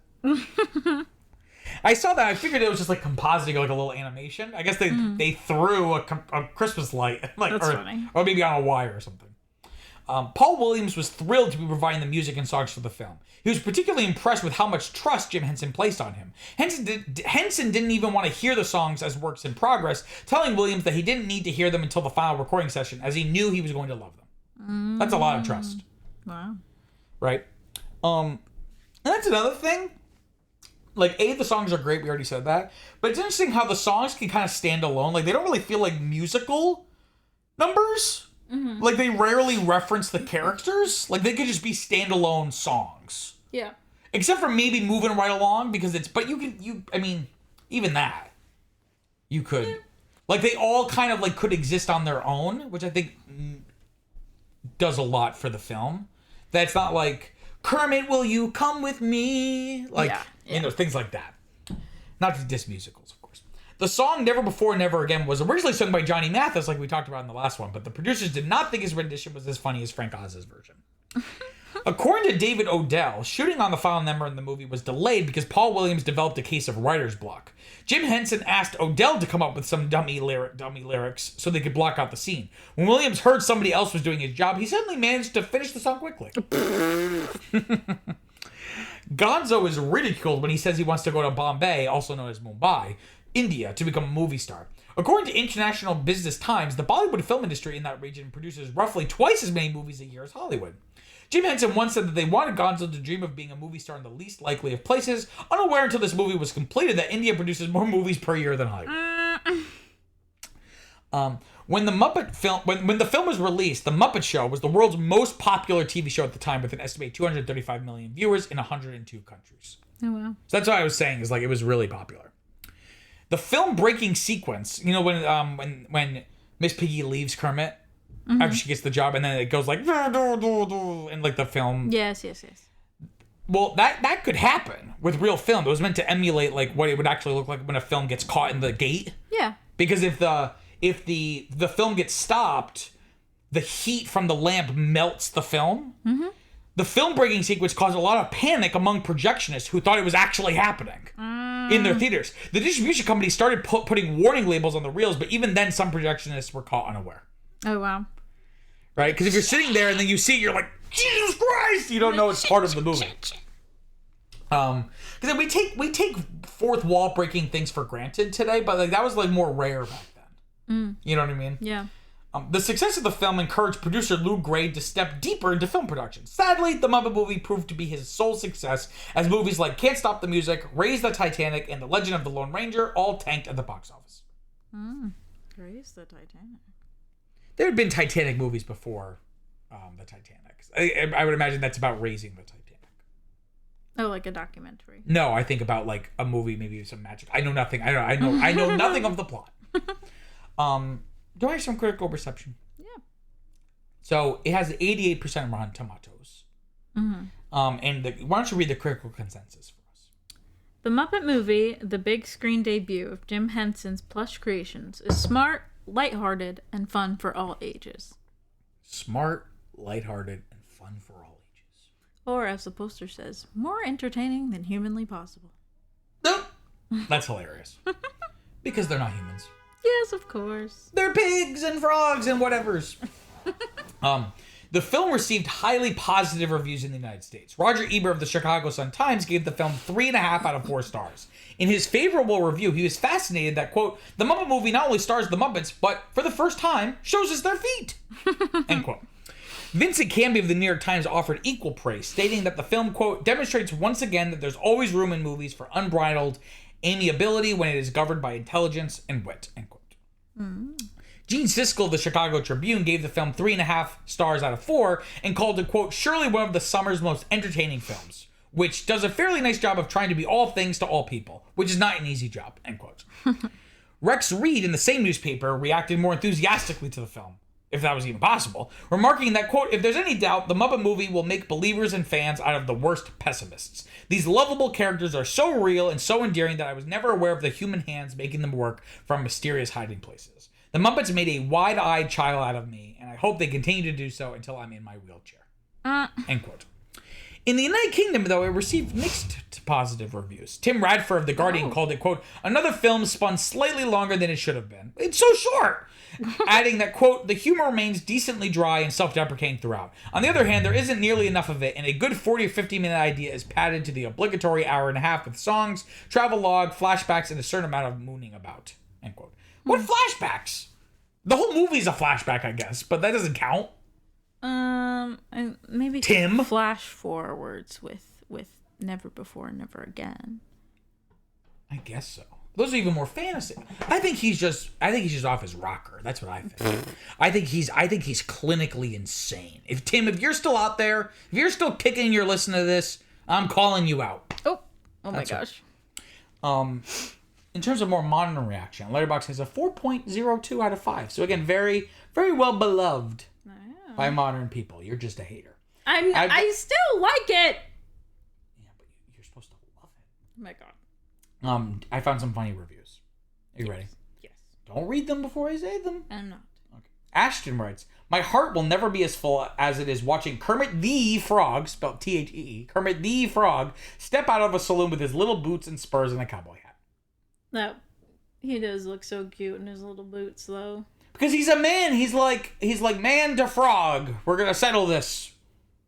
I saw that. I figured it was just like compositing, like a little animation. I guess they threw a Christmas light, That's funny. Or maybe on a wire or something. Paul Williams was thrilled to be providing the music and songs for the film. He was particularly impressed with how much trust Jim Henson placed on him. Henson didn't even want to hear the songs as works in progress, telling Williams that he didn't need to hear them until the final recording session, as he knew he was going to love them. That's a lot of trust. Wow. Right? And that's another thing. Like, the songs are great, we already said that. But it's interesting how the songs can kind of stand alone. Like, they don't really feel like musical numbers. Like, they rarely reference the characters. Like, they could just be standalone songs. Yeah. Except for maybe Moving Right Along, because it's... But I mean, even that. You could... Like, they all kind of, like, could exist on their own, which I think does a lot for the film. That's not like, Kermit, will you come with me? Like, you know, things like that. Not to diss musicals, of course. The song Never Before, Never Again was originally sung by Johnny Mathis, like we talked about in the last one, but the producers did not think his rendition was as funny as Frank Oz's version. According to David Odell, shooting on the final number in the movie was delayed because Paul Williams developed a case of writer's block. Jim Henson asked Odell to come up with some dummy lyrics so they could block out the scene. When Williams heard somebody else was doing his job, he suddenly managed to finish the song quickly. Gonzo is ridiculed when he says he wants to go to Bombay, also known as Mumbai, India, to become a movie star. According to International Business Times, the Bollywood film industry in that region produces roughly twice as many movies a year as Hollywood. Jim Henson once said that they wanted Gonzo to dream of being a movie star in the least likely of places, unaware until this movie was completed that India produces more movies per year than Hollywood. When the film was released, The Muppet Show was the world's most popular TV show at the time, with an estimated 235 million viewers in 102 countries. Oh, wow. So that's what I was saying, is like, it was really popular. The film breaking sequence, you know, when Miss Piggy leaves Kermit after she gets the job, and then it goes like, and like the film. Yes. Well, that could happen with real film. It was meant to emulate like what it would actually look like when a film gets caught in the gate. Yeah. Because if the film gets stopped, the heat from the lamp melts the film. Mm-hmm. The film breaking sequence caused a lot of panic among projectionists who thought it was actually happening in their theaters. The distribution company started putting warning labels on the reels, but even then, some projectionists were caught unaware. Oh, wow. Right? Because if you're sitting there and then you see it, you're like, Jesus Christ! You don't know it's part of the movie. Because we take fourth wall breaking things for granted today, but like that was like more rare back then. You know what I mean? Yeah. The success of the film encouraged producer Lou Gray to step deeper into film production. Sadly, the Muppet Movie proved to be his sole success, as movies like Can't Stop the Music, Raise the Titanic, and The Legend of the Lone Ranger all tanked at the box office. Raise the Titanic. There had been Titanic movies before the Titanic. I would imagine that's about raising the Titanic. Oh, like a documentary. No, I think about like a movie, maybe with some magic. I know nothing. I know nothing of the plot. Do I have some critical reception? Yeah. So it has 88% Rotten Tomatoes. Mm-hmm. Why don't you read the critical consensus for us? The Muppet Movie, the big screen debut of Jim Henson's plush creations, is smart, lighthearted, and fun for all ages. Smart, lighthearted, and fun for all ages. Or, as the poster says, more entertaining than humanly possible. Nope. That's hilarious. Because they're not humans. Yes, of course. They're pigs and frogs and whatevers. The film received highly positive reviews in the United States. Roger Ebert of the Chicago Sun-Times gave the film 3.5 out of 4 stars. In his favorable review, he was fascinated that, quote, the Muppet Movie not only stars the Muppets, but for the first time, shows us their feet, end quote. Vincent Canby of the New York Times offered equal praise, stating that the film, quote, demonstrates once again that there's always room in movies for unbridled amiability when it is governed by intelligence and wit, end quote. Gene Siskel of the Chicago Tribune gave the film 3.5 stars out of 4 and called it, quote, surely one of the summer's most entertaining films, which does a fairly nice job of trying to be all things to all people, which is not an easy job, end quote. Rex Reed in the same newspaper reacted more enthusiastically to the film, if that was even possible, remarking that, quote, if there's any doubt, the Muppet Movie will make believers and fans out of the worst pessimists. These lovable characters are so real and so endearing that I was never aware of the human hands making them work from mysterious hiding places. The Muppets made a wide-eyed child out of me, and I hope they continue to do so until I'm in my wheelchair. End quote. In the United Kingdom, though, it received mixed to positive reviews. Tim Radford of The Guardian called it, quote, another film spun slightly longer than it should have been. It's so short! Adding that, quote, the humor remains decently dry and self-deprecating throughout. On the other hand, there isn't nearly enough of it, and a good 40 or 50-minute idea is padded to the obligatory hour and a half with songs, travel log, flashbacks, and a certain amount of mooning about, end quote. What flashbacks? The whole movie's a flashback, I guess, but that doesn't count. Maybe Tim? Flash forwards with Never Before, Never Again. I guess so. Those are even more fantasy. I think he's just off his rocker. That's what I think. I think he's clinically insane. If you're still out there, if you're still kicking, you're listening to this, I'm calling you out. Oh my gosh. in terms of more modern reaction, Letterboxd has a 4.02 out of 5. So again, very, very well beloved by modern people. You're just a hater. I still like it. Yeah, but you're supposed to love it. Oh my god. I found some funny reviews. Are you ready? Yes. Don't read them before I say them. I'm not. Okay. Ashton writes, my heart will never be as full as it is watching Kermit the Frog, spelled T-H-E-E, Kermit the Frog, step out of a saloon with his little boots and spurs and a cowboy hat. No. He does look so cute in his little boots, though. Because he's a man. He's like man to frog. We're going to settle this.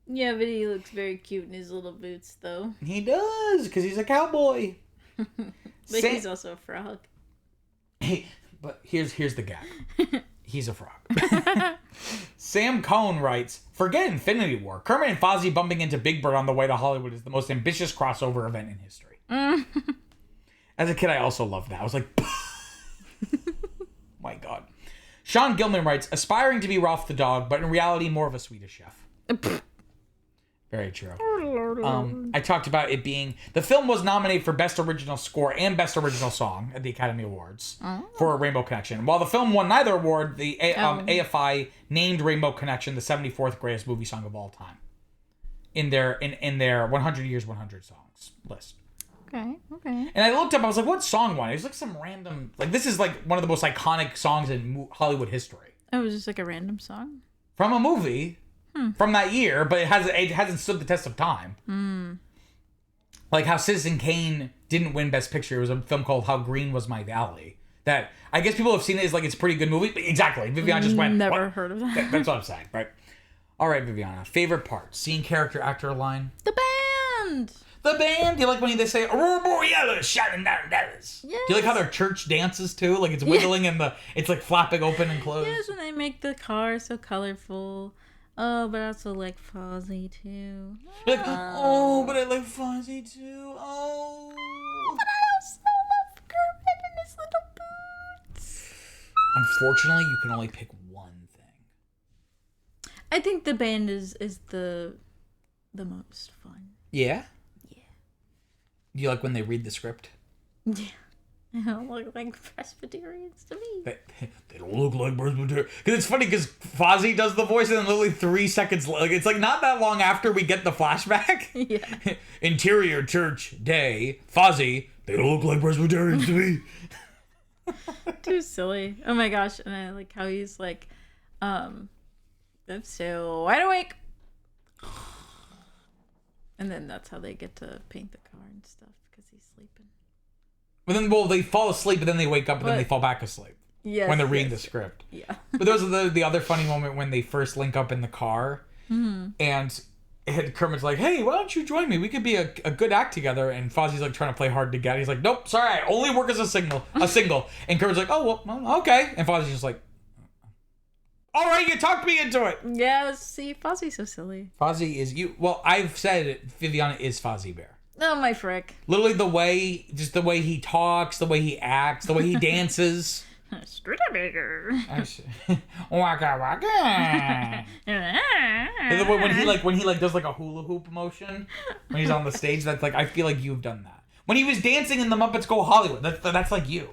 Yeah, but he looks very cute in his little boots, though. He does, because he's a cowboy. But he's also a frog. Hey, but here's the gag. He's a frog. Sam Cohn writes, forget Infinity War. Kermit and Fozzie bumping into Big Bird on the way to Hollywood is the most ambitious crossover event in history. As a kid, I also loved that. I was like, my God. Sean Gilman writes, aspiring to be Ralph the dog, but in reality, more of a Swedish chef. Very true. I talked about it being... The film was nominated for Best Original Score and Best Original Song at the Academy Awards for Rainbow Connection. While the film won neither award, the AFI named Rainbow Connection the 74th greatest movie song of all time in their 100 Years, 100 Songs list. Okay. And I looked up, I was like, what song won? It was like some random... Like, this is like one of the most iconic songs in Hollywood history. Oh, it was just like a random song? From a movie... From that year, but it hasn't stood the test of time. Like how Citizen Kane didn't win Best Picture. It was a film called How Green Was My Valley. That I guess people have seen it as like it's a pretty good movie. Exactly. Viviana just went. Never heard of that. That's what I'm saying, right? All right, Viviana. Favorite part: scene, character, actor line. The band. The band. Do you like when they say "Aurora Borealis shining down Dallas"? Yes. Do you like how their church dances too? Like it's wiggling and it's like flapping open and closed. Yes, when they make the car so colorful. Oh, but I also like Fozzie too. You're like, oh, but I like Fozzie too. Oh. But I also love Kermit and his little boots. Unfortunately, you can only pick one thing. I think the band is the most fun. Yeah? Yeah. Do you like when they read the script? Yeah. They don't look like Presbyterians to me. They don't look like Presbyterians. Because it's funny because Fozzie does the voice and then literally 3 seconds, like it's like not that long after we get the flashback. Yeah. Interior church day, Fozzie, they don't look like Presbyterians to me. Too silly. Oh my gosh. And I like how he's like, I'm so wide awake. And then that's how they get to paint the car and stuff because he's sleeping. But then, well, they fall asleep, but then they wake up, and then they fall back asleep. Yes. When they're reading the script. Yeah. But those are the other funny moment when they first link up in the car, and Kermit's like, "Hey, why don't you join me? We could be a good act together." And Fozzie's like trying to play hard to get. He's like, "Nope, sorry, I only work as a single." And Kermit's like, "Oh, well, okay." And Fozzie's just like, "All right, you talked me into it." Yeah. See, Fozzie's so silly. Fozzie is you. Well, I've said it. Viviana is Fozzie Bear. Oh my frick. Literally the way he talks, the way he acts, the way he dances. Studebaker. Waka waka. when he does like a hula hoop motion when he's on the stage, that's like I feel like you've done that. When he was dancing in the Muppets Go Hollywood, that's like you.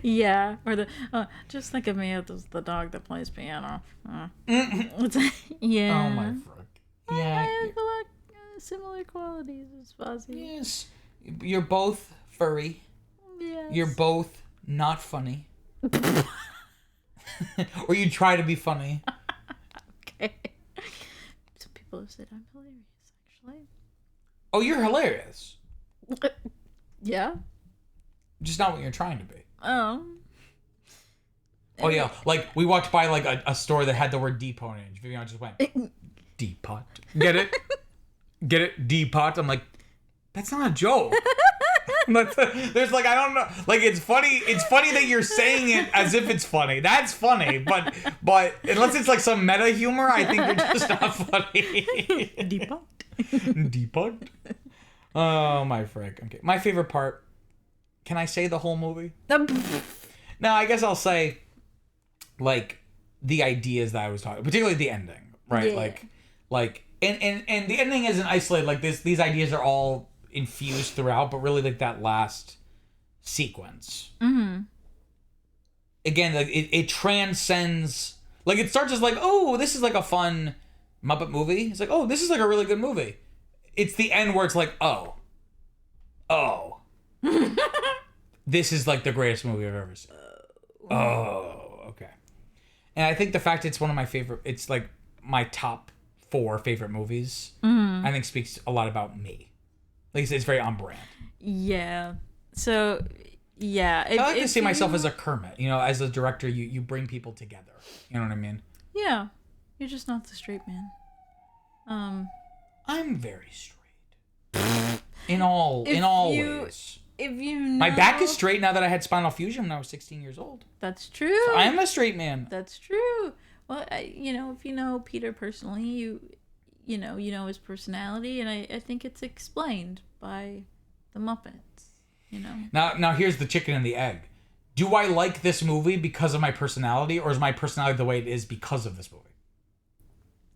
Yeah, or the just think of me as the dog that plays piano. Yeah. Oh my frick. Yeah. I have a lot similar qualities as Fozzie. Yes. You're both furry. Yes. You're both not funny. Or you try to be funny. Okay. Some people have said I'm hilarious, actually. Oh, you're hilarious. Yeah. Just not what you're trying to be. Oh yeah, like we walked by like a store that had the word depot in it. Viviana just went, Depot. Get it? Get it? Depot. I'm like, that's not a joke. There's like, I don't know. Like, it's funny that you're saying it as if it's funny. That's funny. But unless it's like some meta humor, I think you're just not funny. Depot. Depot. Oh, my frick. Okay. My favorite part. Can I say the whole movie? No, I guess I'll say, like, the ideas that I was talking, particularly the ending, right? Yeah. Like, and the ending isn't isolated. Like these ideas are all infused throughout, but really like that last sequence. Mm-hmm. Again, like it transcends. Like it starts as like, oh, this is like a fun Muppet movie. It's like, oh, this is like a really good movie. It's the end where it's like, oh, this is like the greatest movie I've ever seen. Oh, okay. And I think the fact it's one of my favorite, it's like my top 4 favorite movies, I think speaks a lot about me. Like it's very on brand. Yeah. So, yeah. I like to see myself as a Kermit. You know, as a director, you bring people together. You know what I mean? Yeah. You're just not the straight man. I'm very straight. in all ways. If you know, my back is straight now that I had spinal fusion when I was 16 years old. That's true. So I am a straight man. That's true. Well, if you know Peter personally, you know his personality, and I think it's explained by the Muppets. You know. Now here's the chicken and the egg. Do I like this movie because of my personality, or is my personality the way it is because of this movie?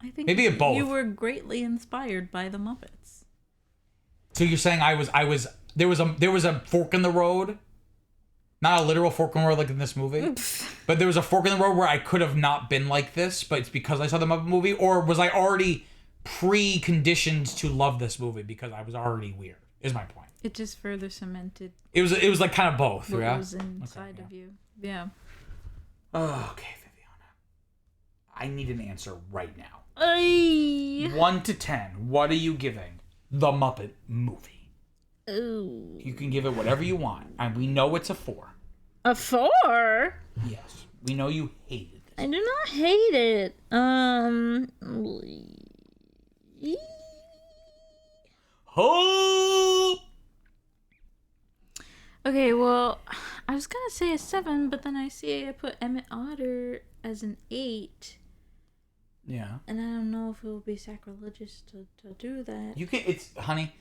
I think maybe both. You were greatly inspired by the Muppets. So you're saying there was a fork in the road, not a literal fork in the road like in this movie, but there was a fork in the road where I could have not been like this, but it's because I saw the Muppet movie, or was I already pre-conditioned to love this movie because I was already weird? Is my point. It just further cemented. It was like kind of both. What yeah. was inside of you? Yeah. Oh, okay, Viviana. I need an answer right now. 1 to 10. What are you giving the Muppet Movie? Ooh. You can give it whatever you want, and we know it's a 4. A 4? Yes, we know you hated this. I do not hate it. Hope. Okay, well, I was gonna say a 7, but then I see I put Emmett Otter as an 8. Yeah. And I don't know if it will be sacrilegious to do that. You can. Honey.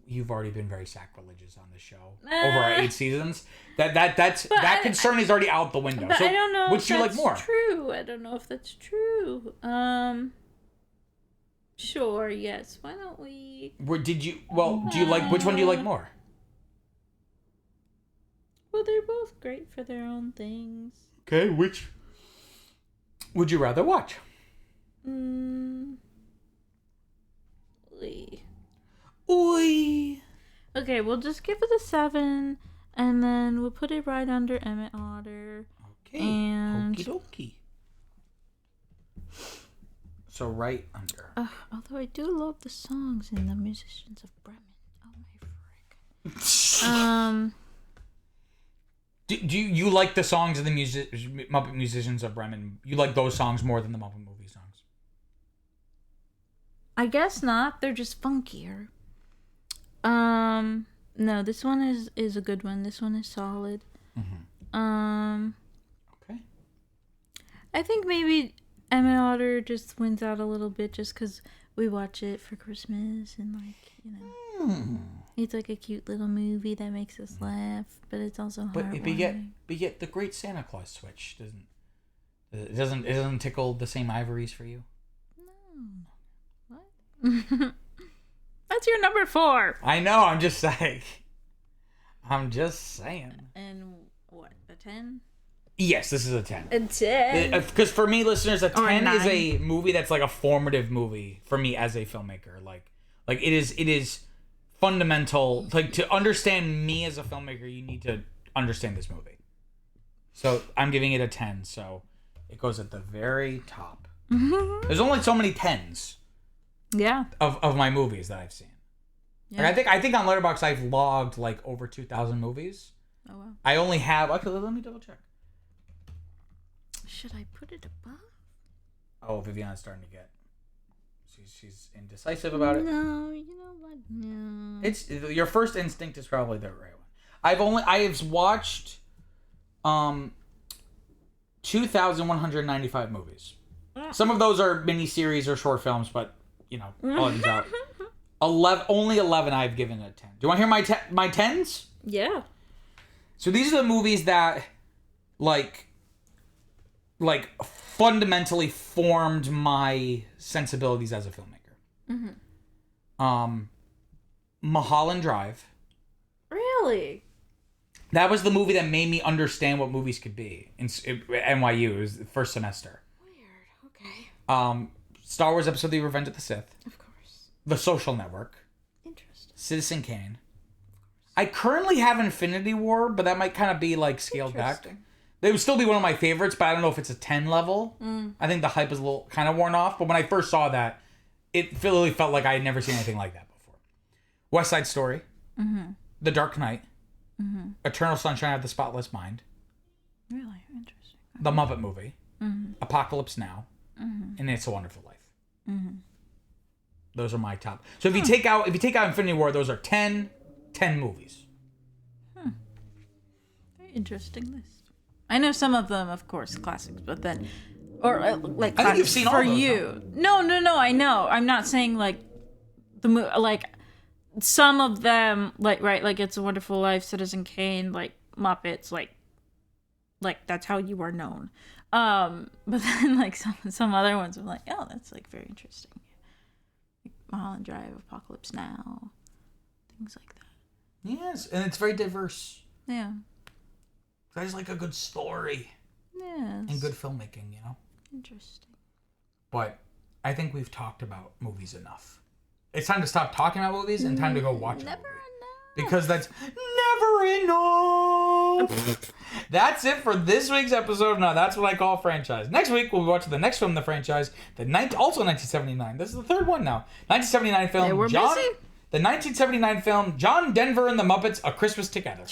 You've already been very sacrilegious on this show over our 8 seasons. That concern is already out the window. But so I don't know which if do you like that's more? true. I don't know if that's true. Sure, yes. Why don't we... Do you like, which one do you like more? Well, they're both great for their own things. Okay, which would you rather watch? Oi. Okay, we'll just give it a 7, and then we'll put it right under Emmett Otter. Okay. And... Okie dokie. So right under. Although I do love the songs in the Musicians of Bremen. Oh my frick. Do you like the songs of the Muppet Musicians of Bremen? You like those songs more than the Muppet Movie songs? I guess not. They're just funkier. No, this one is a good one. This one is solid. Mm-hmm. Okay. I think maybe Emmett Otter just wins out a little bit just because we watch it for Christmas and it's like a cute little movie that makes us laugh, but it's also heartwarming. But yet the Great Santa Claus Switch doesn't tickle the same ivories for you. No. What? That's your number 4. I know. I'm just saying. And what? A 10? Yes, this is a 10. A 10. Because for me, listeners, a 10 is 9. a movie that's like a formative movie for me as a filmmaker. Like it is fundamental. Like, to understand me as a filmmaker, you need to understand this movie. So I'm giving it a 10. So it goes at the very top. There's only so many 10s. Yeah. Of my movies that I've seen. Yeah. Like, I think on Letterboxd I've logged like over 2,000 movies. Oh wow. I only have. Okay, let me double check. Should I put it above? Oh, Viviana's starting to get. She's indecisive about it. No, you know what? No. It's your first instinct is probably the right one. I have watched 2,195 movies. Some of those are miniseries or short films, but all of these out. 11, only 11 I've given a 10. Do you want to hear my 10s? Yeah. So these are the movies that like fundamentally formed my sensibilities as a filmmaker. Mulholland Drive. Really? That was the movie that made me understand what movies could be at NYU. It was the first semester. Weird. Okay. Star Wars Episode 3: Revenge of the Sith. Of course. The Social Network. Interesting. Citizen Kane. I currently have Infinity War, but that might kind of be like scaled back. They would still be one of my favorites, but I don't know if it's a 10 level. I think the hype is a little kind of worn off. But when I first saw that, it really felt like I had never seen anything like that before. West Side Story. The Dark Knight. Eternal Sunshine of the Spotless Mind. Really interesting. The Muppet Movie. Apocalypse Now. And It's a Wonderful Life. Those are my top. So if you take out Infinity War, those are 10 movies. Very interesting list. I know some of them, of course, classics, but then, or like I think you've seen all for those, you. No, I know. I'm not saying like like some of them, like right, like It's a Wonderful Life, Citizen Kane, like Muppets, like that's how you are known. But then like some other ones, I'm like, oh, that's like very interesting. Like Mulholland Drive, Apocalypse Now, things like that. Yes, and it's very diverse. Yeah. I just like a good story. Yes. And good filmmaking, you know? Interesting. But I think we've talked about movies enough. It's time to stop talking about movies and time to go watch Never a movie. enough. Because that's never enough. That's it for this week's episode. Now that's what I call franchise. Next week we'll be watching the next film in the franchise, also 1979. This is the third one now. 1979 film. Yeah, we're busy. The 1979 film John Denver and the Muppets: A Christmas Together.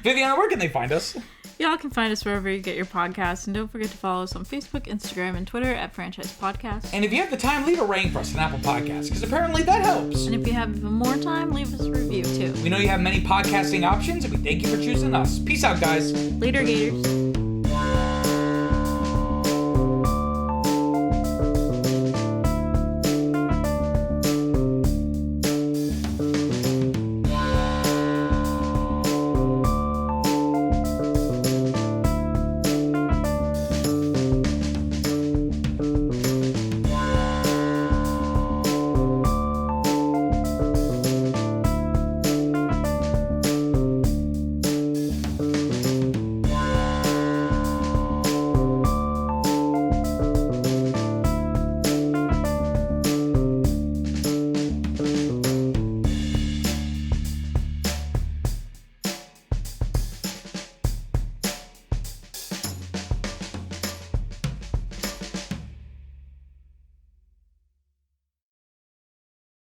Viviana, where can they find us? Y'all can find us wherever you get your podcasts, and don't forget to follow us on Facebook, Instagram, and Twitter at Franchise Podcast. And if you have the time, leave a rating for us on Apple Podcasts, because apparently that helps. And if you have even more time, leave us a review too. We know you have many podcasting options, and we thank you for choosing us. Peace out, guys. Later, Gators.